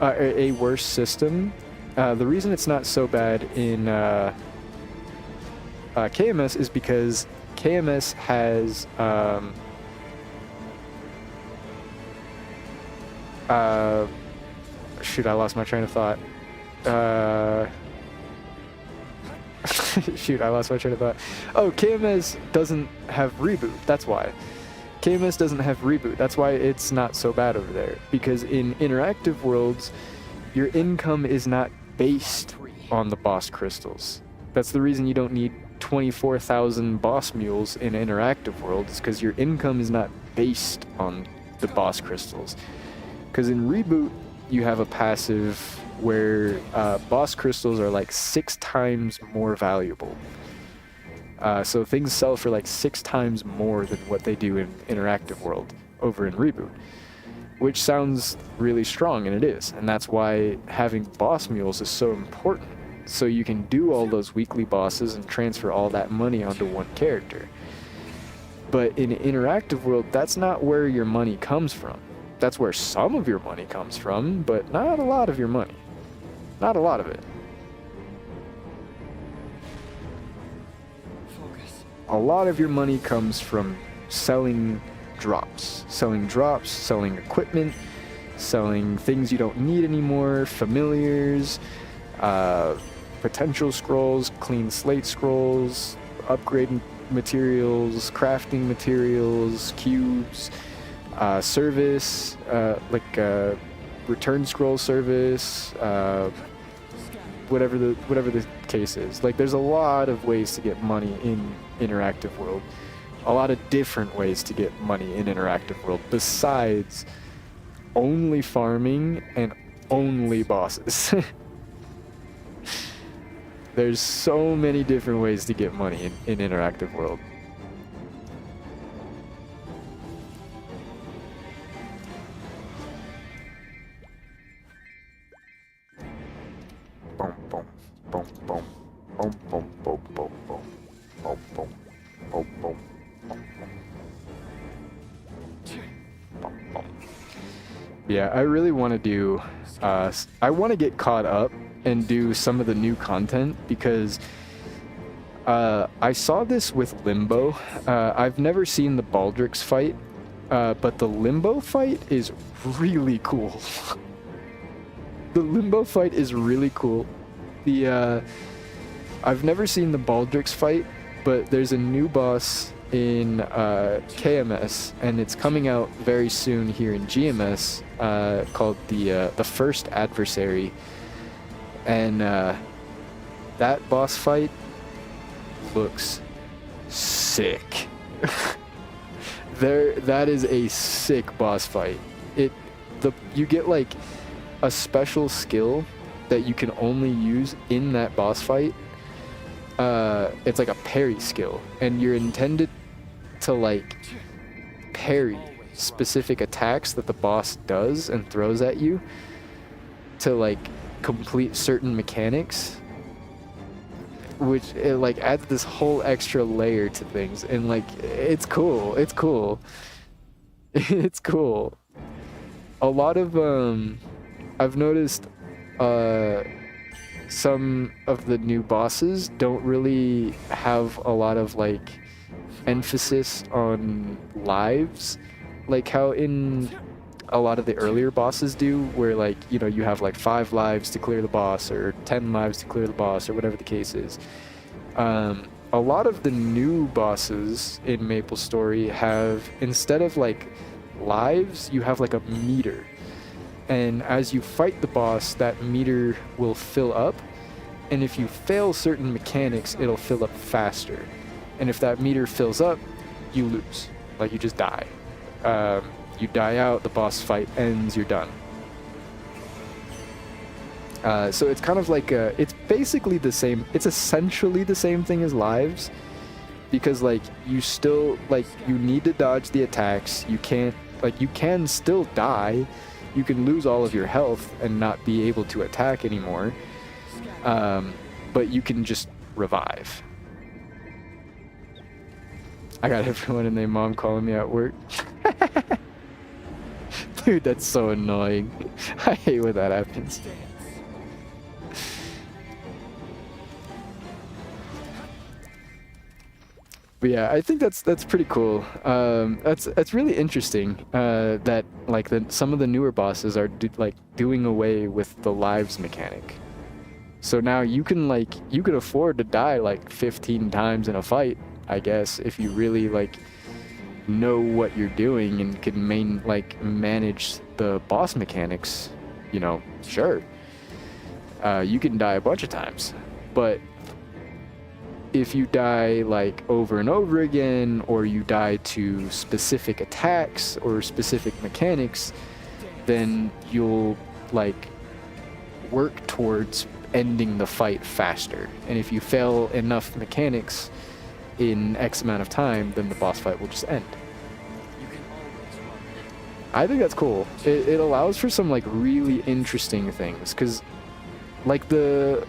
a worse system, the reason it's not so bad in KMS is because KMS has shoot, I lost my train of thought. Shoot, I lost my train of thought. Oh, KMS doesn't have reboot. That's why. KMS doesn't have reboot. That's why it's not so bad over there. Because in interactive worlds, your income is not based on the boss crystals. That's the reason you don't need 24,000 boss mules in interactive worlds, because your income is not based on the boss crystals. Because in reboot, you have a passive where boss crystals are like 6 times more valuable. So things sell for like 6 times more than what they do in interactive world over in reboot, which sounds really strong, and it is. And that's why having boss mules is so important. So you can do all those weekly bosses and transfer all that money onto one character. But in interactive world, that's not where your money comes from. That's where some of your money comes from, but not a lot of your money. Not a lot of it. Focus. A lot of your money comes from selling drops, selling equipment, selling things you don't need anymore, familiars, potential scrolls, clean slate scrolls, upgrading materials, crafting materials, cubes, service, like return scroll service, whatever the case is. Like, there's a lot of ways to get money in interactive world. A lot of different ways to get money in interactive world besides only farming and only bosses. There's so many different ways to get money in interactive world. Boom, boom, boom, boom, boom, boom, boom, boom, boom, boom, boom, boom, boom, boom, boom. Yeah, I really want to do, I want to get caught up and do some of the new content, because I saw this with Limbo. I've never seen the Baldrix fight, but the Limbo fight is really cool. The Limbo fight is really cool. I've never seen the Baldrix fight, but there's a new boss in KMS, and it's coming out very soon here in GMS, called the First Adversary. And that boss fight looks sick. that is a sick boss fight. You get like a special skill that you can only use in that boss fight. It's like a parry skill, and you're intended to like parry specific attacks that the boss does and throws at you to like complete certain mechanics, which it like adds this whole extra layer to things, and like it's cool. It's cool. It's cool. A lot of I've noticed some of the new bosses don't really have a lot of like emphasis on lives, like how in a lot of the earlier bosses do, where like, you know, you have like 5 lives to clear the boss or 10 lives to clear the boss or whatever the case is. A lot of the new bosses in Maplestory have, instead of like lives, you have like a meter, and as you fight the boss, that meter will fill up, and if you fail certain mechanics, it'll fill up faster, and if that meter fills up, you lose, like you just die. You die out, the boss fight ends, you're done. So it's kind of like it's basically the same, it's essentially the same thing as lives, because like you still, like, you need to dodge the attacks, you can't, like, you can still die, you can lose all of your health and not be able to attack anymore, but you can just revive. I got everyone and their mom calling me at work. Dude, that's so annoying. I hate when that happens. But yeah, I think that's pretty cool. That's really interesting. That like some of the newer bosses are doing away with the lives mechanic. So now you can afford to die like 15 times in a fight, I guess, if you really like know what you're doing and can manage the boss mechanics. You know, sure. You can die a bunch of times, but if you die like over and over again, or you die to specific attacks or specific mechanics, then you'll like work towards ending the fight faster. And if you fail enough mechanics in X amount of time, then the boss fight will just end. I think that's cool. It allows for some like really interesting things, because like the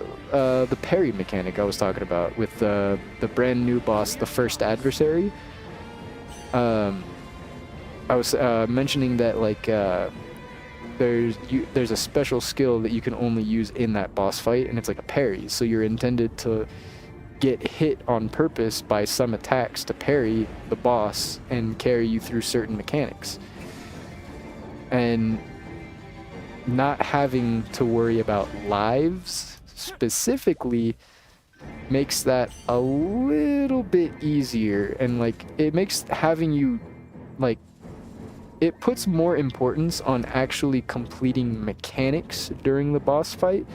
parry mechanic I was talking about with the brand new boss, the first adversary. I was mentioning that like there's a special skill that you can only use in that boss fight, and it's like a parry. So you're intended to get hit on purpose by some attacks to parry the boss and carry you through certain mechanics. And not having to worry about lives specifically makes that a little bit easier, and like it makes having you like, it puts more importance on actually completing mechanics during the boss fight,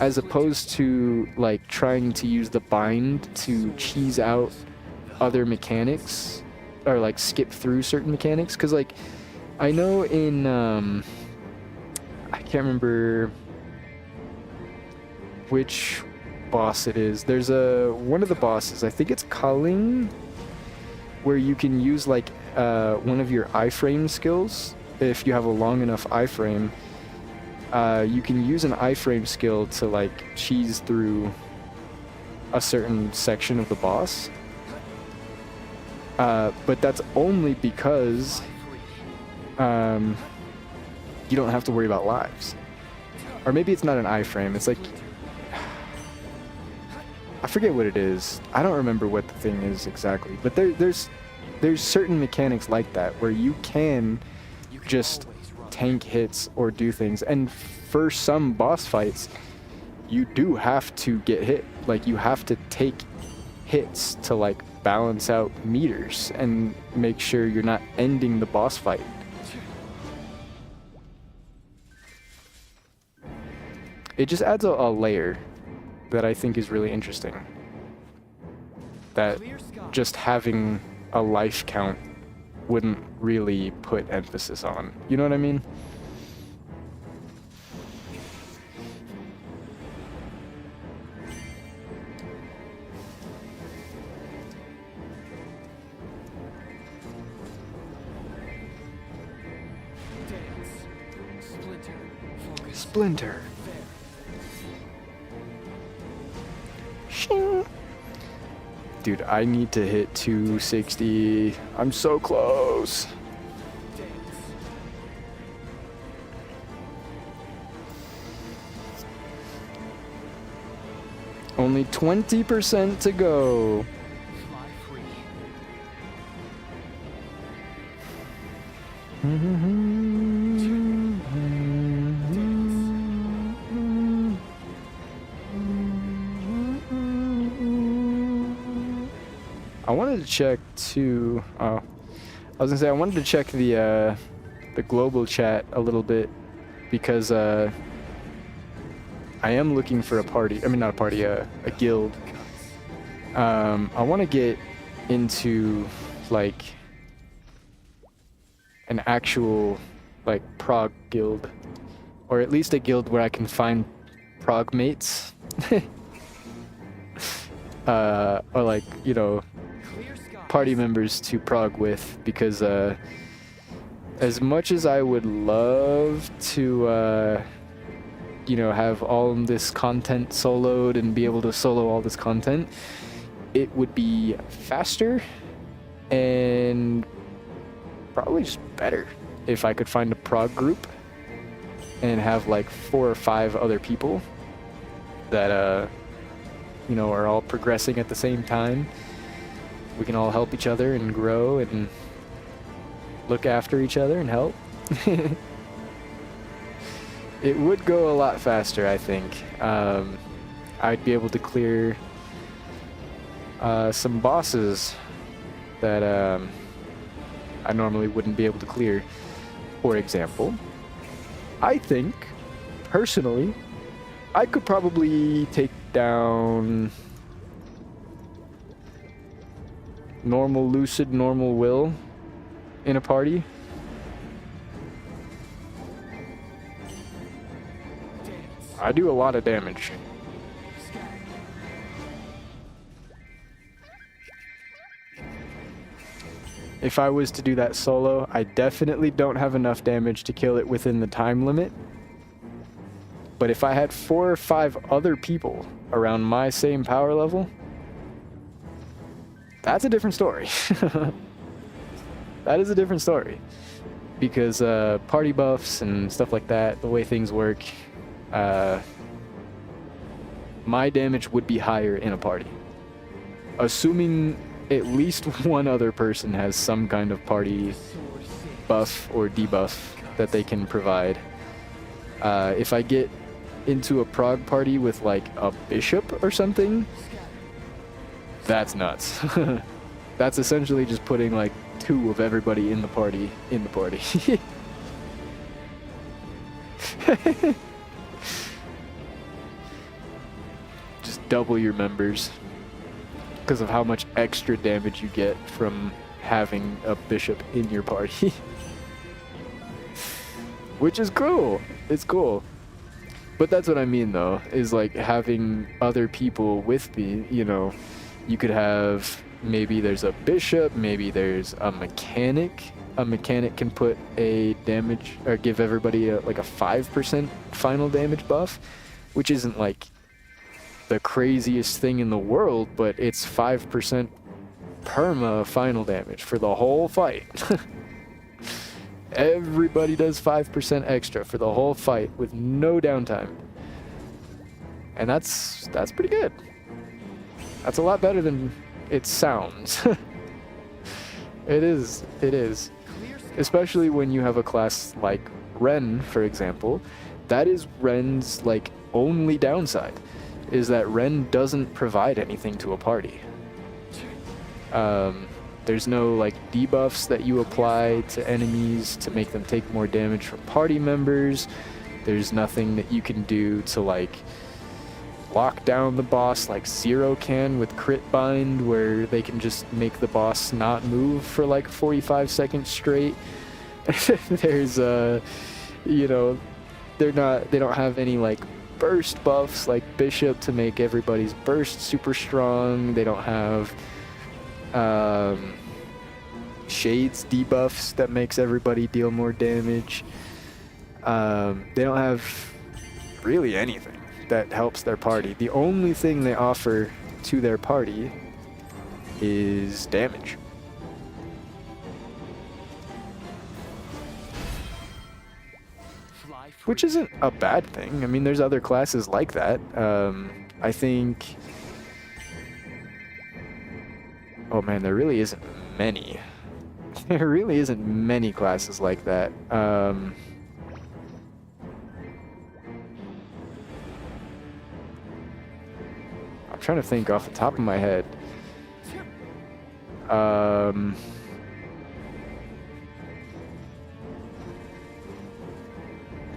as opposed to like trying to use the bind to cheese out other mechanics or like skip through certain mechanics. Because like I know in I can't remember which boss it is. There's one of the bosses, I think it's Culling, where you can use like one of your iframe skills. If you have a long enough iframe, you can use an iframe skill to like cheese through a certain section of the boss. But that's only because you don't have to worry about lives. Or maybe it's not an iframe, it's like, I forget what it is. I don't remember what the thing is exactly, but there's certain mechanics like that where you can just tank hits or do things, and for some boss fights you do have to get hit. Like you have to take hits to like balance out meters and make sure you're not ending the boss fight. It just adds a layer that I think is really interesting. That just having a life count wouldn't really put emphasis on. You know what I mean? Dance. Splinter. Focus. Splinter. There. Shing. Dude, I need to hit 260. I'm so close. Dance. Only 20% to go. Fly free. I wanted to check too. Oh, I was gonna say I wanted to check the global chat a little bit because I am looking for a party. I mean, not a party, a guild. I want to get into like an actual like prog guild, or at least a guild where I can find prog mates. Or like, you know, Clear skies. party members to prog with, because as much as I would love to you know, have all this content soloed and be able to solo all this content, it would be faster and probably just better if I could find a prog group and have like 4 or 5 other people that you know, are all progressing at the same time. We can all help each other and grow and look after each other and help. It would go a lot faster, I think. I'd be able to clear some bosses that I normally wouldn't be able to clear. For example, I think, personally, I could probably take down normal Lucid, normal Will in a party. Dance. I do a lot of damage. Scatter. If I was to do that solo, I definitely don't have enough damage to kill it within the time limit. But if I had 4 or 5 other people around my same power level, that's a different story. That is a different story. Because party buffs and stuff like that, the way things work, my damage would be higher in a party. Assuming at least one other person has some kind of party Sword sings. buff or debuff that they can provide. If I get into a prog party with like a bishop or something, Scatter. that's nuts. That's essentially just putting like 2 of everybody in the party in the party. Just double your members because of how much extra damage you get from having a bishop in your party. Which is cool. It's cool. But that's what I mean though, is like having other people with me, you know, you could have, maybe there's a bishop, maybe there's a mechanic. A mechanic can put a damage, or give everybody like a 5% final damage buff, which isn't like the craziest thing in the world, but it's 5% perma final damage for the whole fight. Everybody does 5% extra for the whole fight with no downtime. And that's pretty good. That's a lot better than it sounds. It is. Clear skies. Especially when you have a class like Ren, for example. That is Ren's like only downside, is that Ren doesn't provide anything to a party. There's no like debuffs that you apply to enemies to make them take more damage from party members. There's nothing that you can do to like lock down the boss like Zero can with crit bind, where they can just make the boss not move for like 45 seconds straight. There's you know, they don't have any like burst buffs like Bishop to make everybody's burst super strong. They don't have Shades debuffs that makes everybody deal more damage. They don't have really anything that helps their party. The only thing they offer to their party is damage. Fly free. Which isn't a bad thing. I mean, there's other classes like that. I think... Oh man, there really isn't many. There really isn't many classes like that. I'm trying to think off the top of my head.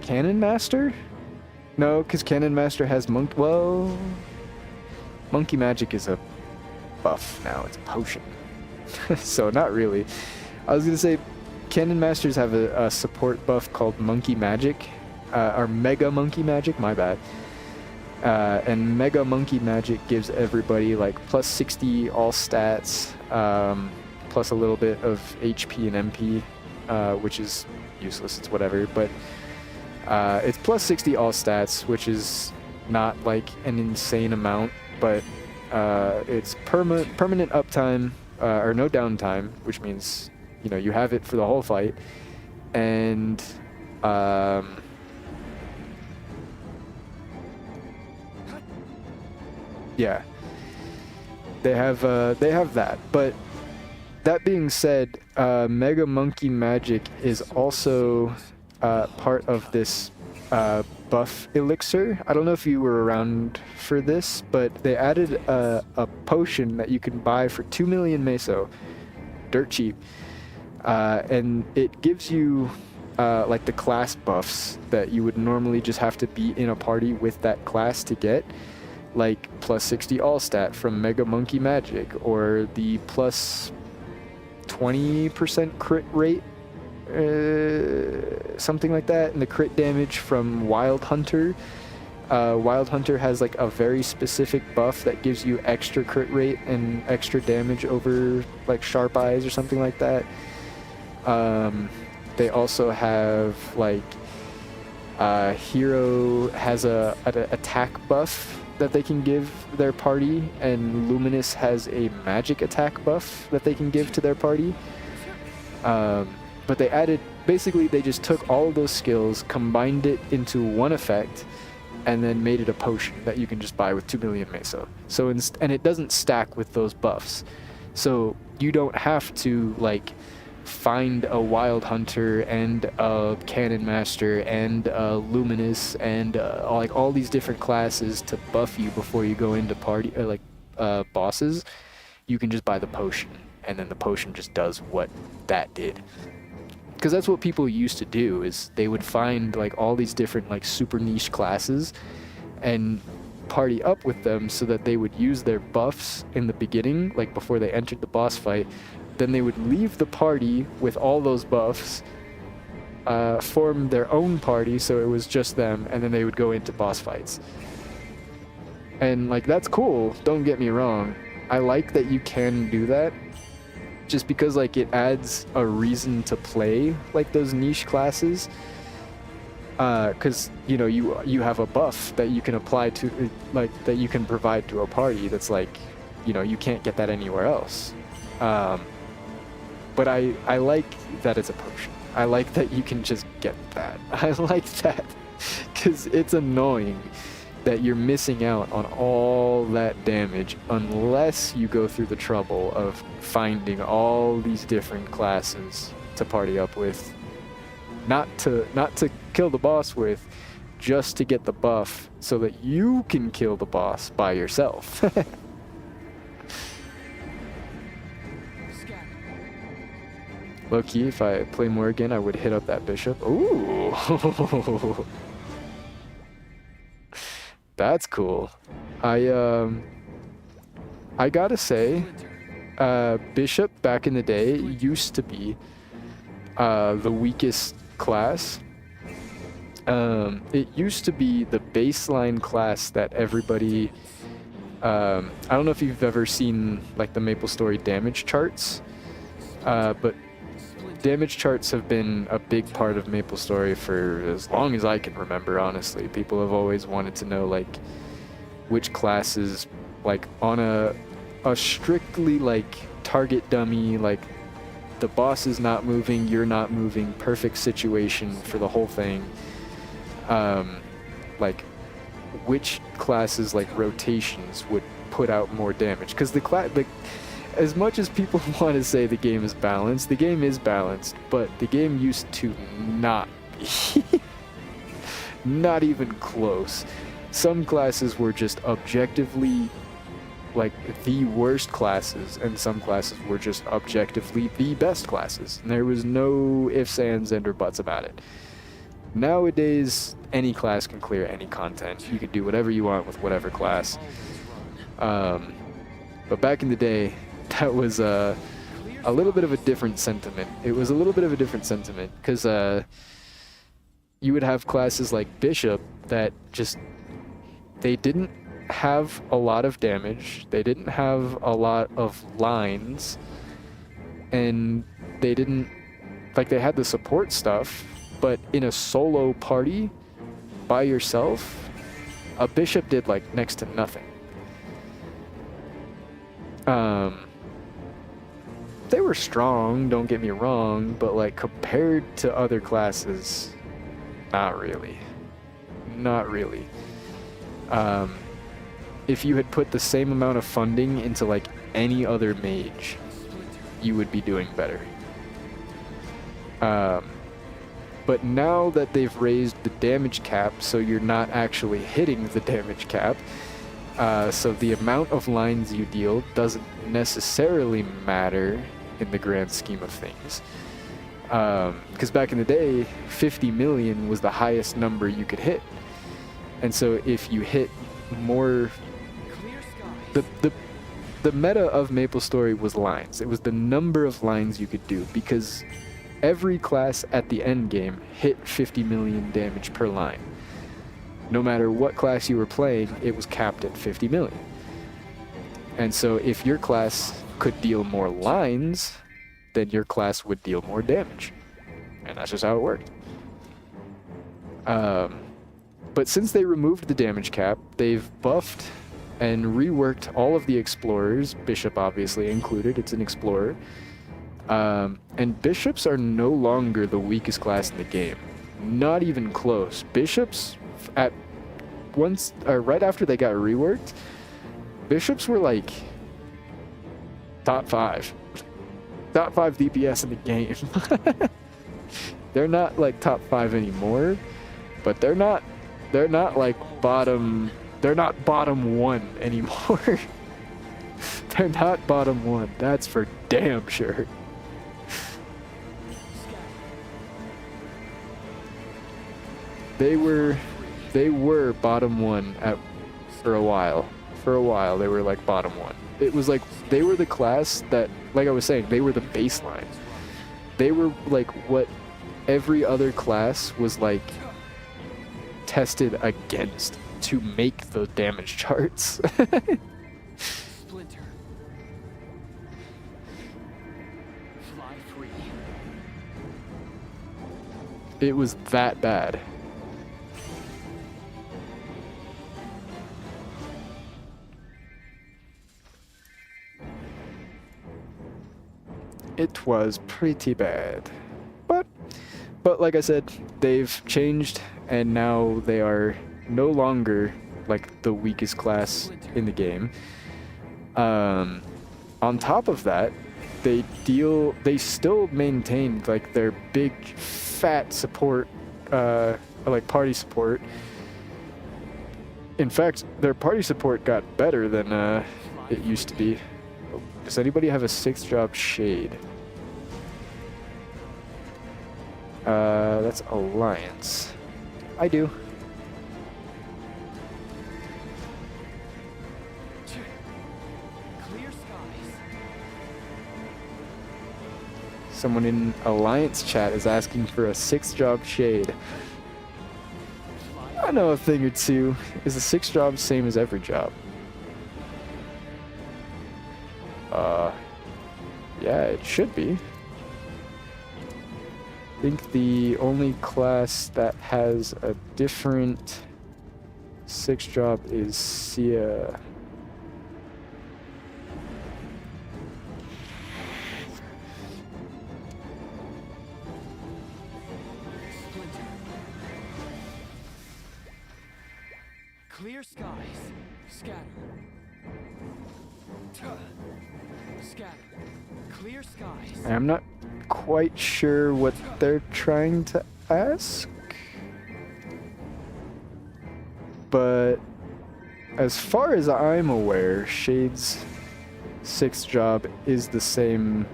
Cannon Master? No, because Cannon Master has well, Monkey Magic is a buff now. It's a potion. So not really. I was gonna say Cannon Masters have a support buff called Monkey Magic, or Mega Monkey Magic. My bad. And Mega Monkey Magic gives everybody like plus 60 all stats, plus a little bit of HP and MP, which is useless. It's whatever, but it's plus 60 all stats, which is not like an insane amount, but it's permanent uptime, or no downtime, which means, you know, you have it for the whole fight, and yeah, they have that. But that being said, Mega Monkey Magic is also part of this buff elixir. I don't know if you were around for this, but they added a potion that you can buy for 2 million meso, dirt cheap, and it gives you like the class buffs that you would normally just have to be in a party with that class to get, like plus 60 all stat from Mega Monkey Magic, or the plus 20% crit rate, something like that, and the crit damage from Wild Hunter. Wild Hunter has like a very specific buff that gives you extra crit rate and extra damage over like Sharp Eyes or something like that. They also have like Hero has an attack buff that they can give their party, and Luminous has a magic attack buff that they can give to their party. But they added, basically they just took all of those skills, combined it into one effect, and then made it a potion that you can just buy with 2 million meso. So and it doesn't stack with those buffs. So you don't have to like find a Wild Hunter and a Cannon Master and a Luminous and like all these different classes to buff you before you go into party bosses. You can just buy the potion, and then the potion just does what that did. Because that's what people used to do, is they would find like all these different like super niche classes and party up with them so that they would use their buffs in the beginning, like before they entered the boss fight. Then they would leave the party with all those buffs, form their own party so it was just them, and then they would go into boss fights. And like, that's cool, don't get me wrong. I like that you can do that, just because like it adds a reason to play like those niche classes, because you know, you have a buff that you can apply to, like, that you can provide to a party that's like, you know, you can't get that anywhere else. But I like that it's a potion. I like that you can just get that. I like that because it's annoying that you're missing out on all that damage unless you go through the trouble of finding all these different classes to party up with, not to kill the boss with, just to get the buff so that you can kill the boss by yourself. Low-key, if I play more again, I would hit up that bishop. Ooh! That's cool. I gotta say, Bishop back in the day used to be the weakest class. It used to be the baseline class that everybody. I don't know if you've ever seen like the Maplestory damage charts, but damage charts have been a big part of Maplestory for as long as I can remember. Honestly, people have always wanted to know like which classes, like on a strictly like target dummy, like the boss is not moving, you're not moving, perfect situation for the whole thing. Like which classes like rotations would put out more damage, because as much as people want to say the game is balanced, the game is balanced, but the game used to not be. Not even close. Some classes were just objectively like the worst classes, and some classes were just objectively the best classes. And there was no ifs, ands, and or buts about it. Nowadays, any class can clear any content. You can do whatever you want with whatever class. But back in the day, that was a little bit of a different sentiment. It was a little bit of a different sentiment because you would have classes like Bishop that just, they didn't have a lot of damage, they didn't have a lot of lines, and they didn't, like, they had the support stuff, but in a solo party by yourself, a Bishop did like next to nothing. They were strong, don't get me wrong, but like compared to other classes, not really. Not really. If you had put the same amount of funding into like any other mage, you would be doing better. But now that they've raised the damage cap, so you're not actually hitting the damage cap, so the amount of lines you deal doesn't necessarily matter in the grand scheme of things. Because back in the day, 50 million was the highest number you could hit. And so if you hit more... The meta of Maplestory was lines. It was the number of lines you could do, because every class at the end game hit 50 million damage per line. No matter what class you were playing, it was capped at 50 million. And so if your class could deal more lines, then your class would deal more damage. And that's just how it worked. But since they removed the damage cap, they've buffed and reworked all of the explorers, Bishop obviously included, it's an explorer. And Bishops are no longer the weakest class in the game. Not even close. Bishops, right after they got reworked, Bishops were like top 5. Top 5 DPS in the game. They're not like top 5 anymore, but they're not like bottom 1 anymore. They're not bottom 1, that's for damn sure. They were bottom 1 for a while. For a while, they were like bottom 1. It was like they were the class that, like I was saying, they were the baseline. They were like what every other class was like tested against to make the damage charts. Splinter. Fly free. It was that bad. It was pretty bad. But like I said, they've changed, and now they are no longer like the weakest class in the game. On top of that, they still maintained like their big fat support, like party support. In fact, their party support got better than it used to be. Does anybody have a 6th job shade? That's Alliance. I do. Someone in Alliance chat is asking for a 6-job shade. I know a thing or two. Is a 6 job same as every job? Yeah, it should be. I think the only class that has a different 6 job is Sia. Splinter. Clear skies. Scatter. Scatter. Clear skies. I'm not quite sure what they're trying to ask, but as far as I'm aware, Shade's 6th job is the same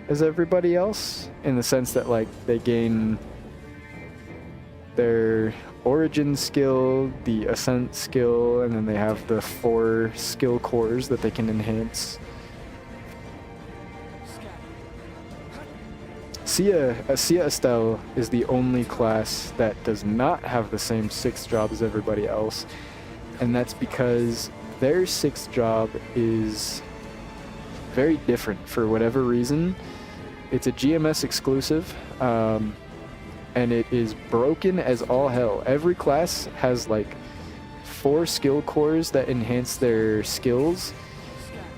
as everybody else, in the sense that like they gain their origin skill, the ascent skill, and then they have the 4 skill cores that they can enhance. Sia Estelle is the only class that does not have the same 6th job as everybody else, and that's because their 6th job is very different for whatever reason. It's a GMS exclusive, and it is broken as all hell. Every class has like 4 skill cores that enhance their skills,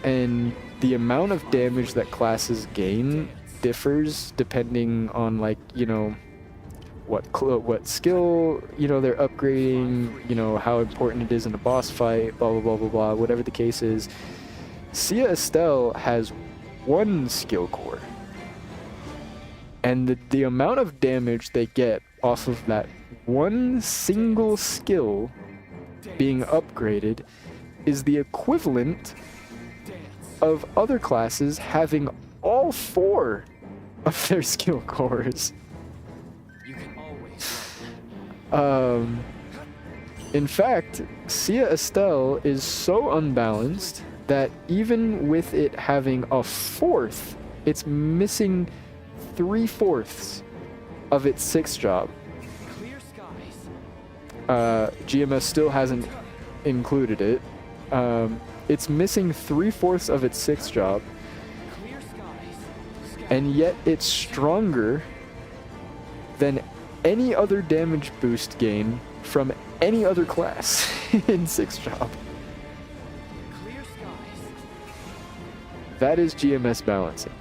and the amount of damage that classes gain differs depending on, like, you know, what skill, you know, they're upgrading, you know, how important it is in a boss fight, blah blah blah blah blah, whatever the case is. Sia Estelle has 1 skill core, and the amount of damage they get off of that 1 single skill being upgraded is the equivalent of other classes having all 4 of their skill cores. You can always In fact, Sia Estelle is so unbalanced that even with it having a 4th, it's missing 3/4 of its 6th job. clear skies. GMS still hasn't included it. It's missing 3/4 of its 6th job, Clear skies. and yet it's stronger than any other damage boost gain from any other class in 6th job. Clear skies. That is GMS balancing.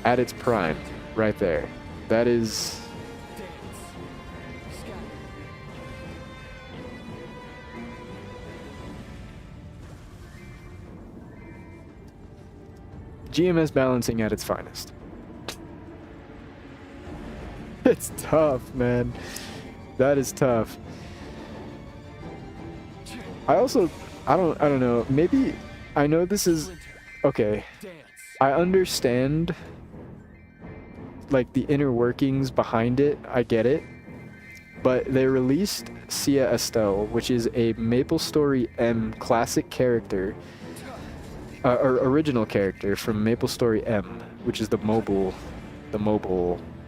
At its prime, right there. That is... Dance. Scatter. GMS balancing at its finest. It's tough, man. That is tough. I don't know. Maybe I know this is Splinter. okay. Dance. I understand like the inner workings behind it. I get it. But they released Sia Estelle, which is a Maplestory M classic character, or original character from Maplestory M, which is the mobile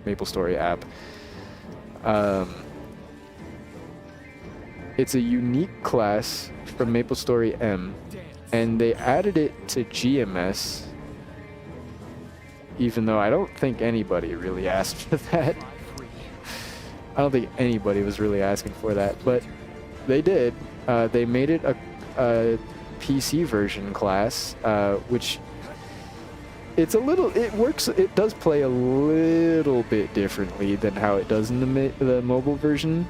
Maplestory app. It's a unique class from Maplestory M, and they added it to GMS, even though I don't think anybody really asked for that. Fly free. I don't think anybody was really asking for that, but they did. They made it a PC version class, which it does play a little bit differently than how it does in the mobile version,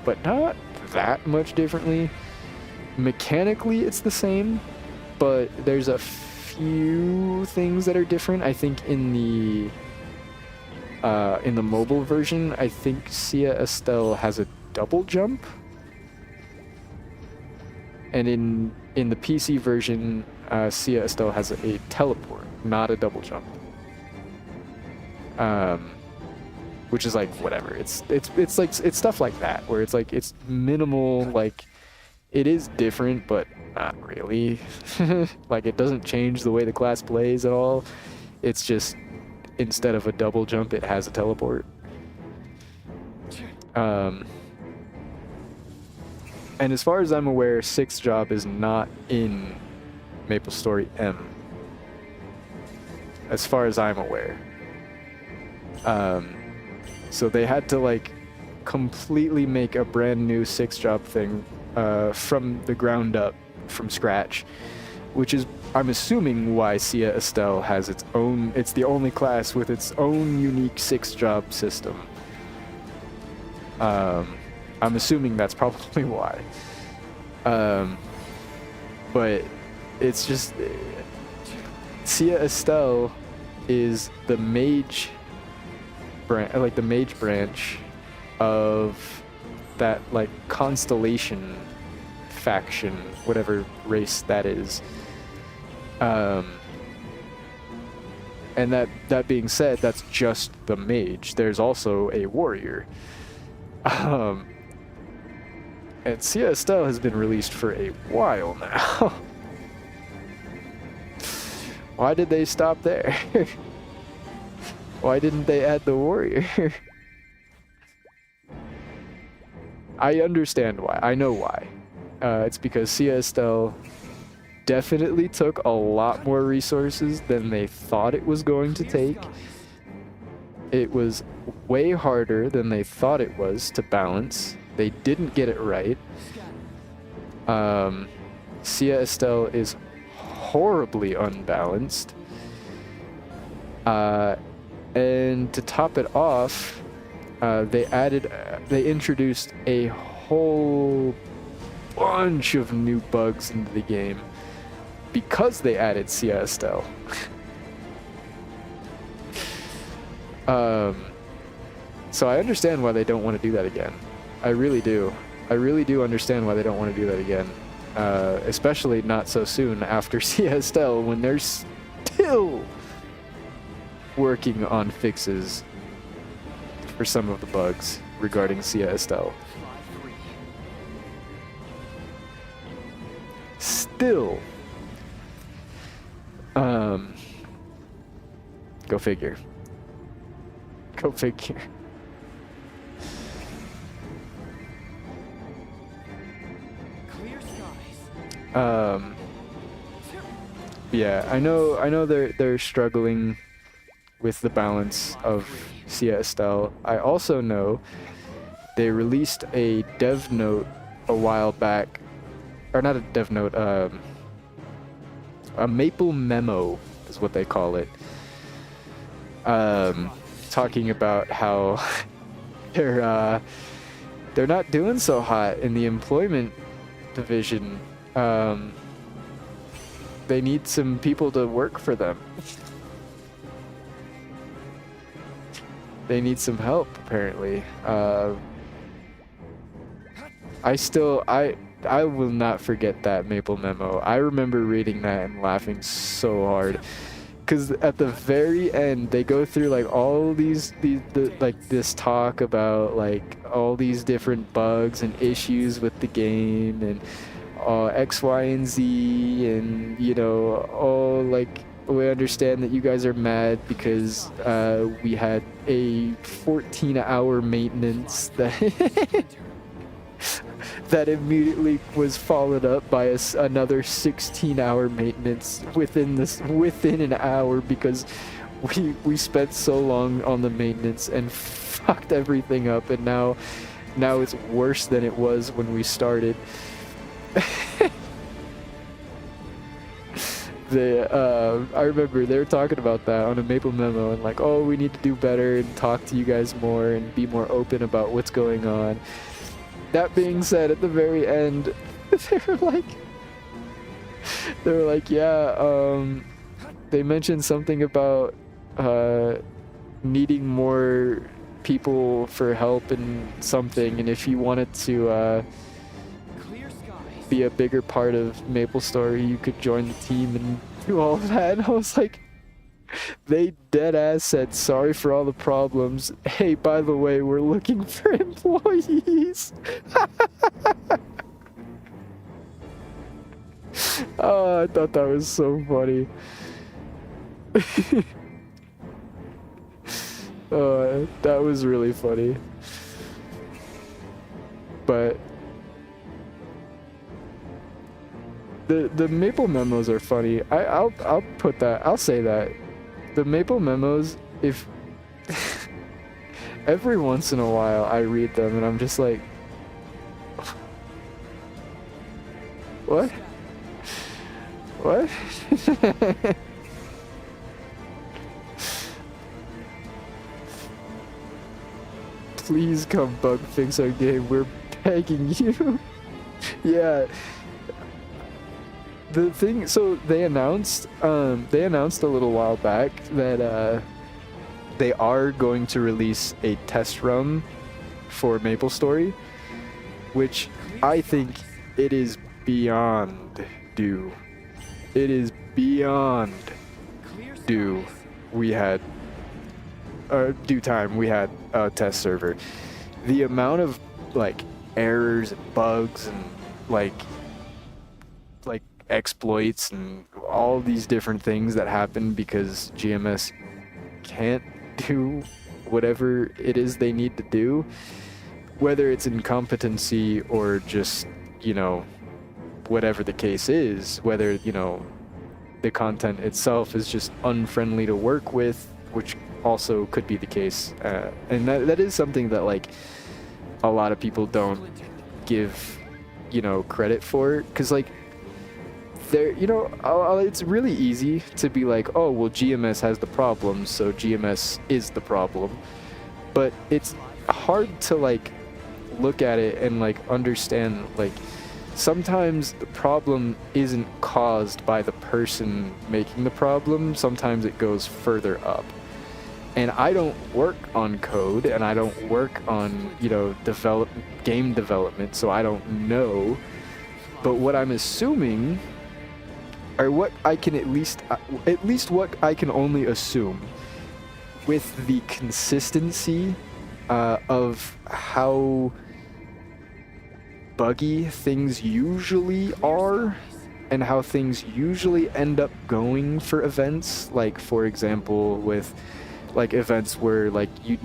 but not that much differently. Mechanically, it's the same, but there's a few things that are different. I think in the mobile version, I think Sia Estelle has a double jump, and in the PC version, Sia Estelle has a teleport, not a double jump. Which is like whatever. It's like it's stuff like that where it's like it's minimal. Like it is different, but Not really. Like, it doesn't change the way the class plays at all. It's just, instead of a double jump, it has a teleport. And as far as I'm aware, 6th job is not in Maplestory M. As far as I'm aware. So they had to, like, completely make a brand new 6th job thing from the ground up, from scratch, which is, I'm assuming, why Sia Estelle has its own, it's the only class with its own unique 6th job system. I'm assuming that's probably why. But it's just, Sia Estelle is the mage branch, like the mage branch of that, like, constellation faction, whatever race that is. And that being said, that's just the mage. There's also a warrior. And Sia Estelle has been released for a while now. Why did they stop there? Why didn't they add the warrior? I understand why. I know why. It's because Sia Estelle definitely took a lot more resources than they thought it was going to take. It was way harder than they thought it was to balance. They didn't get it right. Sia Estelle is horribly unbalanced. And to top it off, they introduced a whole bunch of new bugs into the game because they added Sia Estelle. So I understand why they don't want to do that again. I really do. I really do understand why they don't want to do that again. Especially not so soon after Sia Estelle, when they're still working on fixes for some of the bugs regarding Sia Estelle. Still. Go figure. Go figure. Clear skies. Yeah, I know they're struggling with the balance of Sia Estelle. I also know they released a dev note a while back, or not a dev note, a maple memo is what they call it. Talking about how they're not doing so hot in the employment division. They need some people to work for them. They need some help, apparently. I will not forget that maple memo. I remember reading that and laughing so hard. Because at the very end, they go through like all these like this talk about like all these different bugs and issues with the game and X, Y, and Z, and you know, oh, like, we understand that you guys are mad because we had a 14-hour maintenance that that immediately was followed up by another 16-hour maintenance within an hour because we spent so long on the maintenance and fucked everything up, and now it's worse than it was when we started. I remember they were talking about that on a maple memo and like, oh, we need to do better and talk to you guys more and be more open about what's going on. That being said, at the very end, they were like, yeah, they mentioned something about needing more people for help and something, and if you wanted to be a bigger part of Maplestory, you could join the team and do all that. And I was like, they dead ass said, sorry for all the problems. Hey, by the way, we're looking for employees. Oh, I thought that was so funny. That was really funny. But the Maple memos are funny. I'll put that. I'll say that the Maple memos, if every once in a while I read them and I'm just like, what? What? Please come bug fix our game. We're begging you. Yeah. The thing, so they announced a little while back that they are going to release a test run for Maplestory, which I think it is beyond due. It is beyond due. We had due time. We had a test server. The amount of like errors and bugs and like exploits and all these different things that happen because GMS can't do whatever it is they need to do, whether it's incompetency or just, you know, whatever the case is, whether, you know, the content itself is just unfriendly to work with, which also could be the case. And that is something that like a lot of people don't give, you know, credit for, because like there, you know, it's really easy to be like, oh, well, GMS has the problem, so GMS is the problem. But it's hard to like look at it and like understand, like sometimes the problem isn't caused by the person making the problem. Sometimes it goes further up. And I don't work on code and I don't work on, you know, game development, so I don't know. But what I'm assuming, or what I can at least what I can only assume with the consistency of how buggy things usually are and how things usually end up going for events, like for example with like events where like you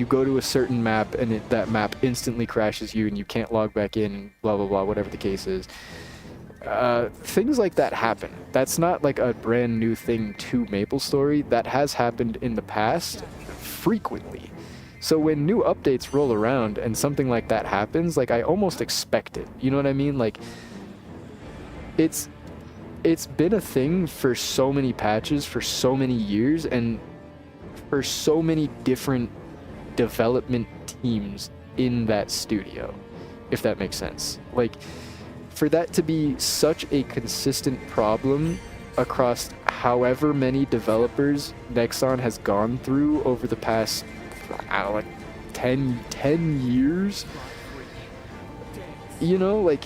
go to a certain map and that map instantly crashes you and you can't log back in, blah blah blah, whatever the case is. Things like that happen. That's not like a brand new thing to Maplestory. That has happened in the past frequently. So when new updates roll around and something like that happens, like I almost expect it. You know what I mean? Like it's been a thing for so many patches for so many years and for so many different development teams in that studio, if that makes sense. Like for that to be such a consistent problem across however many developers Nexon has gone through over the past, I don't know, like 10 years, you know, like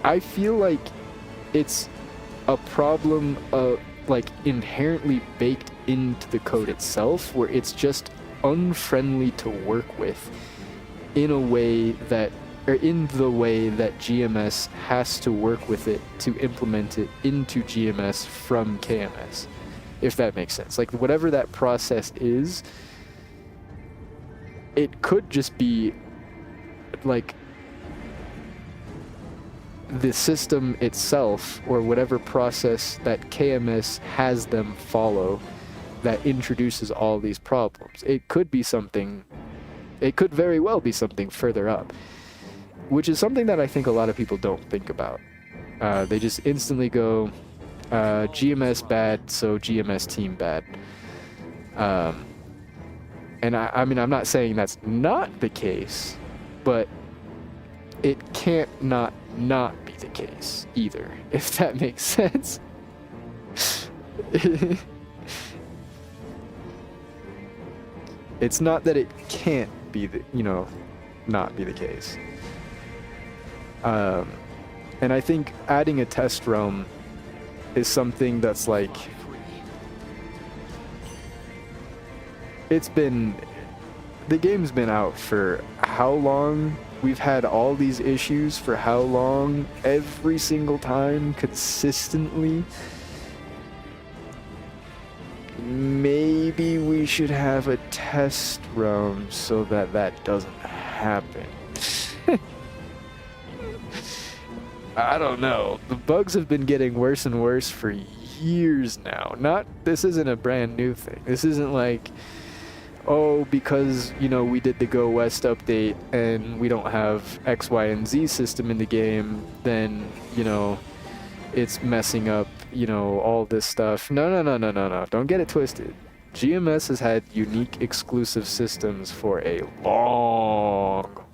I feel like it's a problem like inherently baked into the code itself, where it's just unfriendly to work with in a way that, or in the way that GMS has to work with it to implement it into GMS from KMS, if that makes sense. Like whatever that process is, it could just be like the system itself or whatever process that KMS has them follow that introduces all these problems. It could be something, it could very well be something further up, which is something that I think a lot of people don't think about. They just instantly go, GMS bad, so GMS team bad. And I mean, I'm not saying that's not the case, but it can't not be the case either, if that makes sense. It's not that it can't be the, you know, not be the case. And I think adding a test realm is something that's like, the game's been out for how long? we've had all these issues for how long? Every single time, consistently. Maybe we should have a test run so that that doesn't happen. I don't know. The bugs have been getting worse and worse for years now. This isn't a brand new thing. This isn't like, oh, because, you know, we did the Go West update and we don't have X, Y, and Z system in the game, then, you know, it's messing up, you know, all this stuff. No. Don't get it twisted. GMS has had unique exclusive systems for a long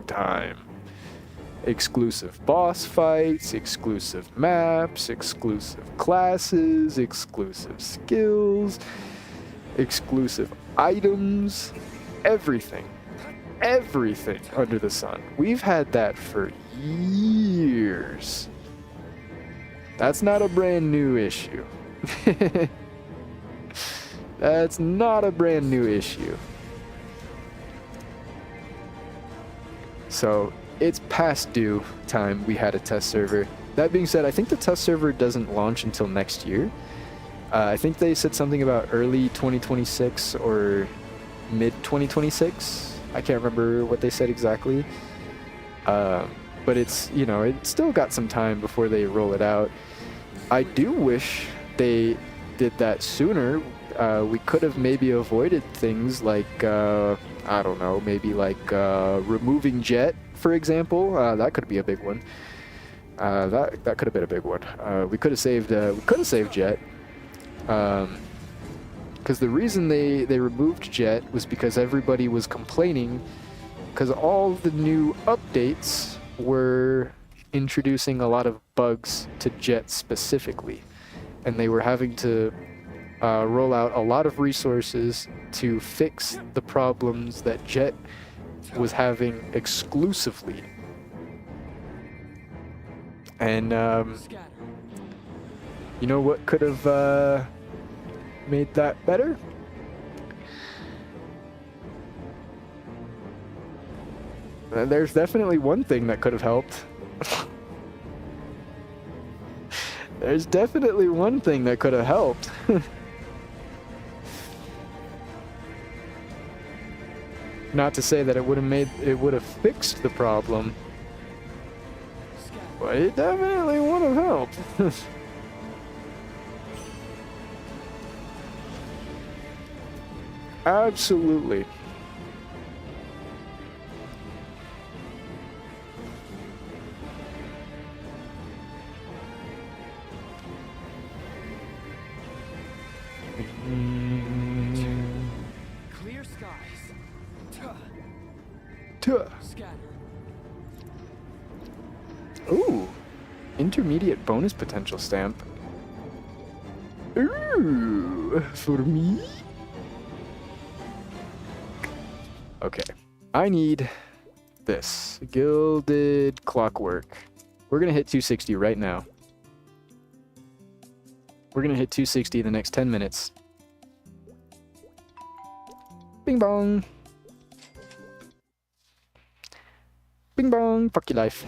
time. Exclusive boss fights, exclusive maps, exclusive classes, exclusive skills, exclusive items, everything under the sun. We've had that for years. That's not a brand new issue. That's not a brand new issue. So it's past due time we had a test server. That being said, I think the test server doesn't launch until next year. I think they said something about early 2026 or mid 2026. I can't remember what they said exactly. But it's, you know, it's still got some time before they roll it out. I do wish they did that sooner. We could have maybe avoided things like, I don't know, maybe like removing Jet, for example. That could be a big one. That could have been a big one. We could have saved Jet. Because the reason they removed Jet was because everybody was complaining because all the new updates were introducing a lot of bugs to Jet specifically, and they were having to roll out a lot of resources to fix the problems that Jet was having exclusively. And you know what could have made that better? There's definitely one thing that could have helped. There's definitely one thing that could have helped. Not to say that it would have fixed the problem, but it definitely would have helped. Absolutely. Clear skies. Scatter. Ooh, intermediate bonus potential stamp. Ooh, for me? Okay, I need this. Gilded Clockwork. We're gonna hit 260 right now. We're gonna hit 260 in the next 10 minutes. Bing bong. Bing bong. Fuck your life.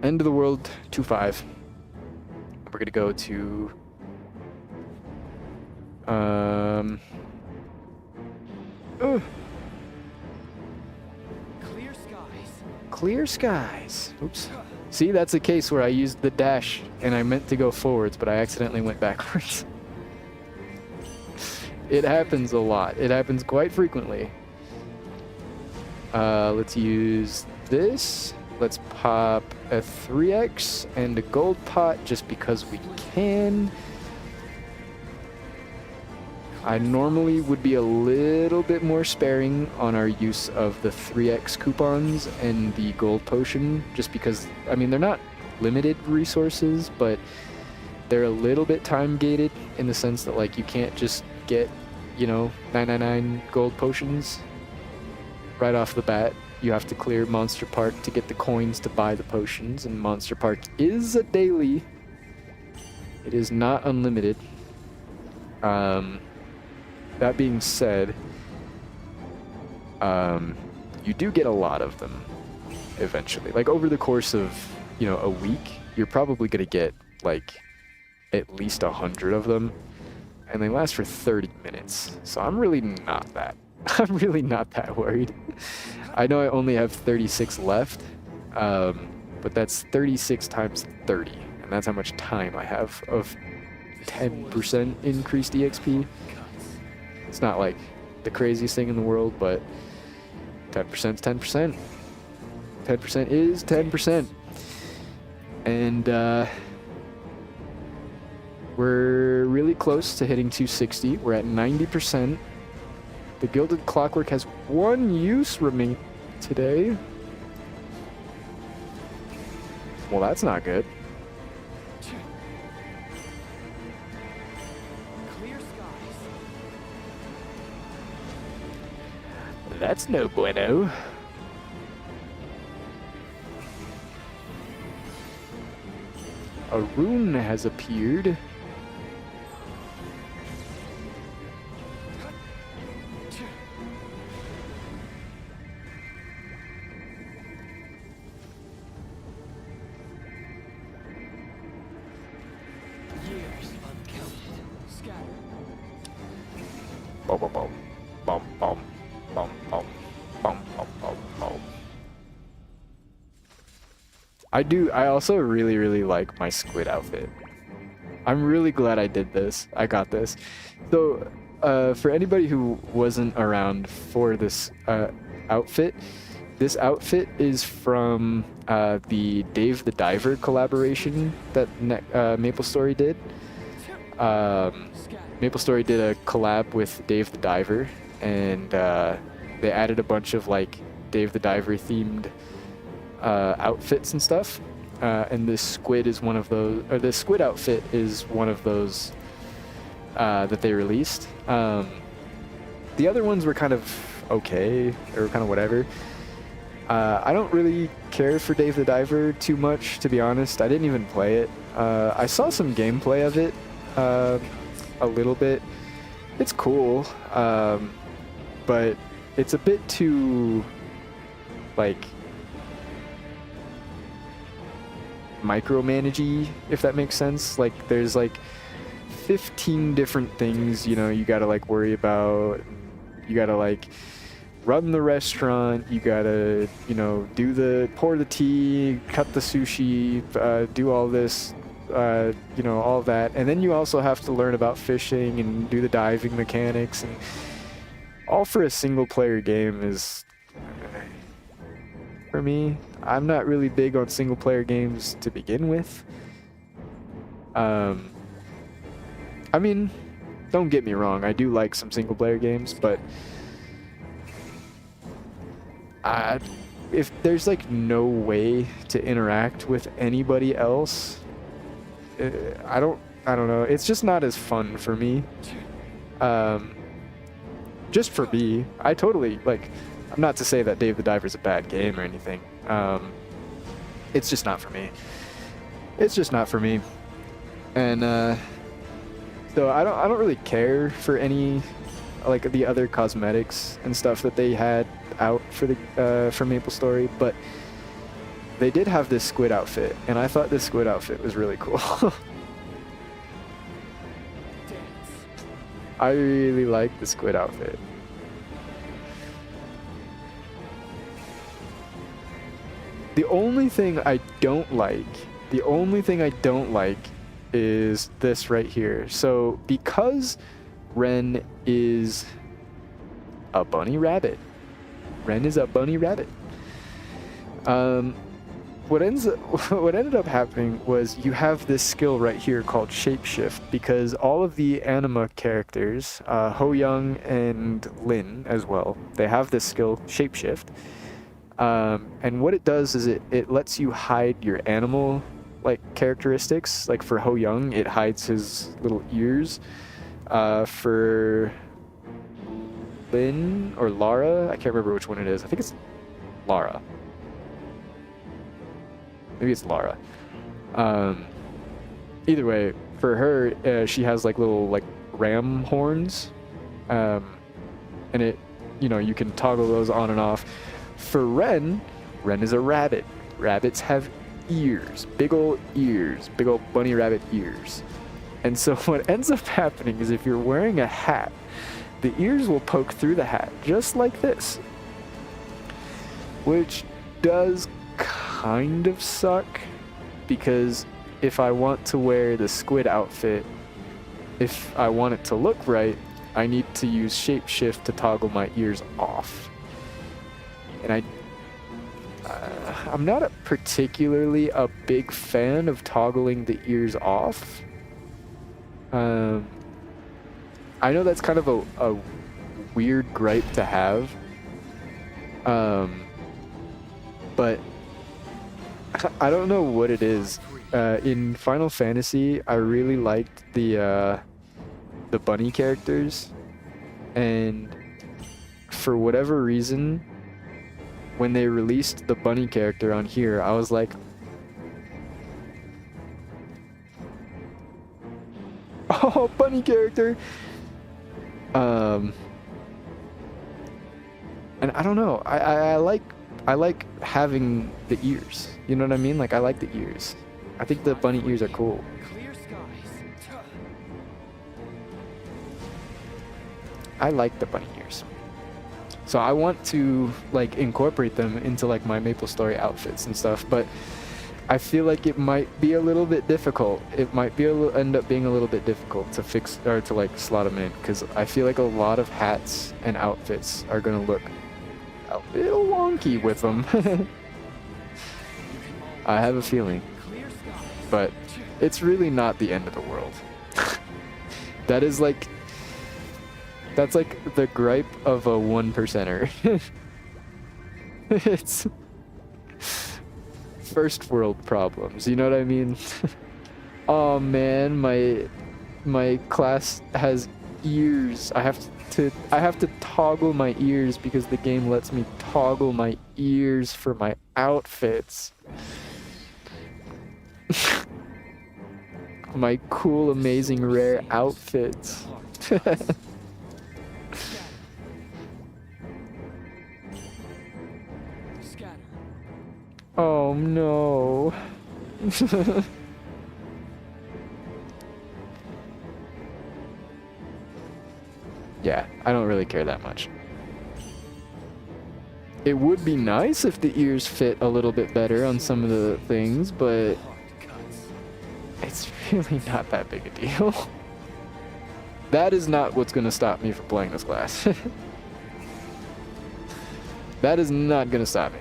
End of the world 2-5. We're gonna go to Clear skies. Clear skies. Oops. See, that's a case where I used the dash and I meant to go forwards, but I accidentally went backwards. It happens a lot. It happens quite frequently. Let's use this. Let's pop a 3x and a gold pot just because we can. I normally would be a little bit more sparing on our use of the 3x coupons and the gold potion, just because, I mean, they're not limited resources, but they're a little bit time gated in the sense that, like, you can't just get, you know, 999 gold potions right off the bat. You have to clear Monster Park to get the coins to buy the potions, and Monster Park is a daily. It is not unlimited. That being said, you do get a lot of them eventually. Like over the course of, you know, a week, you're probably gonna get like at least 100 of them, and they last for 30 minutes. So I'm really not that. I'm really not that worried. I know I only have 36 left, but that's 36 times 30, and that's how much time I have of 10% increased EXP. It's not like the craziest thing in the world, but 10% is 10%. 10% is 10%. And we're really close to hitting 260. We're at 90%. The Gilded Clockwork has one use remaining today. Well, that's not good. Clear skies. That's no bueno. A rune has appeared. Years uncounted. Scatter. Boom, boom, boom. Boom, boom. Boom, boom. Boom, boom, boom, boom. I also really, really like my squid outfit. I'm really glad I did this. I got this. So, for anybody who wasn't around for this outfit, this outfit is from the Dave the Diver collaboration that Maplestory did. Maplestory did a collab with Dave the Diver, and they added a bunch of like Dave the Diver themed outfits and stuff. And this squid is one of those, or this squid outfit is one of those that they released. The other ones were kind of okay, or kind of whatever. I don't really care for Dave the Diver too much, to be honest. I didn't even play it. I saw some gameplay of it a little bit. It's cool, but it's a bit too, like, micromanagey, if that makes sense. Like, there's like 15 different things, you know, you gotta like worry about. You gotta like run the restaurant, you gotta, you know, pour the tea, cut the sushi, do all this, you know, all that. And then you also have to learn about fishing and do the diving mechanics, and all for a single player game is, for me, I'm not really big on single player games to begin with. I mean, don't get me wrong, I do like some single player games, but if there's like no way to interact with anybody else, I don't know, it's just not as fun for me. Just for me, I totally, like, I'm not to say that Dave the Diver's a bad game or anything. It's just not for me. It's just not for me. And so I don't really care for any, like, the other cosmetics and stuff that they had out for the for Maplestory, but they did have this squid outfit, and I thought this squid outfit was really cool. I really like the squid outfit. The only thing I don't like is this right here. So because Ren is a bunny rabbit, what ended up happening was you have this skill right here called Shapeshift, because all of the anima characters, Ho Young and Lin as well, they have this skill Shapeshift. And what it does is it lets you hide your animal like characteristics. Like for Ho Young, it hides his little ears. For Lin or Lara, I can't remember which one it is. I think it's Lara. Maybe it's Lara. Either way, for her, she has like little like ram horns, and it, you know, you can toggle those on and off. For Ren is a rabbit. Rabbits have ears, big old bunny rabbit ears. And so what ends up happening is if you're wearing a hat, the ears will poke through the hat, just like this. Which does kind of suck, because if I want to wear the squid outfit, if I want it to look right, I need to use shapeshift to toggle my ears off. And I'm not particularly a big fan of toggling the ears off. I know that's kind of a weird gripe to have. But I don't know what it is. In Final Fantasy, I really liked the bunny characters, and for whatever reason, when they released the bunny character on here, I was like, oh, bunny character. And I don't know. I like having the ears. You know what I mean? Like, I like the ears. I think the bunny ears are cool. Clear skies. I like the bunny ears. So I want to like incorporate them into like my Maplestory outfits and stuff, but I feel like it might be a little bit difficult. It might be end up being a little bit difficult to fix or to like slot them in, because I feel like a lot of hats and outfits are gonna look a little wonky with them. I have a feeling, Clear skies. but it's really not the end of the world. That's like the gripe of a 1%er. It's first world problems, you know what I mean? Oh man, my class has ears. I have to toggle my ears because the game lets me toggle my ears for my outfits. My cool, amazing, rare outfits. Scatter. Oh no. Yeah, I don't really care that much. It would be nice if the ears fit a little bit better on some of the things, but Hard cuts. it's really not that big a deal. That is not what's going to stop me from playing this class. That is not going to stop me.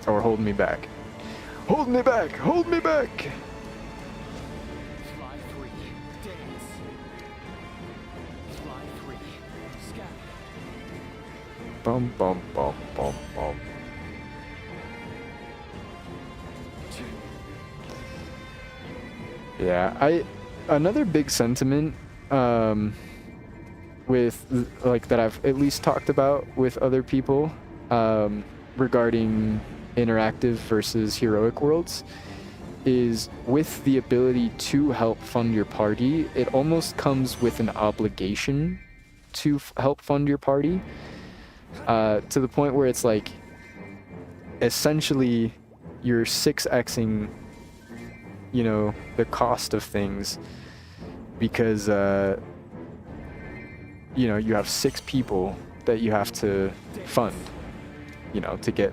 Or hold me back. Hold me back! Hold me back! Fly free. Dance. Fly free. Scatter. Bum bum bum bum bum. Yeah, another big sentiment with like that I've at least talked about with other people regarding interactive versus heroic worlds is with the ability to help fund your party, it almost comes with an obligation to help fund your party, to the point where it's like essentially you're 6xing, you know, the cost of things, because you know, you have 6 people that you have to fund, you know, to get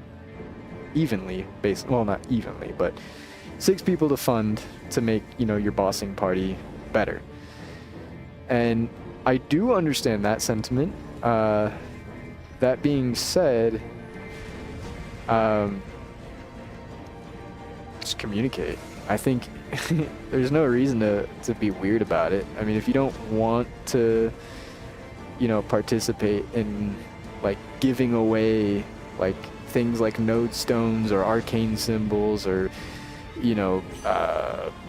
evenly based, well, not evenly, but 6 people to fund to make, you know, your bossing party better. And I do understand that sentiment. That being said, just communicate. I think there's no reason to be weird about it. I mean, if you don't want to, you know, participate in like giving away like things like node stones or arcane symbols or, you know,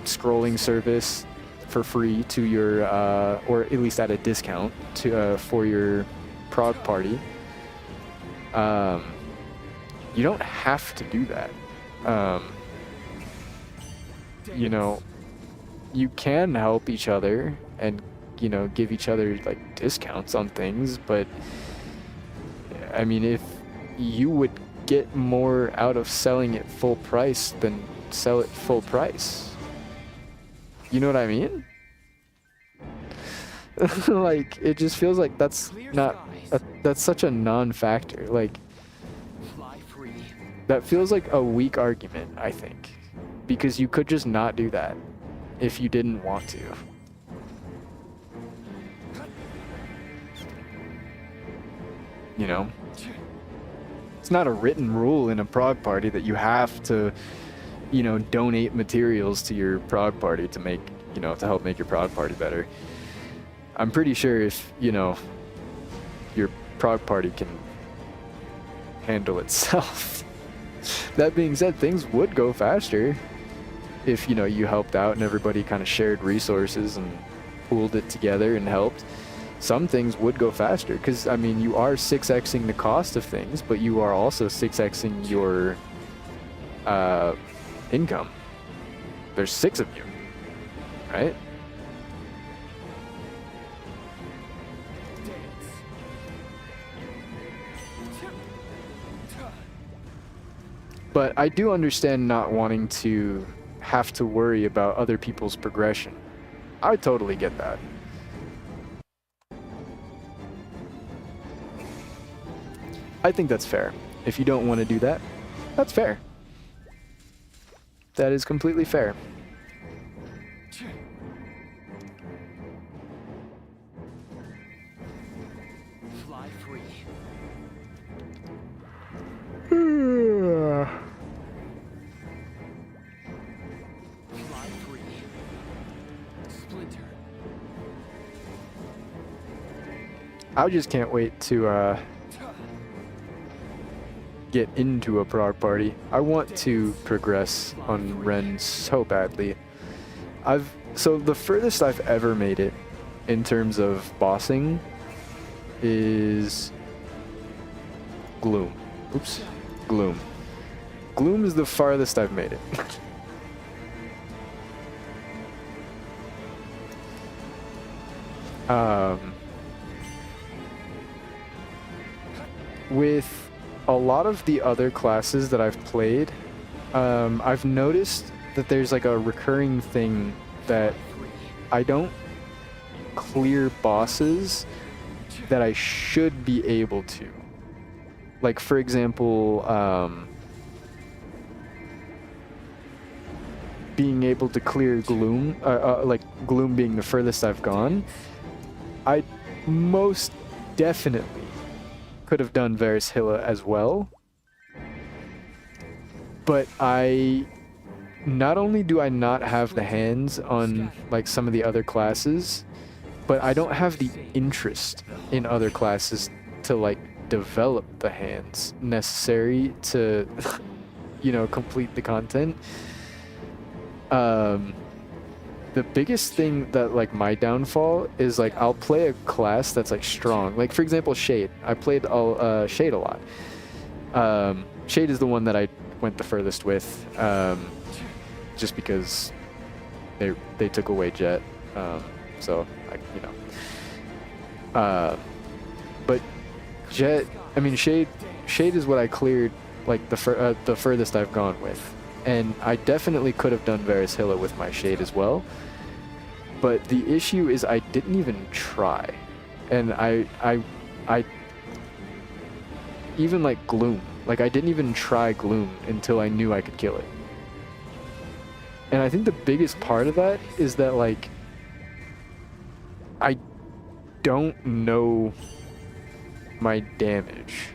scrolling service for free to your, or at least at a discount to for your prog party, you don't have to do that. You know, you can help each other and, you know, give each other like discounts on things, but I mean, if you would get more out of selling it full price, then sell it full price. You know what I mean? Like, it just feels like that's Clear not skies. that's such a non-factor. Like, Fly free. that feels like a weak argument, I think, because you could just not do that if you didn't want to. You know, it's not a written rule in a prog party that you have to, you know, donate materials to your prog party to make, you know, to help make your prog party better. I'm pretty sure if, you know, your prog party can handle itself. That being said, things would go faster if, you know, you helped out and everybody kind of shared resources and pooled it together and helped. Some things would go faster because, I mean, you are 6xing the cost of things, but you are also 6xing your income. There's 6 of you, right? Dance. But I do understand not wanting to have to worry about other people's progression. I totally get that. I think that's fair. If you don't want to do that, that's fair. That is completely fair. Fly free. Fly free. Splinter. I just can't wait to get into a prog party. I want to progress on Ren so badly. So the furthest I've ever made it in terms of bossing is Gloom. Oops. Gloom. Gloom is the farthest I've made it. With a lot of the other classes that I've played, I've noticed that there's like a recurring thing that I don't clear bosses that I should be able to. Like, for example, being able to clear Gloom, like Gloom being the furthest I've gone, I most definitely could have done Varys Hilla as well. But not only do I not have the hands on like some of the other classes, but I don't have the interest in other classes to like develop the hands necessary to you know, complete the content. The biggest thing that like my downfall is like I'll play a class that's like strong, like for example Shade. I played Shade a lot. Shade is the one that I went the furthest with, just because they took away Jet, so I, you know, but Jet, I mean Shade is what I cleared like the furthest I've gone with. And I definitely could have done Varys Hilla with my Shade as well. But the issue is I didn't even try. And I even like Gloom. Like I didn't even try Gloom until I knew I could kill it. And I think the biggest part of that is that like I don't know my damage.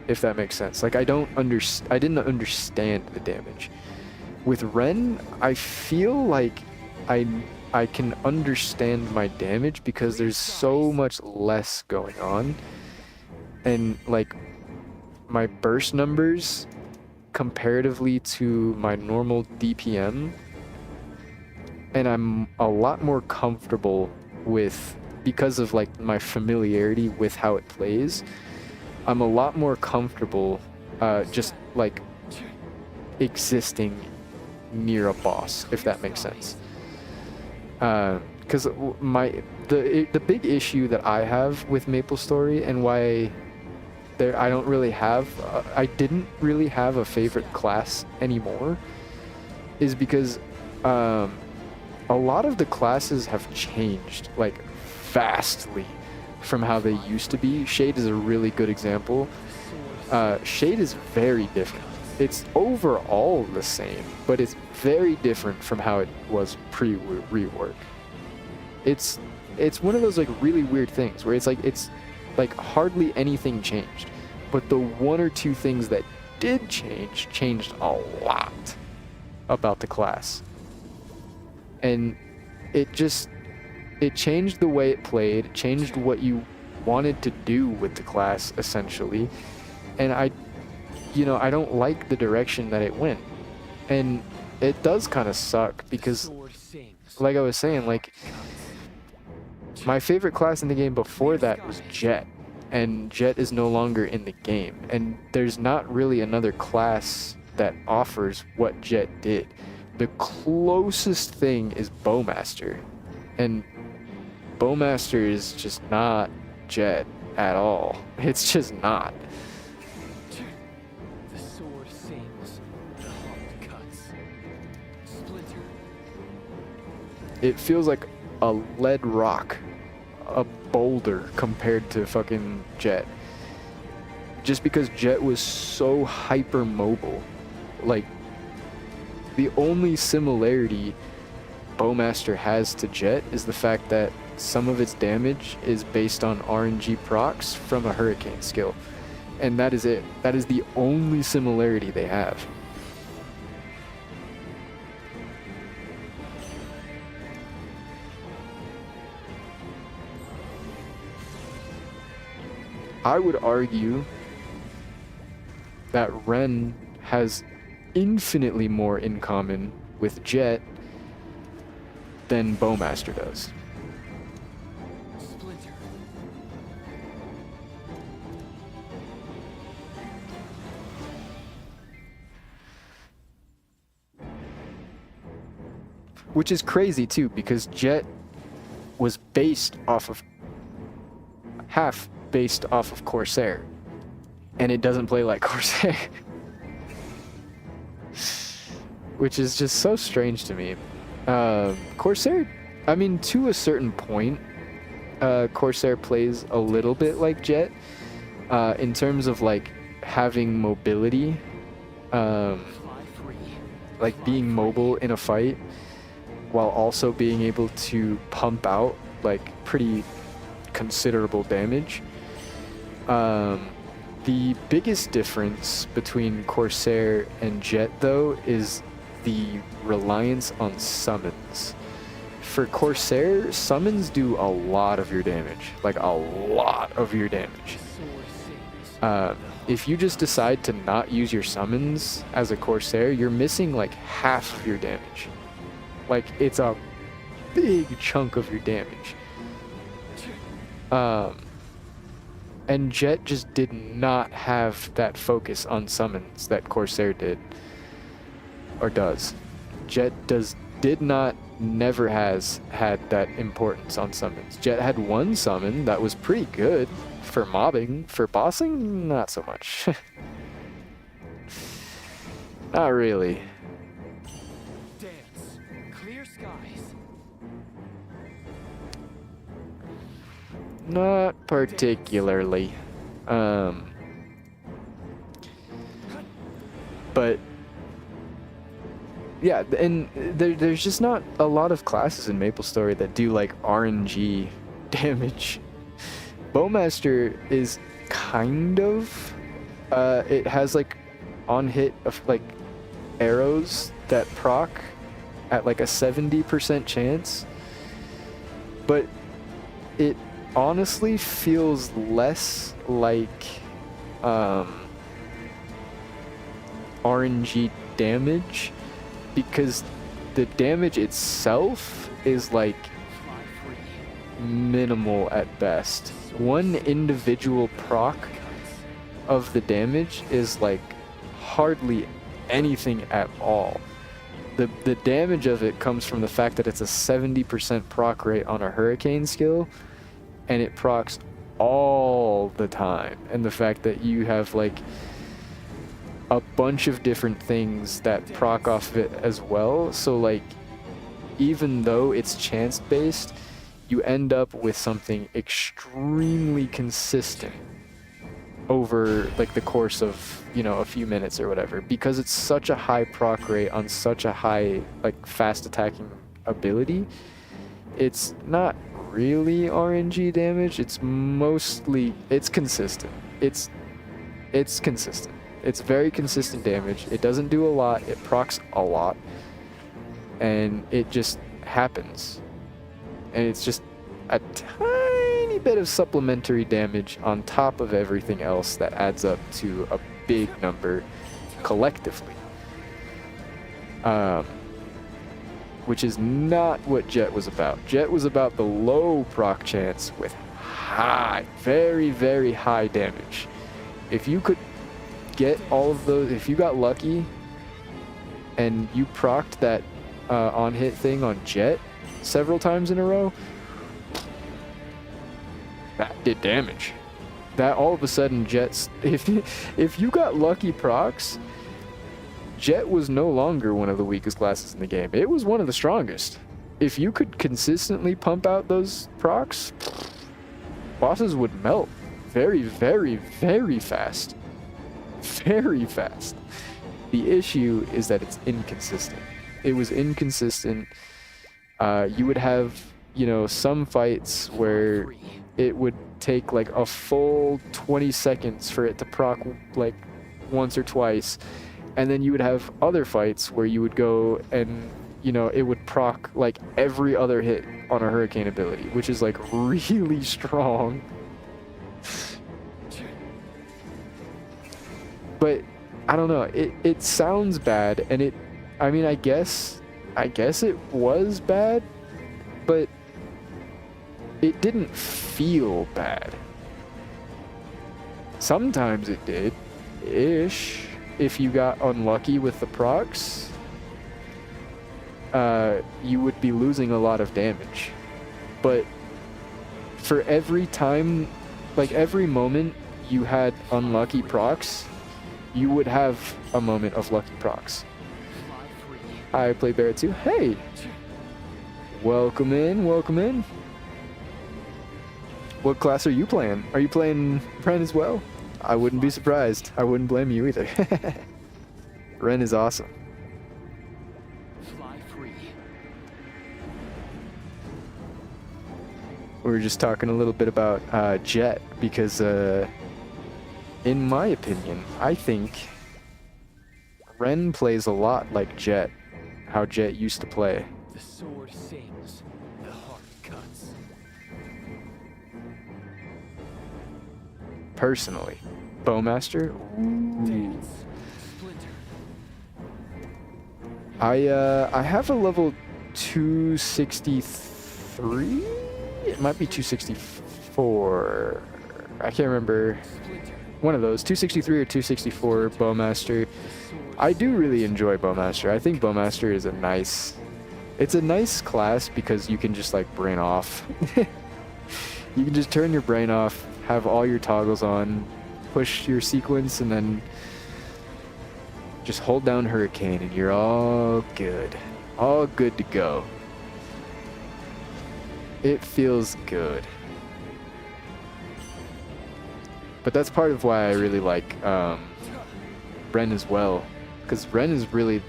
If that makes sense. Like I didn't understand the damage. With Ren, I feel like I can understand my damage because there's so much less going on. And like my burst numbers comparatively to my normal DPM, and I'm a lot more comfortable with, because of like my familiarity with how it plays, I'm a lot more comfortable just like existing near a boss, if that makes sense. Because the big issue that I have with Maplestory and why I don't really have I didn't really have a favorite class anymore is because a lot of the classes have changed like vastly from how they used to be. Shade is a really good example. Shade is very different. It's overall the same, but it's very different from how it was pre-rework. It's one of those like really weird things where it's like hardly anything changed, but the one or two things that did change changed a lot about the class. And it changed the way it played, it changed what you wanted to do with the class essentially. And I don't like the direction that it went. And it does kind of suck because like I was saying, like my favorite class in the game before that was Jet, and Jet is no longer in the game, and there's not really another class that offers what Jet did. The closest thing is Bowmaster, and Bowmaster is just not Jet at all. It's just not. The sword sings, the heart cuts. Splinter. It feels like a lead rock, a boulder compared to fucking Jet. Just because Jet was so hyper mobile. Like, the only similarity Bowmaster has to Jet is the fact that some of its damage is based on RNG procs from a Hurricane skill. And that is it. That is the only similarity they have. I would argue that Ren has infinitely more in common with Jet than Bowmaster does. Splinter. Which is crazy too, because Jet was based off of Corsair, and it doesn't play like Corsair. Which is just so strange to me. Corsair, I mean, to a certain point, Corsair plays a little bit like Jet, in terms of like having mobility, like being mobile in a fight, while also being able to pump out like pretty considerable damage. The biggest difference between Corsair and Jet, though, is the reliance on summons. For Corsair, summons do a lot of your damage, like a lot of your damage. If you just decide to not use your summons as a Corsair, you're missing like half of your damage. Like, it's a big chunk of your damage. And Jet just did not have that focus on summons that Corsair did. Or does. Jet never has had that importance on summons. Jet had one summon that was pretty good for mobbing. For bossing, not so much. Not really. Dance. Clear skies. Not particularly. But yeah, and there's just not a lot of classes in Maplestory that do like RNG damage. Bowmaster is kind of, it has like on hit of like arrows that proc at like a 70% chance, but it honestly feels less like RNG damage, because the damage itself is like minimal at best. One individual proc of the damage is like hardly anything at all. the damage of it comes from the fact that it's a 70% proc rate on a hurricane skill, and it procs all the time, and the fact that you have like a bunch of different things that proc off of it as well. So like, even though it's chance based, you end up with something extremely consistent over like the course of, you know, a few minutes or whatever, because it's such a high proc rate on such a high like fast attacking ability. It's not really RNG damage, it's mostly, it's consistent. It's consistent. It's very consistent damage. It doesn't do a lot, it procs a lot, and it just happens. And it's just a tiny bit of supplementary damage on top of everything else that adds up to a big number collectively. Which is not what Jet was about. Jet was about the low proc chance with high, very, very high damage. If you could get all of those, if you got lucky and you procced that on-hit thing on Jet several times in a row, that did damage. That all of a sudden Jet's, if you got lucky procs, Jet was no longer one of the weakest classes in the game. It was one of the strongest. If you could consistently pump out those procs, bosses would melt very, very, very fast. Very fast. The issue is that it's inconsistent. It was inconsistent. You would have, you know, some fights where it would take like a full 20 seconds for it to proc like once or twice, and then you would have other fights where you would go and, you know, it would proc like every other hit on a hurricane ability, which is like really strong. But I don't know, it sounds bad, and I mean, I guess it was bad, but it didn't feel bad. Sometimes it did, ish. If you got unlucky with the procs, you would be losing a lot of damage. But for every time, like every moment you had unlucky procs, you would have a moment of lucky procs. I play BERA too. Hey! Welcome in, welcome in. What class are you playing? Are you playing Ren as well? I wouldn't be surprised. I wouldn't blame you either. Ren is awesome. We were just talking a little bit about Jet, because in my opinion, I think Ren plays a lot like Jet, how Jet used to play. The sword sings, the heart cuts. Personally, Bowmaster. Dance, splinter. I have a level 263. It might be 264. I can't remember. One of those, 263 or 264 Bowmaster. I do really enjoy Bowmaster. I think Bowmaster is a nice class because you can just like brain off. You can just turn your brain off, have all your toggles on, push your sequence, and then just hold down Hurricane and you're all good. All good to go. It feels good. But that's part of why I really like Ren as well, because Ren is really,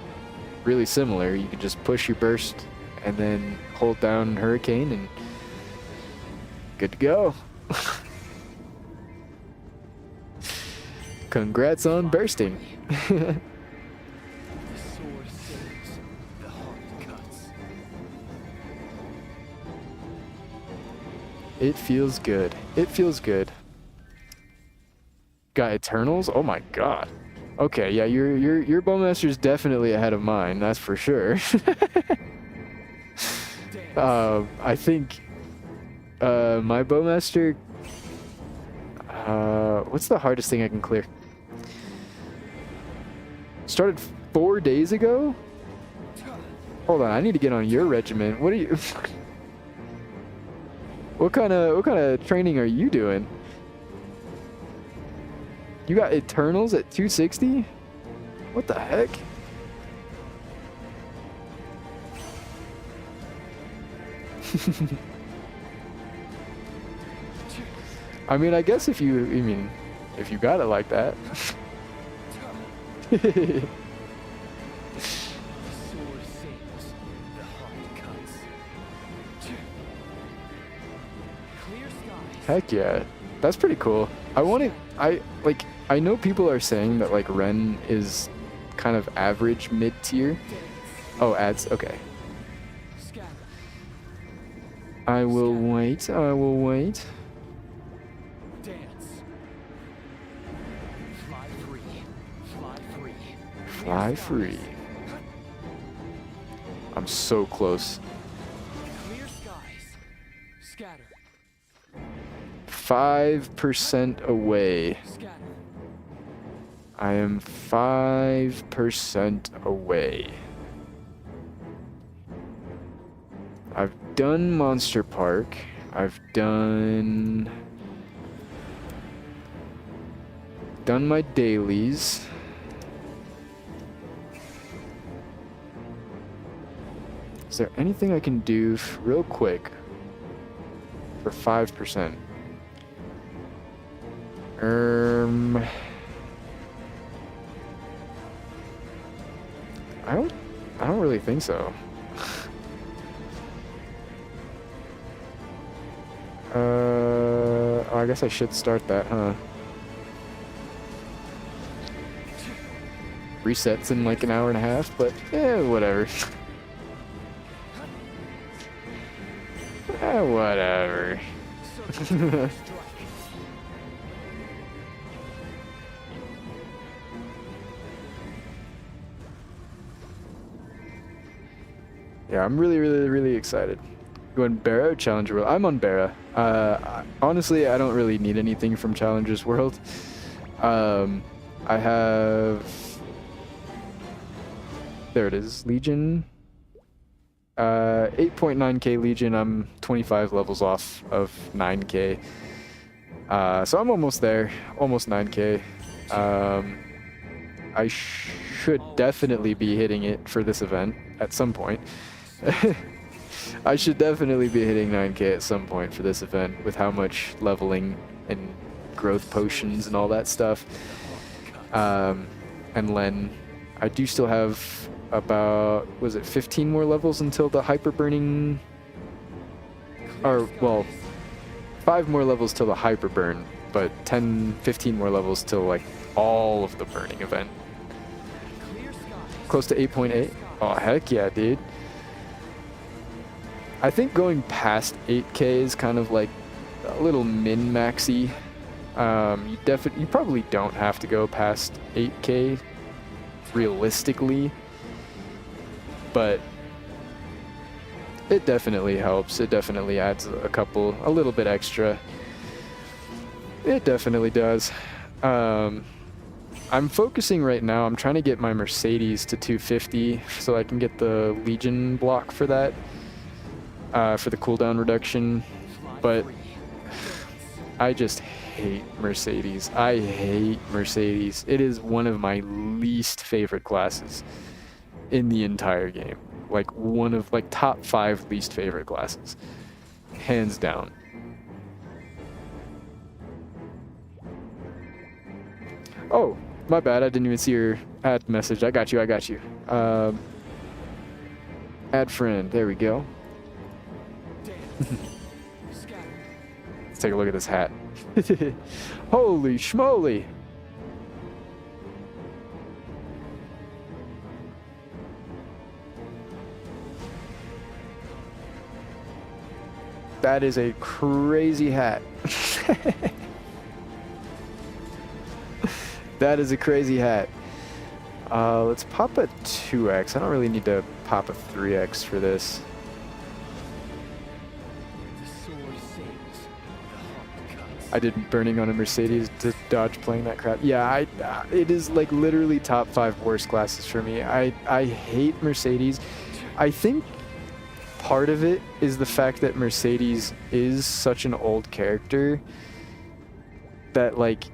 really similar. You can just push your burst and then hold down Hurricane and good to go. Congrats on bursting. The sword sings, the heart cuts. It feels good. It feels good. Got Eternals? Oh my god. Okay, yeah, your Bowmaster's definitely ahead of mine, that's for sure. I think my Bowmaster, what's the hardest thing I can clear? Started 4 days ago? Hold on, I need to get on your regiment. What are you? What kind of training are you doing? You got Eternals at 260? What the heck? I mean, I guess if you got it like that. The sword sings, the heart cuts. Clear skies. Heck yeah. That's pretty cool. I know people are saying that like Ren is kind of average mid-tier. Dance. Oh, ads. Okay. Scatter. I will wait. I will wait. Dance. Fly free. Fly free. Fly free. I'm so close. Clear skies. Scatter. 5% away. Scatter. I am 5% away. I've done Monster Park. I've done my dailies. Is there anything I can do real quick for 5%? I don't really think so. Oh, I guess I should start that, huh? Resets in like an hour and a half, but whatever. Whatever. Strike. Yeah, I'm really excited. Going BERA or Challenger World? I'm on BERA. Honestly, I don't really need anything from Challenger's World. I have... There it is, Legion. 8.9k Legion, I'm 25 levels off of 9k. So I'm almost there, almost 9k. I should definitely be hitting it for this event at some point. I should definitely be hitting 9k at some point for this event with how much leveling and growth potions and all that stuff. And Len, I do still have about, was it 15 more levels until the hyper burning, or well, 5 more levels till the hyper burn, but 15 more levels till like all of the burning event. Close to 8.8. Oh heck yeah, dude. I think going past 8k is kind of like a little min-maxy. You probably don't have to go past 8k realistically, but it definitely helps. It definitely adds a little bit extra. It definitely does. I'm focusing right now, I'm trying to get my Mercedes to 250 so I can get the Legion block for that, for the cooldown reduction, but I just hate Mercedes. I hate Mercedes. It is one of my least favorite classes in the entire game. Like one of like top 5 least favorite classes. Hands down. Oh, my bad. I didn't even see your ad message. I got you. Add friend. There we go. Let's take a look at this hat. Holy schmoly! That is a crazy hat. That is a crazy hat. Let's pop a 2x. I don't really need to pop a 3x for this. I did burning on a Mercedes to dodge playing that crap. Yeah, it is like literally top 5 worst classes for me. I hate Mercedes. I think part of it is the fact that Mercedes is such an old character that, like,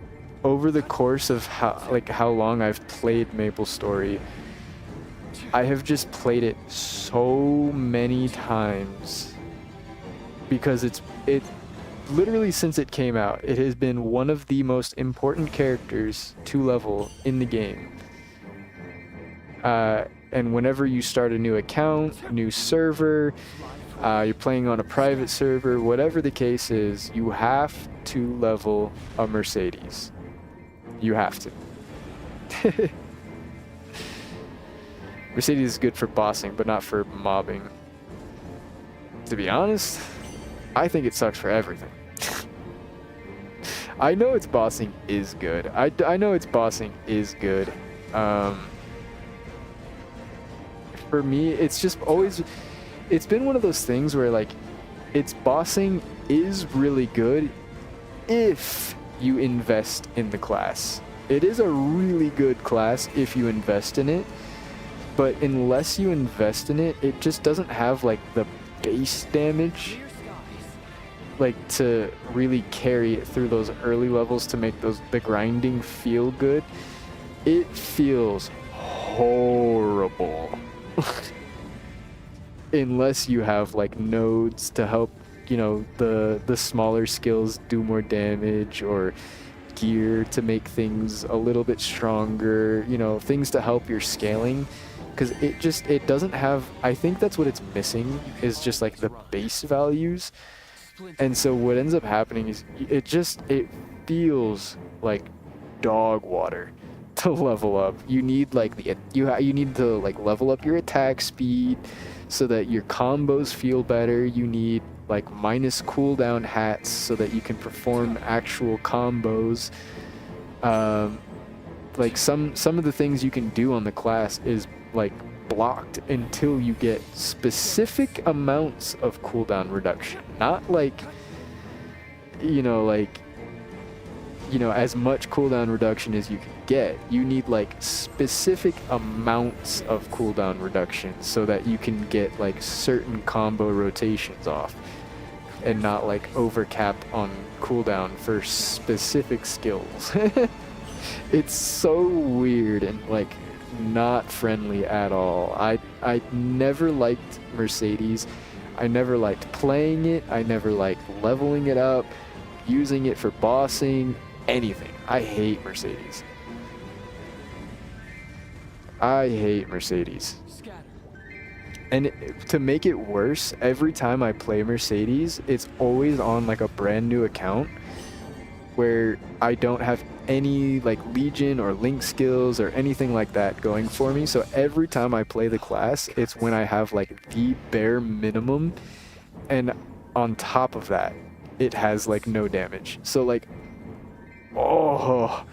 over the course of how long I've played Maplestory, I have just played it so many times because it literally, since it came out, it has been one of the most important characters to level in the game. And whenever you start a new account, new server, you're playing on a private server, whatever the case is, you have to level a Mercedes. You have to. Mercedes is good for bossing, but not for mobbing. To be honest, I think it sucks for everything. I know its bossing is good. I know its bossing is good. For me, it's just always... It's been one of those things where, like, its bossing is really good if you invest in the class. It is a really good class if you invest in it, but unless you invest in it, it just doesn't have, like, the base damage, like, to really carry it through those early levels to make the grinding feel good. It feels horrible. Unless you have, like, nodes to help, you know, the smaller skills do more damage, or gear to make things a little bit stronger, you know, things to help your scaling. Because it doesn't have... I think that's what it's missing, is just, like, the base values. And so what ends up happening is it feels like dog water to level up. You need, like, you need to, like, level up your attack speed so that your combos feel better. You need, like, minus cooldown hats so that you can perform actual combos. Like, some of the things you can do on the class is, like, blocked until you get specific amounts of cooldown reduction. Not like, you know, as much cooldown reduction as you can get. You need, like, specific amounts of cooldown reduction so that you can get, like, certain combo rotations off and not, like, overcap on cooldown for specific skills. It's so weird and, like, not friendly at all. I never liked Mercedes. I never liked playing it. I never liked leveling it up, using it for bossing, anything. I hate Mercedes. I hate Mercedes. And to make it worse, every time I play Mercedes, it's always on, like, a brand new account where I don't have any, like, Legion or Link skills or anything like that going for me. So every time I play the class, it's when I have, like, the bare minimum, and on top of that, it has, like, no damage. So, like, oh,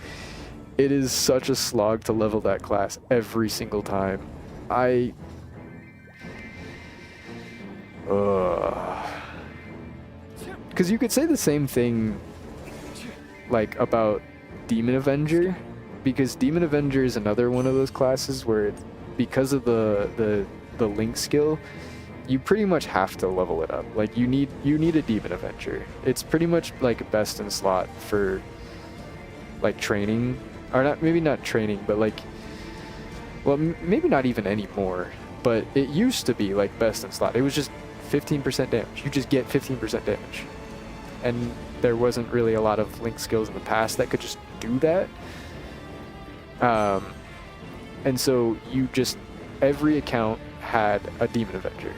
it is such a slog to level that class every single time. Because you could say the same thing, like, about Demon Avenger, because Demon Avenger is another one of those classes where, because of the Link skill, you pretty much have to level it up. Like, you need a Demon Avenger. It's pretty much, like, best in slot for, like, training, or not, maybe not training, but, like, well, maybe not even anymore, but it used to be, like, best in slot. It was just 15% damage. You just get 15% damage. And there wasn't really a lot of Link skills in the past that could just do that. And so every account had a Demon Avenger.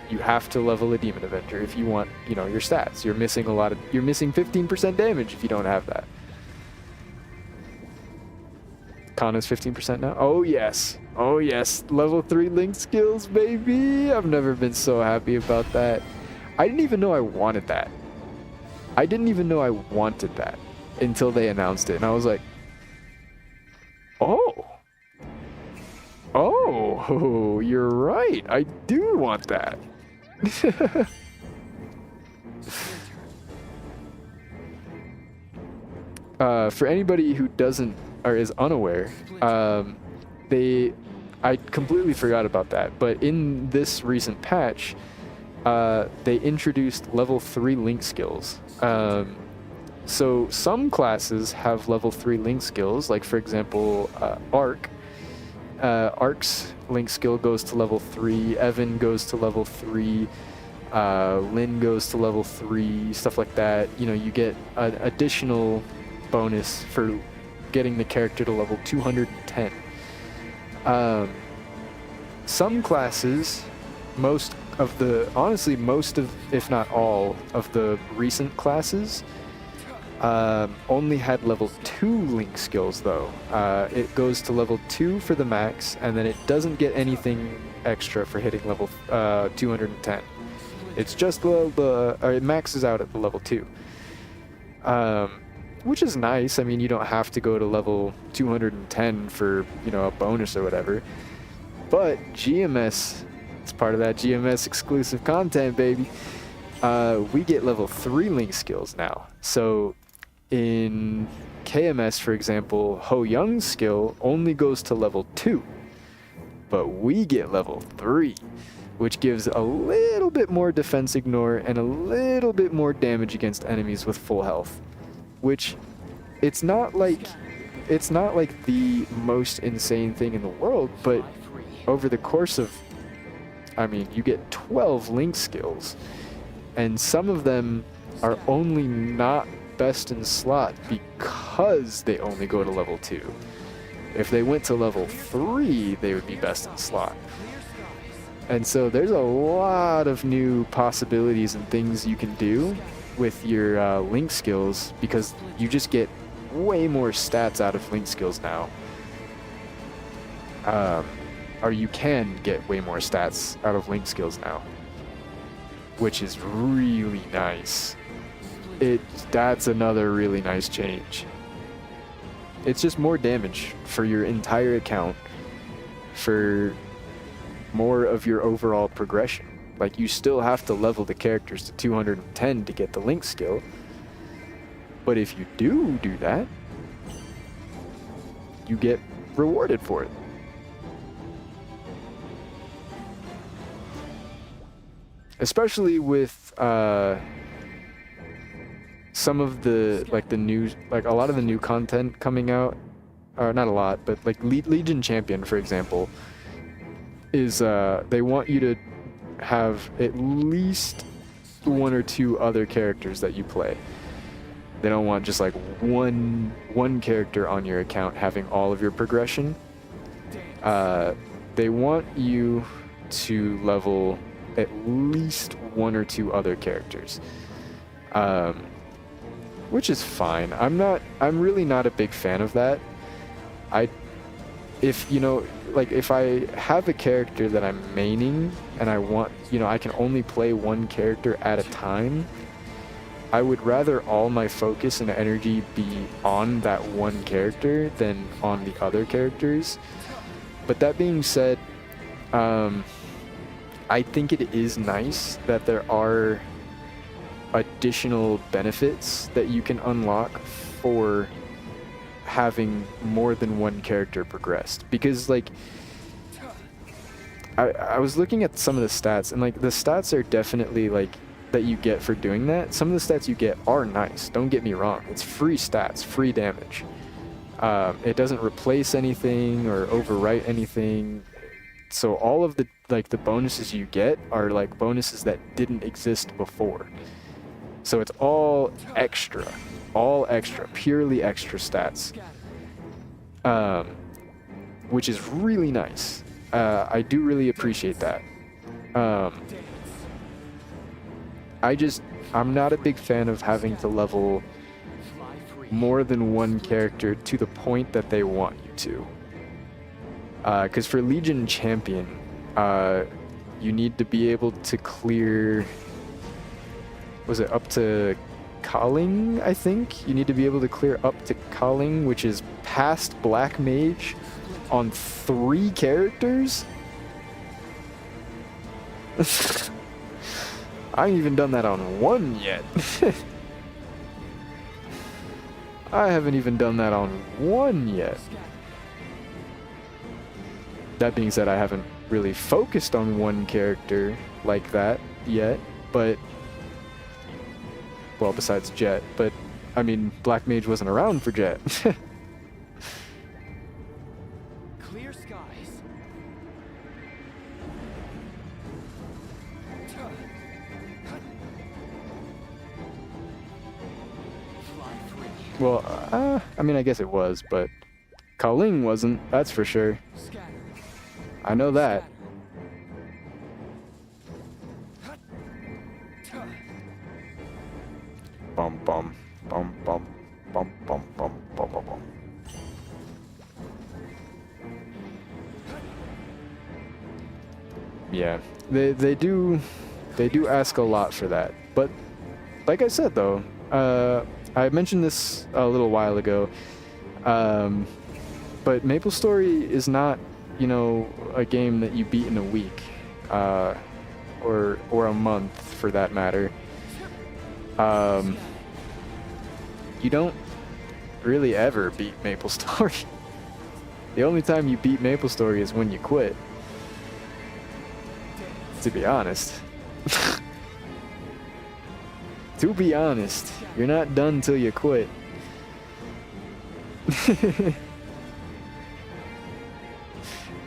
You have to level a Demon Avenger if you want, you know, your stats. You're missing 15% damage if you don't have that. Kana's 15% now? Oh yes. Oh yes. Level 3 Link skills, baby! I've never been so happy about that. I didn't even know I wanted that. I didn't even know I wanted that until they announced it, and I was like, oh. Oh, you're right. I do want that. For anybody who doesn't or is unaware, I completely forgot about that. But in this recent patch, they introduced level 3 link skills. So some classes have level 3 link skills, like for example, Arc. Arc's link skill goes to level 3, Evan goes to level 3, Lynn goes to level 3, stuff like that. You know, you get an additional bonus for getting the character to level 210. Some classes, honestly, most of, if not all, of the recent classes only had level 2 link skills though. It goes to level 2 for the max, and then it doesn't get anything extra for hitting level 210. It's just it maxes out at the level 2. Which is nice. I mean, you don't have to go to level 210 for, you know, a bonus or whatever. But GMS, it's part of that GMS exclusive content, baby. We get level 3 link skills now. So in KMS, for example, Ho Young's skill only goes to level 2. But we get level 3, which gives a little bit more defense ignore and a little bit more damage against enemies with full health. Which, it's not like the most insane thing in the world, but over the course of, I mean, you get 12 link skills, and some of them are only not best in slot because they only go to level 2. If they went to level 3, they would be best in slot. And so there's a lot of new possibilities and things you can do with your link skills, because you just get way more stats out of link skills now. Or you can get way more stats out of link skills now, which is really nice. That's another really nice change. It's just more damage for your entire account, for more of your overall progression. Like, you still have to level the characters to 210 to get the link skill, but if you do that, you get rewarded for it. Especially with some of the, like, the new, like, a lot of the new content coming out, or not a lot, but like Legion Champion, for example, is they want you to have at least 1 or 2 other characters that you play. They don't want just like one character on your account having all of your progression. They want you to level at least 1 or 2 other characters, which is fine. I'm really not a big fan of that. If I have a character that I'm maining and I want, I can only play one character at a time, I would rather all my focus and energy be on that one character than on the other characters. But that being said, I think it is nice that there are additional benefits that you can unlock for having more than one character progressed. Because, like, I was looking at some of the stats, and, like, the stats are definitely, like, that you get for doing that. Some of the stats you get are nice, don't get me wrong. It's free stats, free damage. It doesn't replace anything or overwrite anything. So all of the bonuses you get are like bonuses that didn't exist before. So it's all extra, purely extra stats, which is really nice. I do really appreciate that. I'm not a big fan of having to level more than one character to the point that they want you to. Because for Legion Champion, you need to be able to clear, was it up to Calling, I think? You need to be able to clear up to Calling, which is past Black Mage, on 3 characters? I haven't even done that on 1 yet. I haven't even done that on 1 yet. That being said, I haven't really focused on one character like that yet, but, well, besides Jet, but, I mean, Black Mage wasn't around for Jet. Clear skies. Fly free. Well, I mean, I guess it was, but Kaling wasn't, that's for sure. Scatter. I know that. Bum bum bum bum bum bum bum bum bum bum. Yeah, they do ask a lot for that, but like I said though, I mentioned this a little while ago, but Maplestory is not, you know, a game that you beat in a week, or a month for that matter. You don't really ever beat Maplestory. The only time you beat Maplestory is when you quit. To be honest. To be honest, you're not done till you quit.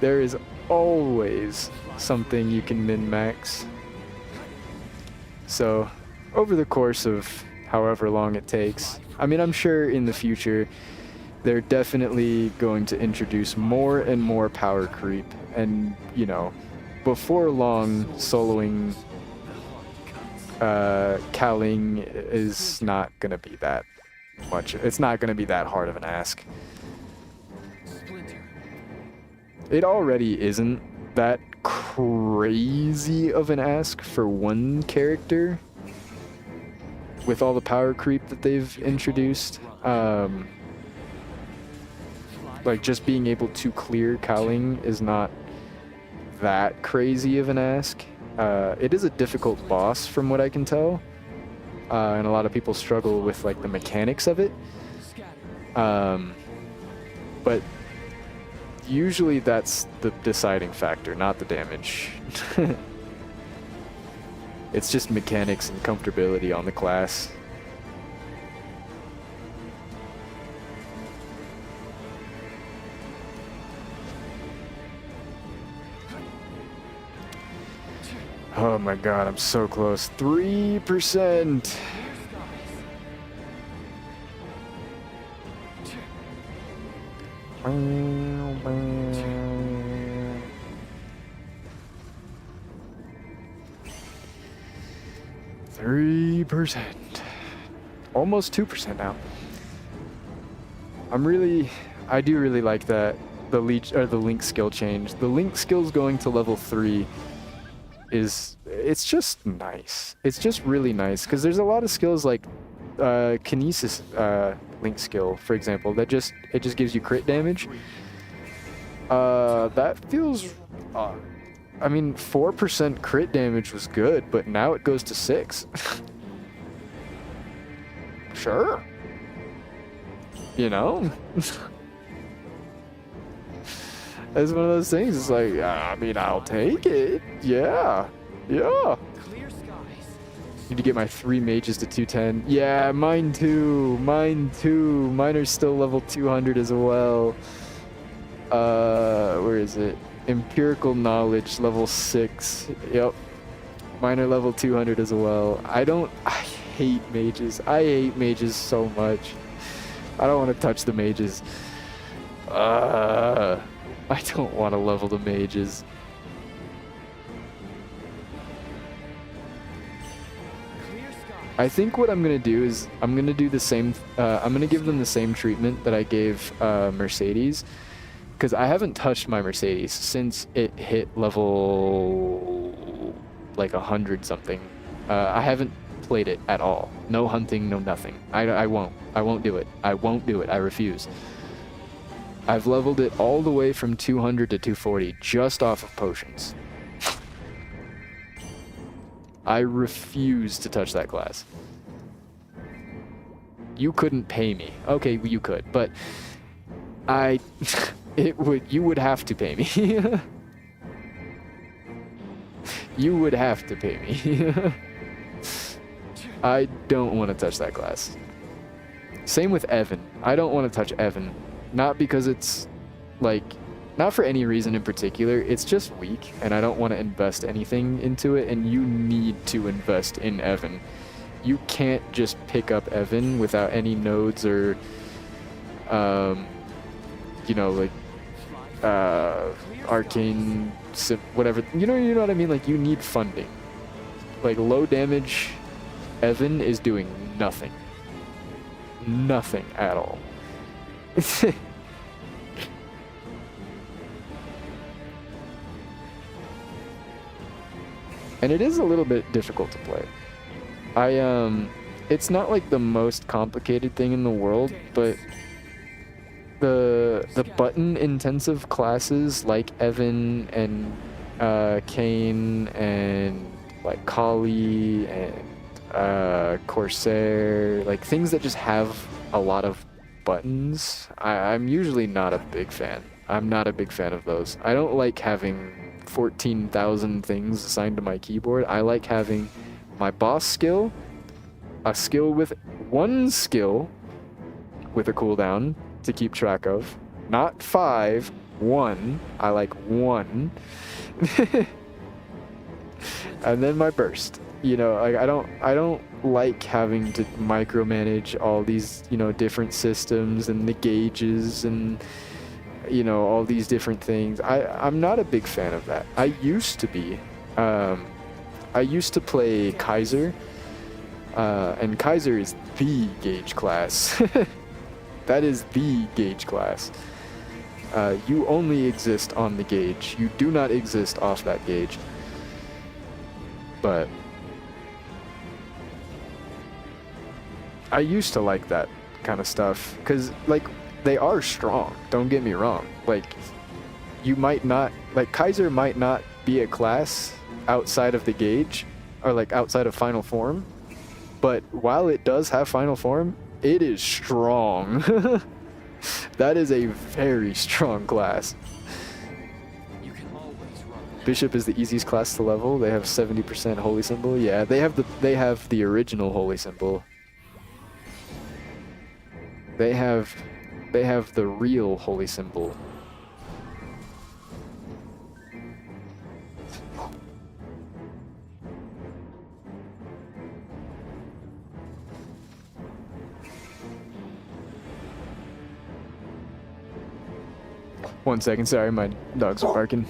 There is always something you can min-max. So, over the course of however long it takes, I mean, I'm sure in the future they're definitely going to introduce more and more power creep, and, you know, before long, soloing Kaling is not gonna be that much. It's not gonna be that hard of an ask. Splinter. It already isn't that crazy of an ask for one character with all the power creep that they've introduced. Like, just being able to clear Kaling is not that crazy of an ask. It is a difficult boss from what I can tell, and a lot of people struggle with like the mechanics of it, but usually that's the deciding factor, not the damage. It's just mechanics and comfortability on the class. Oh my god, I'm so close. 3%! Almost 2% now. I do really like that, the link skill change. The link skills going to level 3 it's just nice. It's just really nice, because there's a lot of skills like kinesis link skill, for example, that just gives you crit damage. That feels I mean, 4% crit damage was good, but now it goes to 6. Sure. You know? It's one of those things, it's like, I mean, I'll take it. Yeah. Yeah. Clear skies. Need to get my 3 mages to 210. Yeah, mine too. Mine too. Mine are still level 200 as well. Where is it? Empirical knowledge, level 6. Yep. Mine are level 200 as well. I hate mages. I hate mages so much. I don't want to touch the mages. I don't want to level the mages. I think what I'm going to do is I'm going to do the same, I'm going to give them the same treatment that I gave Mercedes, because I haven't touched my Mercedes since it hit level like 100 something. I haven't played it at all. No hunting, no nothing. I won't do it. I won't do it. I refuse. I've leveled it all the way from 200 to 240 just off of potions. I refuse to touch that class. You couldn't pay me. Okay, you could, but You would have to pay me. You would have to pay me. I don't want to touch that class. Same with Evan. I don't want to touch Evan. Not because it's, like, not for any reason in particular. It's just weak, and I don't want to invest anything into it, and you need to invest in Evan. You can't just pick up Evan without any nodes or, you know, like, arcane, whatever. You know what I mean? Like, you need funding. Like, low damage Evan is doing nothing. Nothing at all. And it is a little bit difficult to play. It's not like the most complicated thing in the world, but the button intensive classes like Evan and Kane and like Kali and Corsair, like things that just have a lot of buttons, I'm usually not a big fan. I'm not a big fan of those. I don't like having 14,000 things assigned to my keyboard. I like having my boss skill, a skill with one skill with a cooldown to keep track of. Not 5, 1. I like 1. And then my burst. You know, like I don't like having to micromanage all these, you know, different systems and the gauges and, you know, all these different things. I'm not a big fan of that. I used to be. I used to play Kaiser, and Kaiser is the gauge class. That is the gauge class. You only exist on the gauge. You do not exist off that gauge. But I used to like that kind of stuff because, like, they are strong. Don't get me wrong. Like, you might not, like, Kaiser might not be a class outside of the gauge or like outside of final form, but while it does have final form, it is strong. That is a very strong class. You can always run. Bishop is the easiest class to level. They have 70% holy symbol. Yeah, they have the original holy symbol. They have the real holy symbol. One second, sorry, my dogs are barking.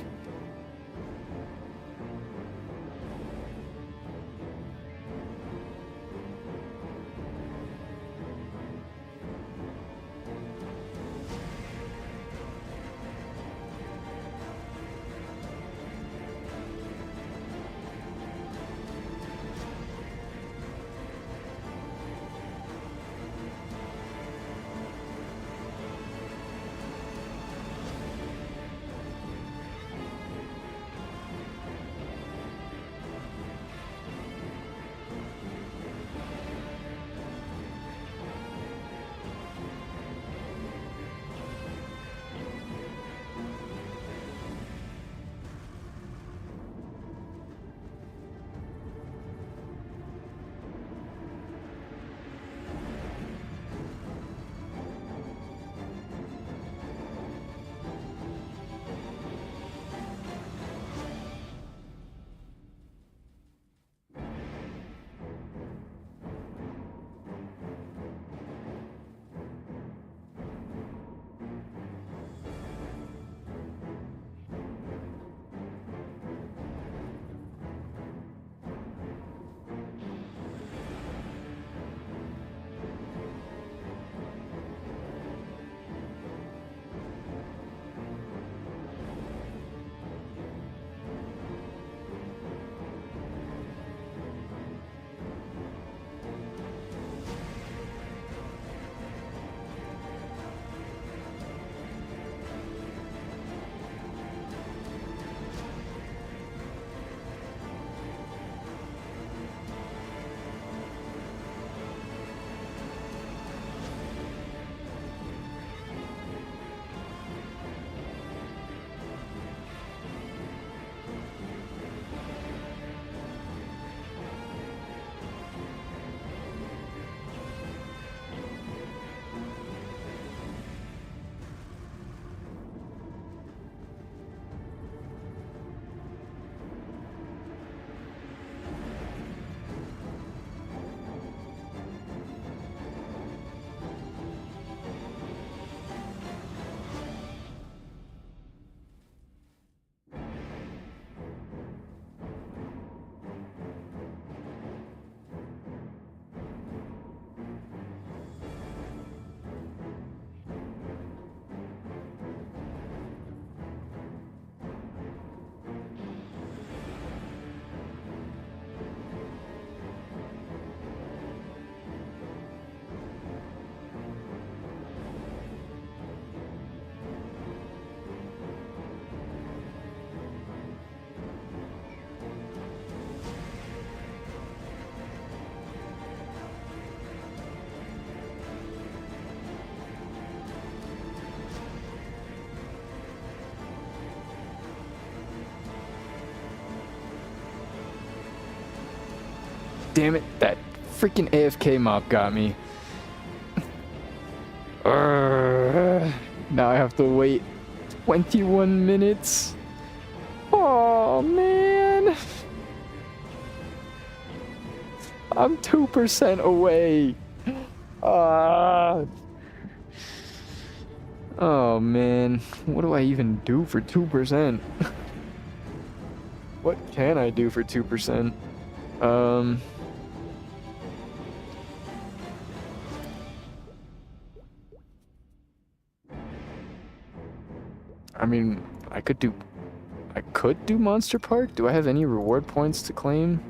damn it. That freaking AFK mob got me. Now I have to wait 21 minutes. Oh, man. I'm 2% away. Oh, man. What do I even do for 2%? What can I do for 2%? I mean, I could do Monster Park. Do I have any reward points to claim?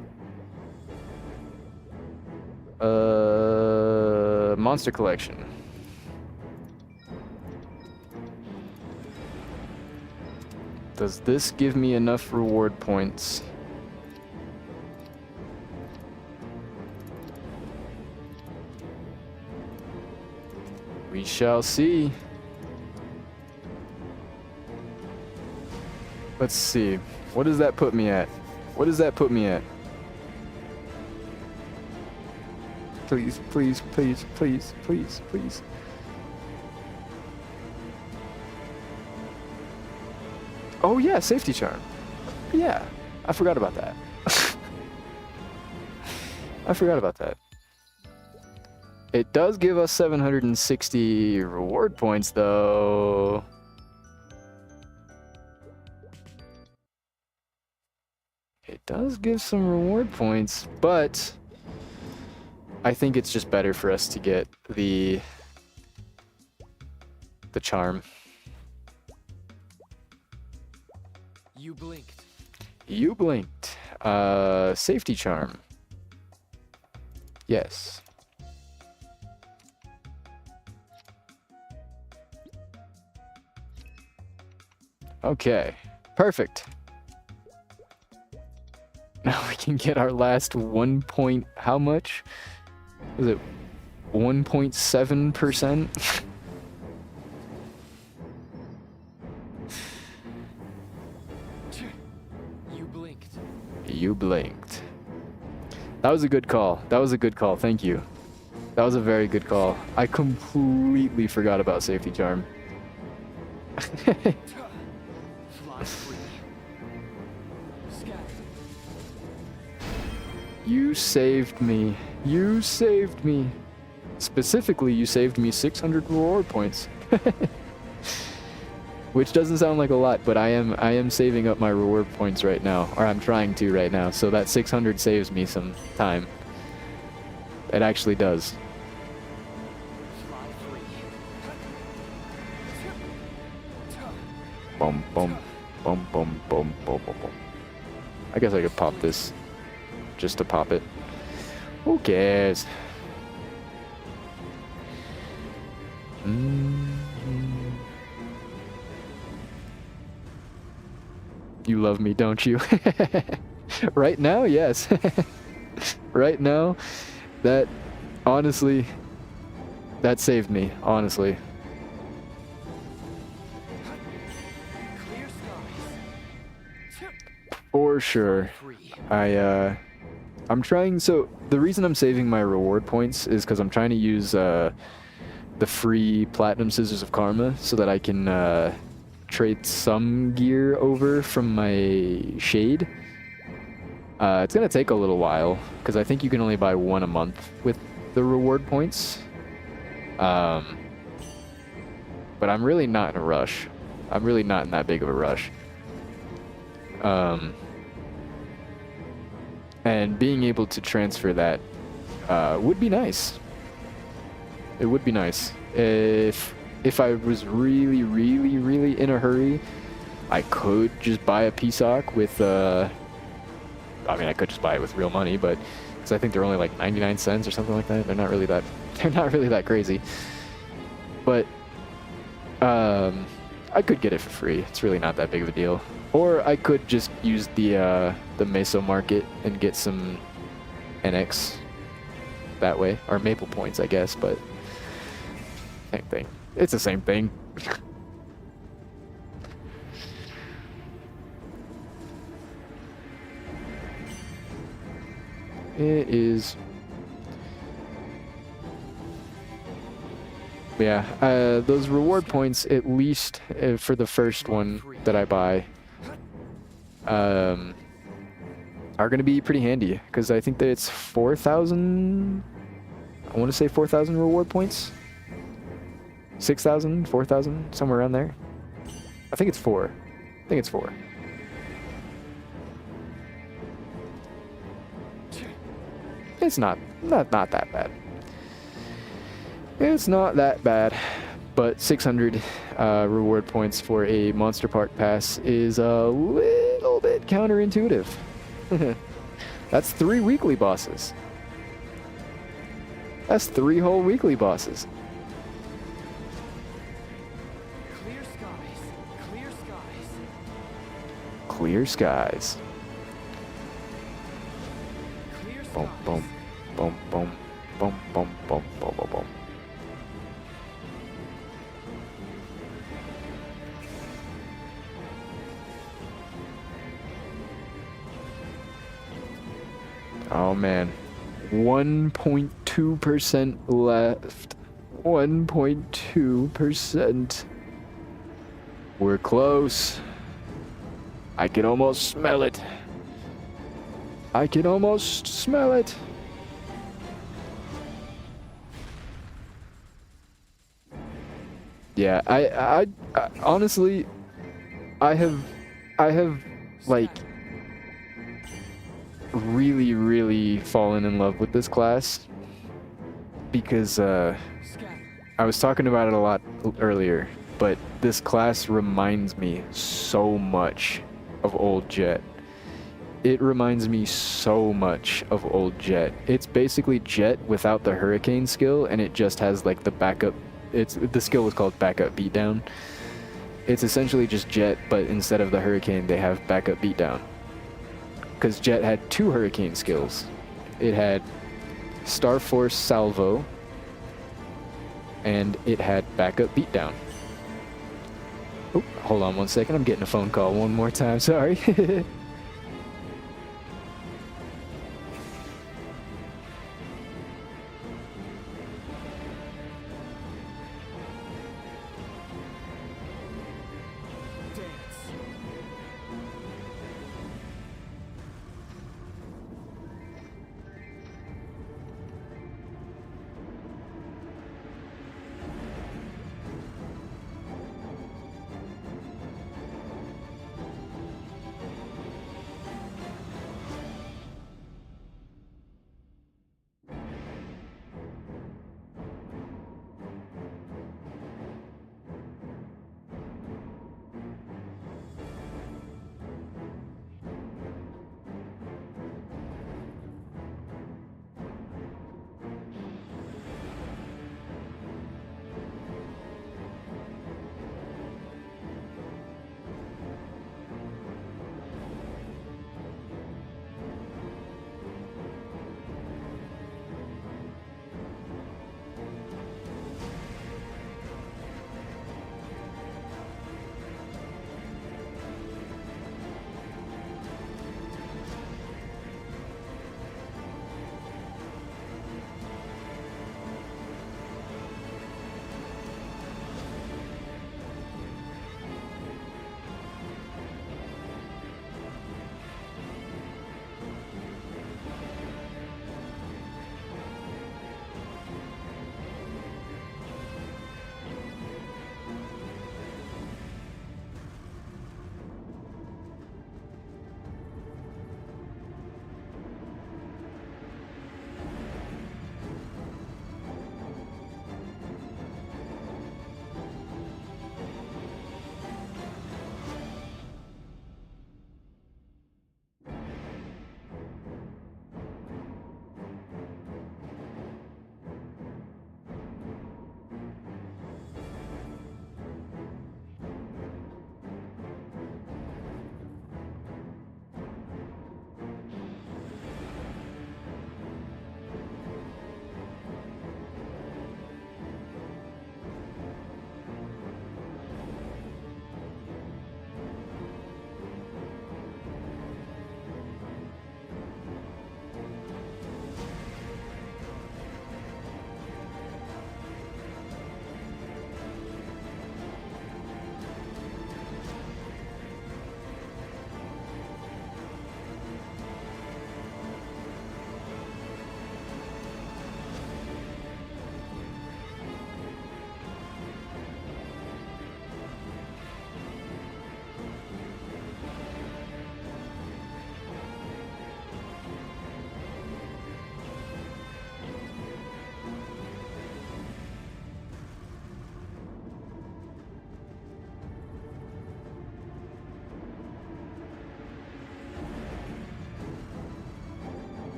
Monster Collection. Does this give me enough reward points? We shall see. Let's see. What does that put me at? What does that put me at? Please, please, please, please, please, please. Oh yeah, safety charm. Yeah, I forgot about that. I forgot about that. It does give us 760 reward points though. It does give some reward points, but I think it's just better for us to get the charm. You blinked. You blinked. Safety charm. Yes. Okay. Perfect. Now we can get our last 1 point. How much? Was it 1.7%? You blinked. You blinked. That was a good call. That was a good call. Thank you. That was a very good call. I completely forgot about safety charm. Fly free. Scatter. You saved me. You saved me. Specifically, you saved me 600 reward points. Which doesn't sound like a lot, but I am saving up my reward points right now, or I'm trying to right now. So that 600 saves me some time. It actually does. Fly free. Boom, boom, boom, boom, boom, boom, boom, boom. I guess I could pop this just to pop it. Who cares? You love me, don't you? Right now, yes. Right now, that honestly, that saved me, honestly. Clear skies. For sure. Free. I'm trying, so the reason I'm saving my reward points is because I'm trying to use the free Platinum Scissors of Karma so that I can trade some gear over from my Shade. It's gonna take a little while because I think you can only buy one a month with the reward points. But I'm really not in a rush. I'm really not in that big of a rush. And being able to transfer that would be nice. It would be nice. If I was really, really, really in a hurry, I could just buy a PSOC with, I mean, I could just buy it with real money, but because I think they're only like 99 cents or something like that. They're not really that crazy. But I could get it for free. It's really not that big of a deal. Or I could just use the Meso market and get some NX that way, or Maple points, I guess. But same thing. It's the same thing. It is. Yeah, those reward points, at least for the first one that I buy, are going to be pretty handy, because I think that it's 4,000, I want to say 4,000 reward points? 6,000, 4,000, somewhere around there. I think it's 4. I think it's 4. It's not that bad. It's not that bad, but 600 reward points for a Monster Park Pass is a little bit counterintuitive. That's 3 weekly bosses. That's 3 whole weekly bosses. Clear skies. Clear skies. Clear skies. Clear skies. Boom, boom, boom, boom, boom, boom, boom, boom, boom, boom. Oh man, 1.2% left. 1.2%. We're close. I can almost smell it. I can almost smell it. Yeah, I honestly, I have like really fallen in love with this class, because I was talking about it a lot earlier, but this class reminds me so much of old Jet. It reminds me so much of old Jet. It's basically Jet without the Hurricane skill, and it just has like the backup. The skill was called Backup Beatdown. It's essentially just Jet, but instead of the Hurricane, they have Backup Beatdown. Because Jet had 2 Hurricane skills. It had Star Force Salvo, and it had Backup Beatdown. Oh, hold on one second. I'm getting a phone call one more time. Sorry.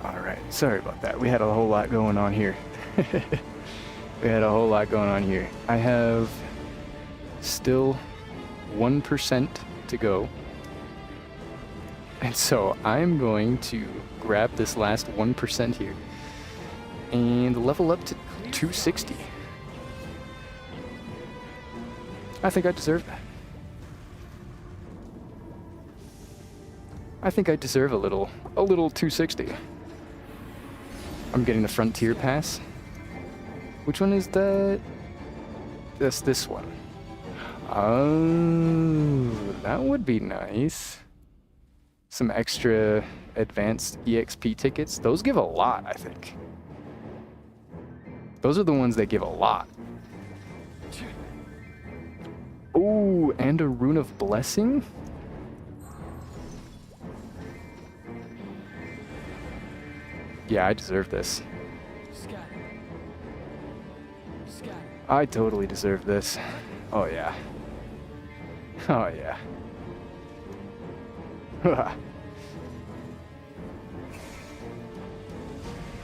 Alright, sorry about that. We had a whole lot going on here. We had a whole lot going on here. I have still 1% to go. And so I'm going to grab this last 1% here and level up to 260. I think I deserve that. I think I deserve a little 260. I'm getting the Frontier Pass. Which one is that? That's this one. Oh, that would be nice. Some extra advanced EXP tickets. Those give a lot, I think. Those are the ones that give a lot. Oh, and a Rune of Blessing? Yeah, I deserve this. I totally deserve this. Oh yeah. Oh yeah.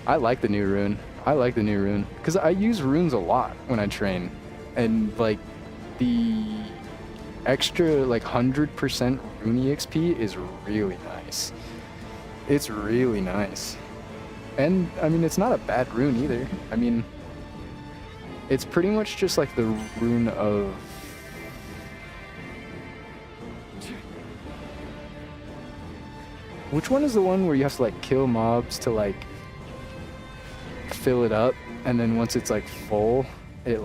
I like the new rune. I like the new rune. Because I use runes a lot when I train. And like the extra like 100% rune EXP is really nice. It's really nice. And I mean, it's not a bad rune either. I mean, it's pretty much just like the rune of... Which one is the one where you have to like kill mobs to like fill it up, and then once it's like full, it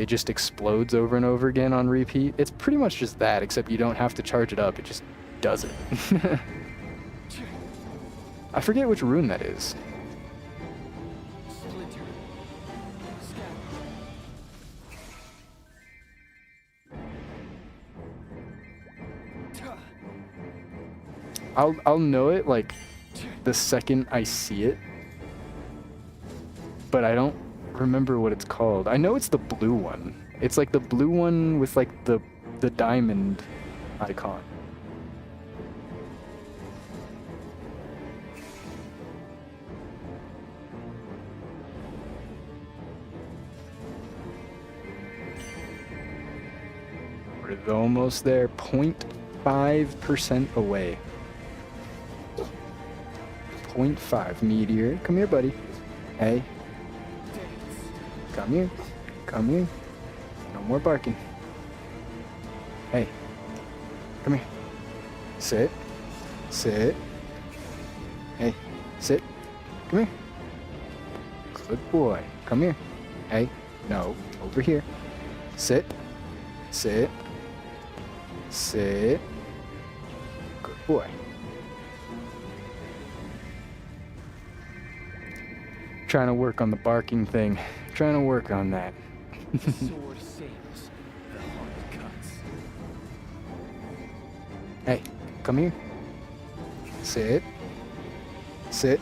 just explodes over and over again on repeat? It's pretty much just that, except you don't have to charge it up, it just does it. I forget which rune that is. I'll know it like the second I see it, but I don't remember what it's called. I know it's the blue one. It's like the blue one with like the diamond icon. We're almost there. 0.5% away. 0.5. Meteor. Come here, buddy. Hey. Come here. Come here. No more barking. Hey. Come here. Sit. Sit. Hey. Sit. Come here. Good boy. Come here. Hey. No. Over here. Sit. Sit. Sit. Good boy. Trying to work on the barking thing. Trying to work on that. The sword sails, the heart cuts. Hey, come here. Sit. Sit.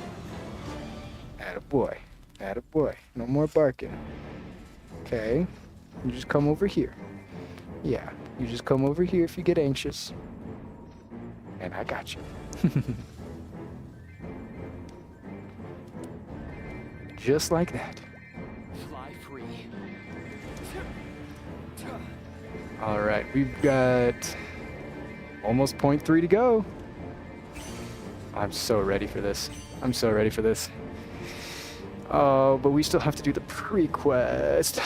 Attaboy. Attaboy. No more barking. Okay. You just come over here. Yeah, you just come over here if you get anxious. And I got you. Just like that. Fly free. All right, we've got almost 0.3 to go. I'm so ready for this. I'm so ready for this. Oh, but we still have to do the pre-quest.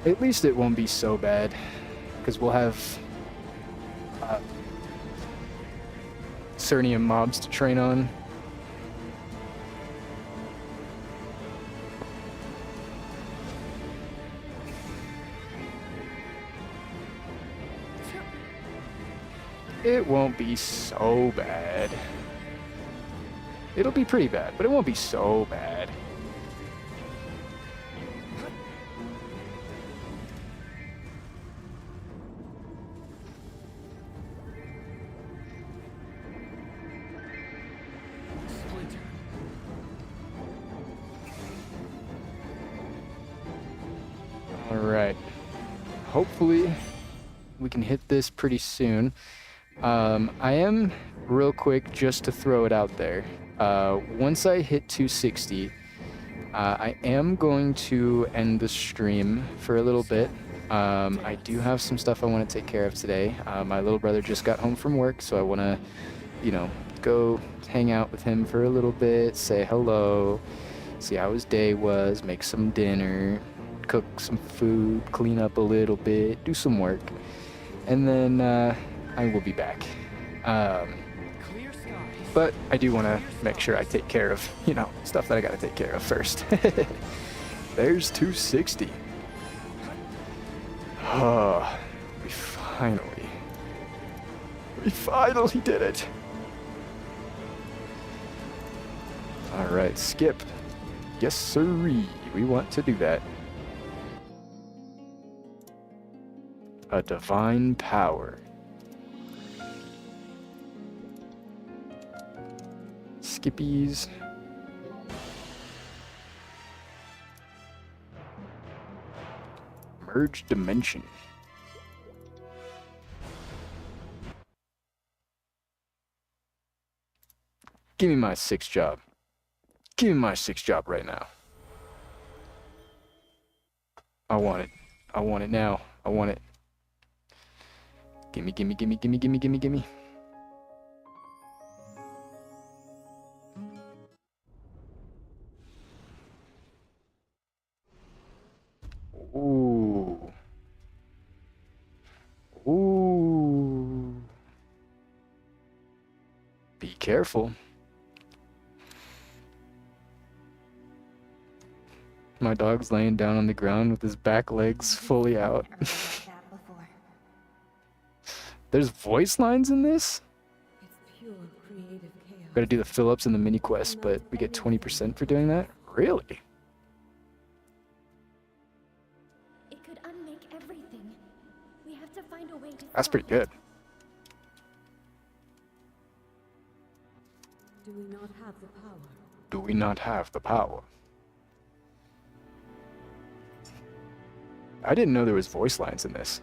At least it won't be so bad, because we'll have Cernium mobs to train on. It won't be so bad. It'll be pretty bad, but it won't be so bad. All right. Hopefully We can hit this pretty soon. I am, real quick, just to throw it out there. Once I hit 260, I am going to end the stream for a little bit. I do have some stuff I want to take care of today. My little brother just got home from work, so I want to, you know, go hang out with him for a little bit, say hello, see how his day was, make some dinner, cook some food, clean up a little bit, do some work, and then I will be back. Clear skies. But I do want to make sure I take care of, you know, stuff that I got to take care of first. There's 260. Oh, we finally did it. All right, skip. Yes, sirree. We want to do that. A divine power. Skippies. Merge dimension. Give me my 6th job. Give me my 6th job right now. I want it. I want it now. I want it. Gimme, gimme, gimme, gimme, gimme, gimme, gimme. Ooh. Ooh. Be careful. My dog's laying down on the ground with his back legs fully out. There's voice lines in this? It's pure creative chaos. Gotta do the fill-ups and the mini quest, but we get 20% for doing that? Really? It could unmake everything. We have to find a way to That's stop pretty it. good. Do we not have the power? Do we not have the power? I didn't know there was voice lines in this.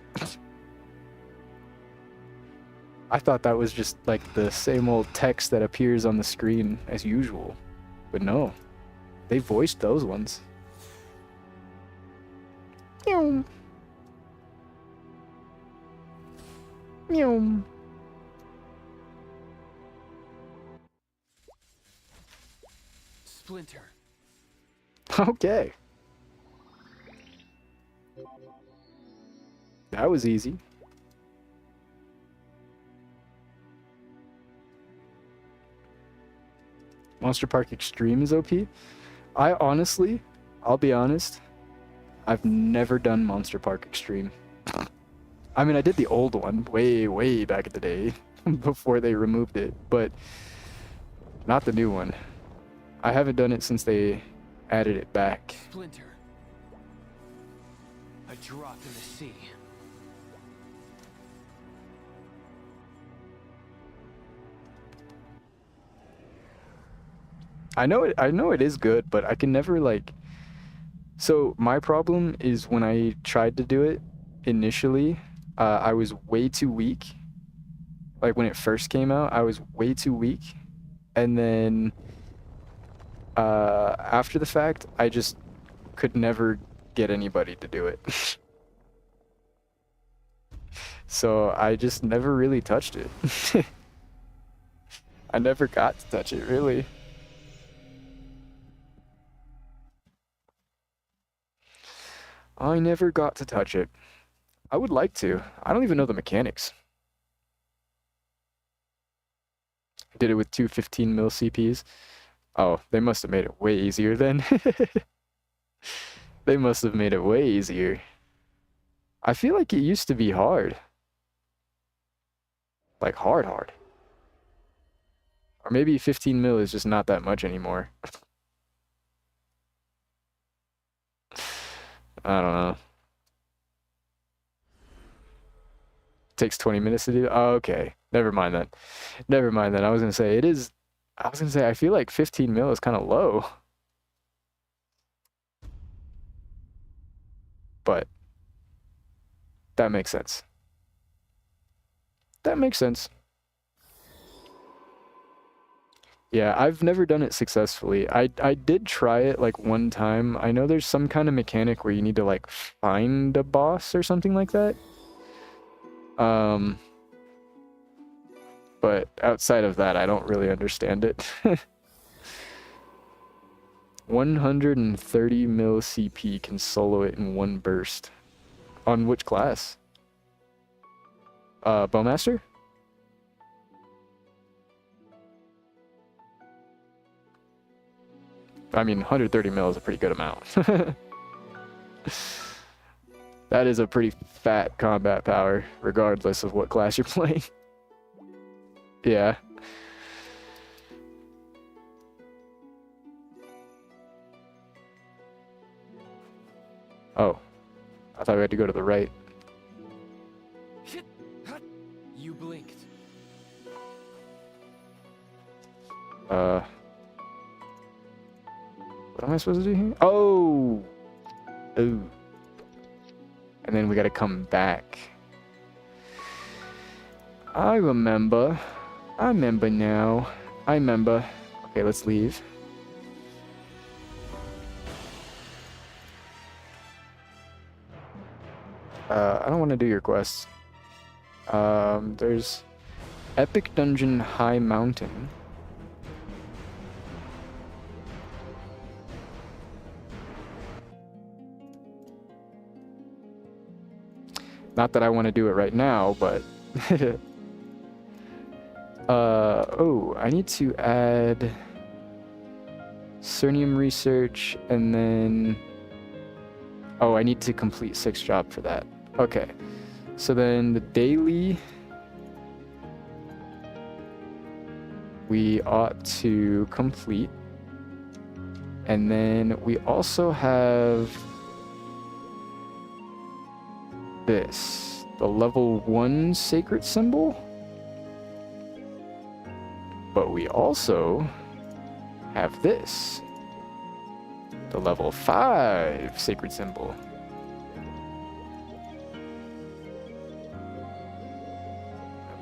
I thought that was just like the same old text that appears on the screen as usual. But no, they voiced those ones. Meow. Meow. Splinter. Okay. That was easy. Monster Park Extreme is OP. I honestly, I'll be honest, I've never done Monster Park Extreme. I mean, I did the old one way, way back in the day before they removed it, but not the new one. I haven't done it since they added it back. Splinter. A drop in the sea. I know it is good, but I can never like. So my problem is when I tried to do it initially, I was way too weak. Like when it first came out, I was way too weak, and then after the fact, I just could never get anybody to do it. So I just never really touched it. I never got to touch it, really. I never got to touch it. I would like to. I don't even know the mechanics. I did it with two 15 mil CPs. Oh, they must have made it way easier then. They must have made it way easier. I feel like it used to be hard. Like hard. Or maybe 15 mil is just not that much anymore. I don't know. Takes 20 minutes to do. Oh, okay. Never mind that. Never mind that. I was gonna say it is. I was gonna say I feel like 15 mil is kind of low. But that makes sense. That makes sense. Yeah, I've never done it successfully. I did try it like one time. I know there's some kind of mechanic where you need to like find a boss or something like that. But outside of that, I don't really understand it. 130 mil CP can solo it in one burst. On which class? Bowmaster? I mean, 130 mil is a pretty good amount. That is a pretty fat combat power, regardless of what class you're playing. Yeah. Oh. I thought we had to go to the right. You blinked. What am I supposed to do here? Oh! Ooh. And then we gotta come back. I remember. I remember now. I remember. Okay, let's leave. I don't want to do your quests. There's Epic Dungeon High Mountain. Not that I want to do it right now, but... oh, I need to add... Cernium research, and then... Oh, I need to complete 6 job for that. Okay. So then the daily... we ought to complete. And then we also have... this, the level 1 sacred symbol, but we also have this, the level 5 sacred symbol.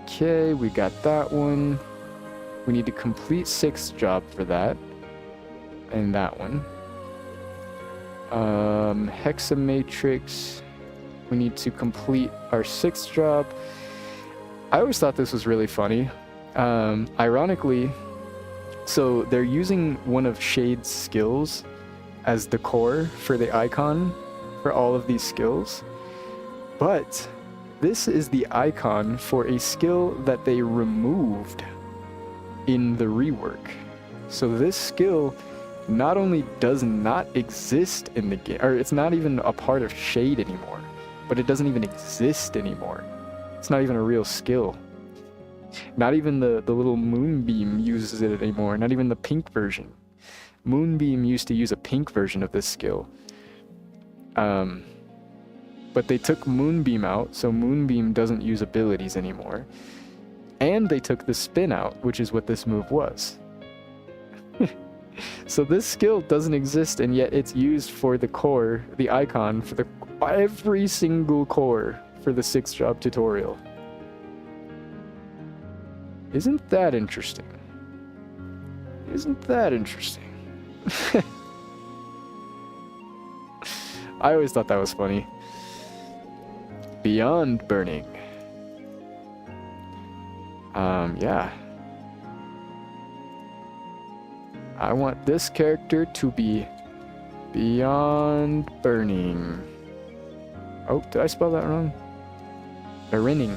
Okay, we got that one. We need to complete 6th job for that, and that one. Hexamatrix. We need to complete our 6th job. I always thought this was really funny. Ironically, so they're using one of Shade's skills as the core for the icon for all of these skills. But this is the icon for a skill that they removed in the rework. So this skill not only does not exist in the game, or it's not even a part of Shade anymore, but it doesn't even exist anymore. It's not even a real skill. Not even the little Moonbeam uses it anymore, not even the pink version. Moonbeam used to use a pink version of this skill. But they took Moonbeam out, so Moonbeam doesn't use abilities anymore. And they took the spin out, which is what this move was. So this skill doesn't exist, and yet it's used for the core, the icon, for every single core for the 6th job tutorial. Isn't that interesting? Isn't that interesting? I always thought that was funny. Beyond burning. Yeah. I want this character to be beyond burning. Oh, did I spell that wrong? Burning.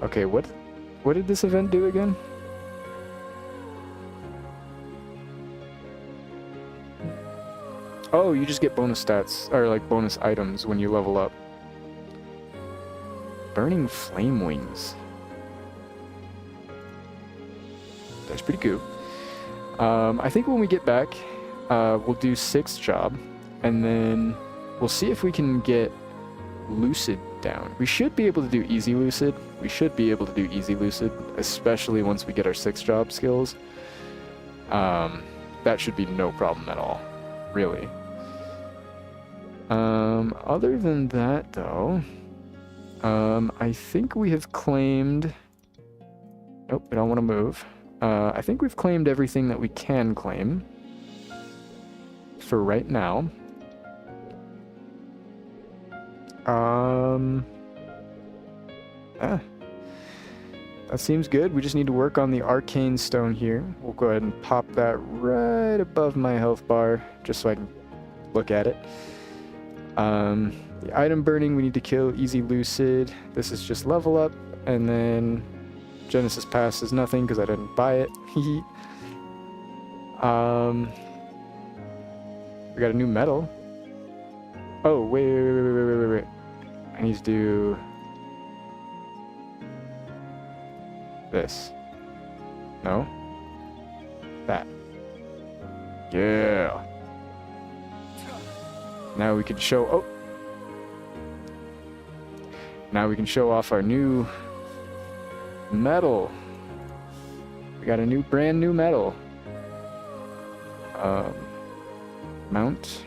Okay, what did this event do again? Oh, you just get bonus stats, or like bonus items when you level up. Burning flame wings. That's pretty cool. I think when we get back, we'll do 6th job, and then we'll see if we can get Lucid down. We should be able to do easy Lucid. We should be able to do easy Lucid, especially once we get our 6th job skills. That should be no problem at all, really. Other than that, though, I think we have claimed... Nope, I don't want to move. I think we've claimed everything that we can claim for right now. That seems good. We just need to work on the arcane stone here. We'll go ahead and pop that right above my health bar, just so I can look at it. The item burning, we need to kill Easy Lucid. This is just level up, and then Genesis Pass is nothing because I didn't buy it. We got a new medal. Oh, wait. I need to do this. No? That. Yeah. Now we can show... Oh! Now we can show off our new medal. We got a brand new medal. Mount.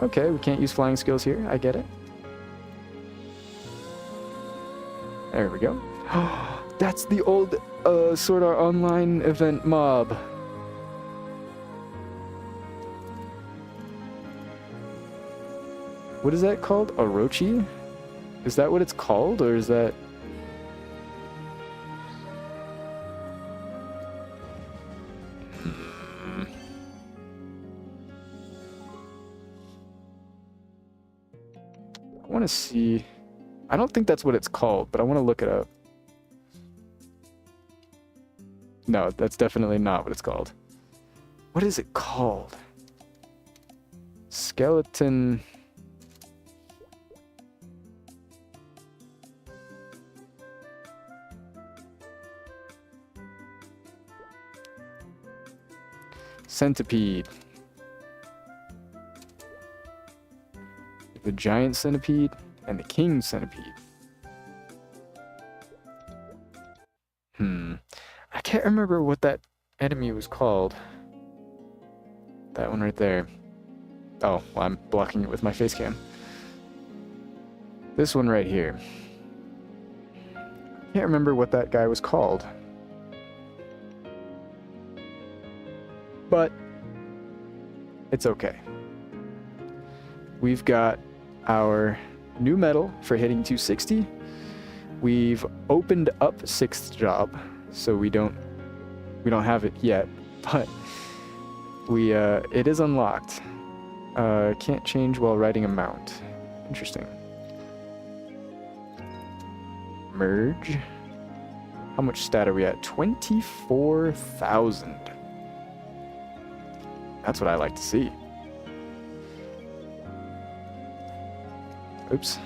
Okay, we can't use flying skills here. I get it. There we go. That's the old Sword Art Online event mob. What is that called? Orochi? Is that what it's called, or is that... I want to see... I don't think that's what it's called, but I want to look it up. No, that's definitely not what it's called. What is it called? Skeleton... Centipede. The giant centipede and the king centipede. I can't remember what that enemy was called. That one right there. Oh, well, I'm blocking it with my face cam. This one right here. Can't remember what that guy was called. But it's okay. We've got our new medal for hitting 260. We've opened up 6th job, so we don't have it yet, but we it is unlocked. Can't change while riding a mount. Interesting. Merge. How much stat are we at? 24,000. That's what I like to see. Oops.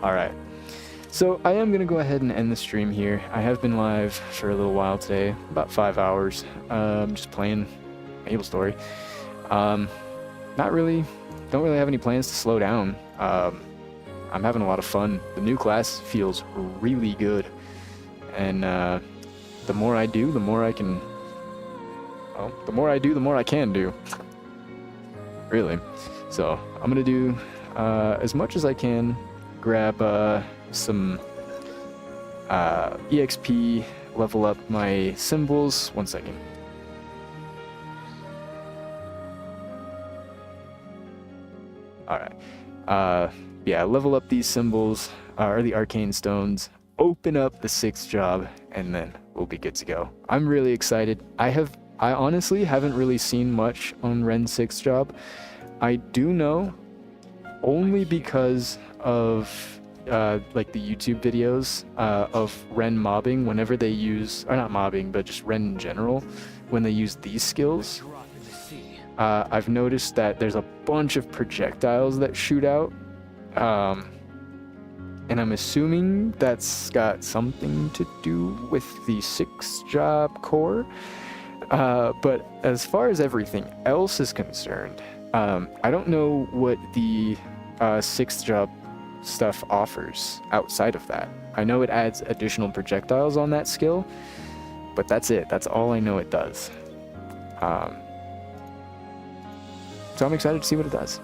Alright. So I am going to go ahead and end the stream here. I have been live for a little while today, about 5 hours, just playing Maplestory. Don't really have any plans to slow down. I'm having a lot of fun. The new class feels really good. And the more I do, the more I can... Well, the more I do, the more I can do. Really. So, I'm going to do as much as I can. Grab some EXP, level up my symbols. 1 second. Alright. Yeah, level up these symbols, or the arcane stones. Open up the 6th job, and then we'll be good to go. I'm really excited. I honestly haven't really seen much on Ren's 6th job. I do know, only because of like the YouTube videos of Ren mobbing whenever they use, or not mobbing, but just Ren in general, when they use these skills. I've noticed that there's a bunch of projectiles that shoot out, and I'm assuming that's got something to do with the 6th job core. But as far as everything else is concerned, I don't know what the 6th job stuff offers outside of that. I know it adds additional projectiles on that skill, but that's it. That's all I know it does. So I'm excited to see what it does.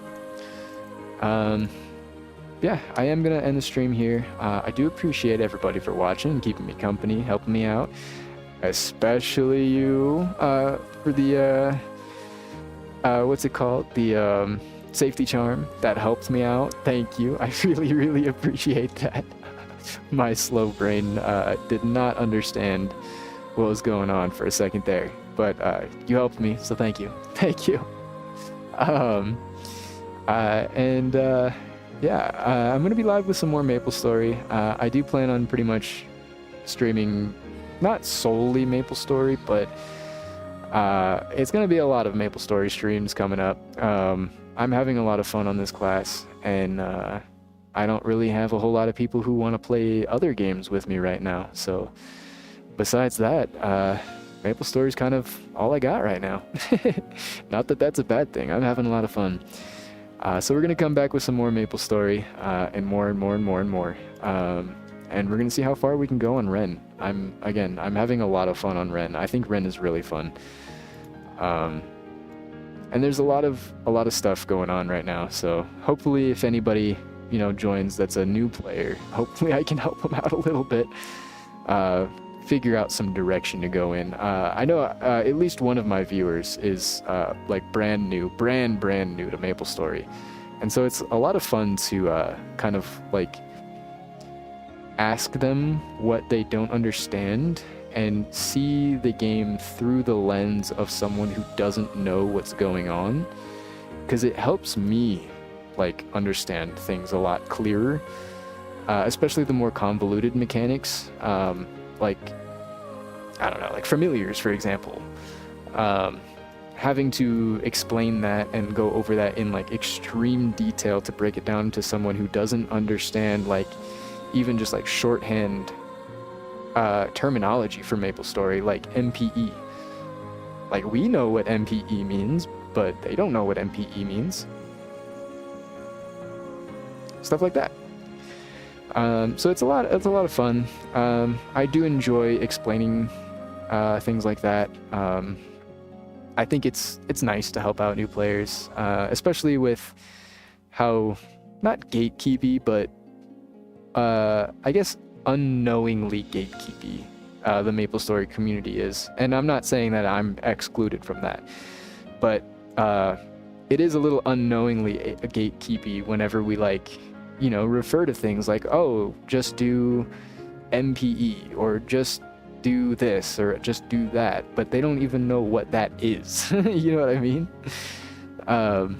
Yeah, I am going to end the stream here. I do appreciate everybody for watching, keeping me company, helping me out. Especially you for the, what's it called? The safety charm. That helped me out. Thank you. I really, really appreciate that. My slow brain did not understand what was going on for a second there. But you helped me, so thank you. Thank you. Yeah, I'm going to be live with some more Maplestory. I do plan on pretty much streaming, not solely Maplestory, but it's going to be a lot of Maplestory streams coming up. I'm having a lot of fun on this class, and I don't really have a whole lot of people who want to play other games with me right now. So besides that, Maplestory is kind of all I got right now. Not that that's a bad thing. I'm having a lot of fun. So we're going to come back with some more Maplestory, and more and more and more and more. And we're going to see how far we can go on Ren. I'm having a lot of fun on Ren. I think Ren is really fun. And there's a lot of stuff going on right now. So hopefully if anybody, joins that's a new player, hopefully I can help them out a little bit. Figure out some direction to go in. I know at least one of my viewers is like brand new to Maplestory, and so it's a lot of fun to kind of like ask them what they don't understand and see the game through the lens of someone who doesn't know what's going on, because it helps me like understand things a lot clearer, especially the more convoluted mechanics. Like, I don't know, like familiars, for example. Having to explain that and go over that in like extreme detail to break it down to someone who doesn't understand like even just like shorthand terminology for Maplestory, like MPE. Like, we know what MPE means, but they don't know what MPE means. Stuff like that. So it's a lot of fun. I do enjoy explaining things like that. I think it's nice to help out new players, especially with how, not gatekeepy, but I guess unknowingly gatekeepy the Maplestory community is. And I'm not saying that I'm excluded from that, but it is a little unknowingly gatekeepy whenever we refer to things like, oh, just do MPE, or just do this, or just do that, but they don't even know what that is. You know what I mean? And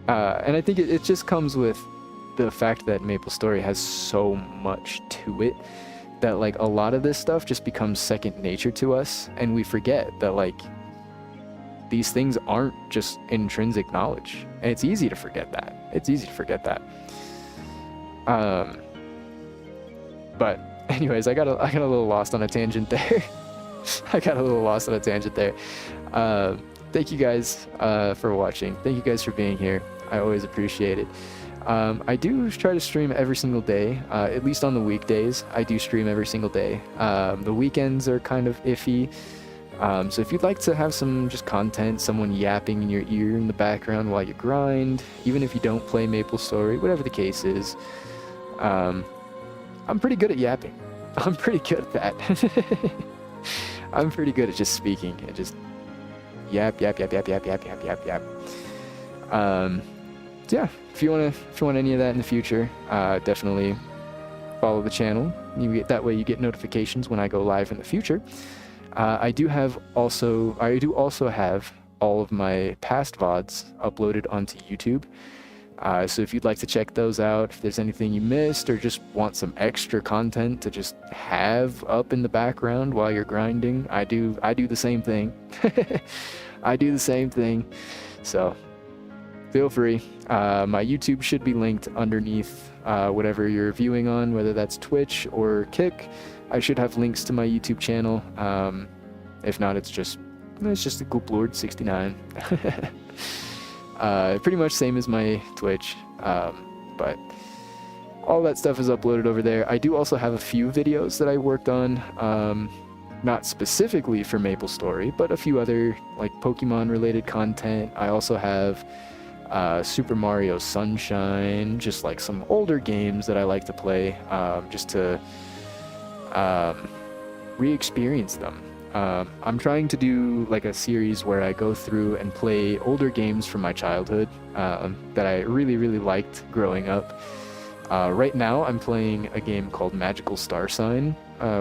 I think it just comes with the fact that Maplestory has so much to it that like a lot of this stuff just becomes second nature to us, and we forget that like these things aren't just intrinsic knowledge. And it's easy to forget that. But anyways, I got a little lost on a tangent there. Thank you guys for watching. Thank you guys for being here. I always appreciate it. I do try to stream every single day, at least on the weekdays. I do stream every single day. The weekends are kind of iffy. So if you'd like to have some just content, someone yapping in your ear in the background while you grind, even if you don't play Maplestory, whatever the case is, I'm pretty good at yapping. I'm pretty good at that. I'm pretty good at just speaking and just yap. So yeah, if you want any of that in the future, definitely follow the channel. That way you get notifications when I go live in the future. I do also have all of my past VODs uploaded onto YouTube. So if you'd like to check those out, if there's anything you missed or just want some extra content to just have up in the background while you're grinding, I do the same thing. I do the same thing. So feel free. My YouTube should be linked underneath whatever you're viewing on, whether that's Twitch or Kick. I should have links to my YouTube channel. If not, it's just a Gooplord 69. Pretty much same as my Twitch, but all that stuff is uploaded over there. I do also have a few videos that I worked on not specifically for Maplestory, but a few other like Pokemon related content. I also have Super Mario Sunshine, just like some older games that I like to play, just to re-experience them. I'm trying to do like a series where I go through and play older games from my childhood that I really, really liked growing up. Right now, I'm playing a game called Magical Star Sign,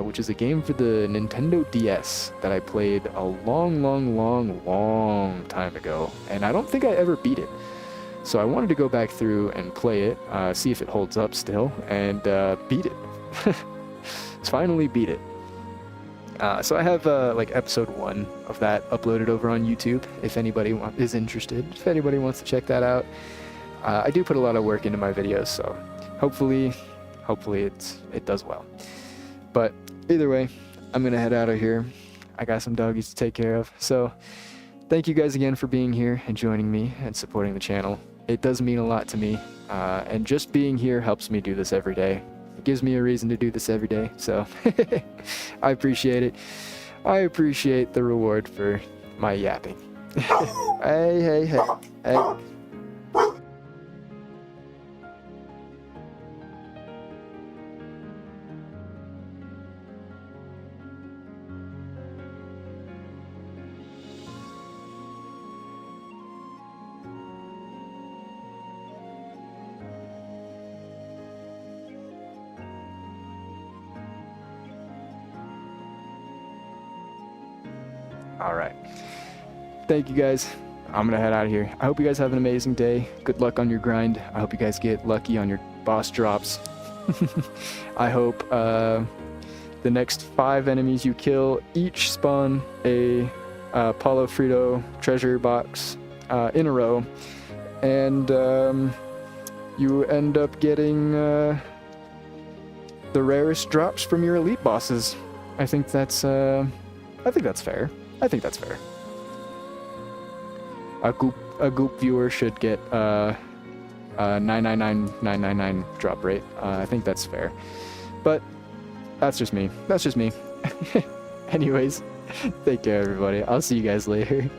which is a game for the Nintendo DS that I played a long, long, long, long time ago, and I don't think I ever beat it. So I wanted to go back through and play it, see if it holds up still, and beat it. Finally beat it. So I have like episode 1 of that uploaded over on YouTube, if anybody is interested, if anybody wants to check that out. I do put a lot of work into my videos, so hopefully it does well. But either way, I'm gonna head out of here. I got some doggies to take care of, so thank you guys again for being here and joining me and supporting the channel. It does mean a lot to me, and just being here helps me do this every day. It gives me a reason to do this every day, so I appreciate it. I appreciate the reward for my yapping. Hey. All right. Thank you guys. I'm gonna head out of here. I hope you guys have an amazing day. Good luck on your grind. I hope you guys get lucky on your boss drops. I hope the next 5 enemies you kill each spawn a Paulo Frito treasure box in a row, and you end up getting the rarest drops from your elite bosses. I think that's fair. I think that's fair. A goop viewer should get 999,999 drop rate. I think that's fair. But that's just me. Anyways, take care everybody. I'll see you guys later.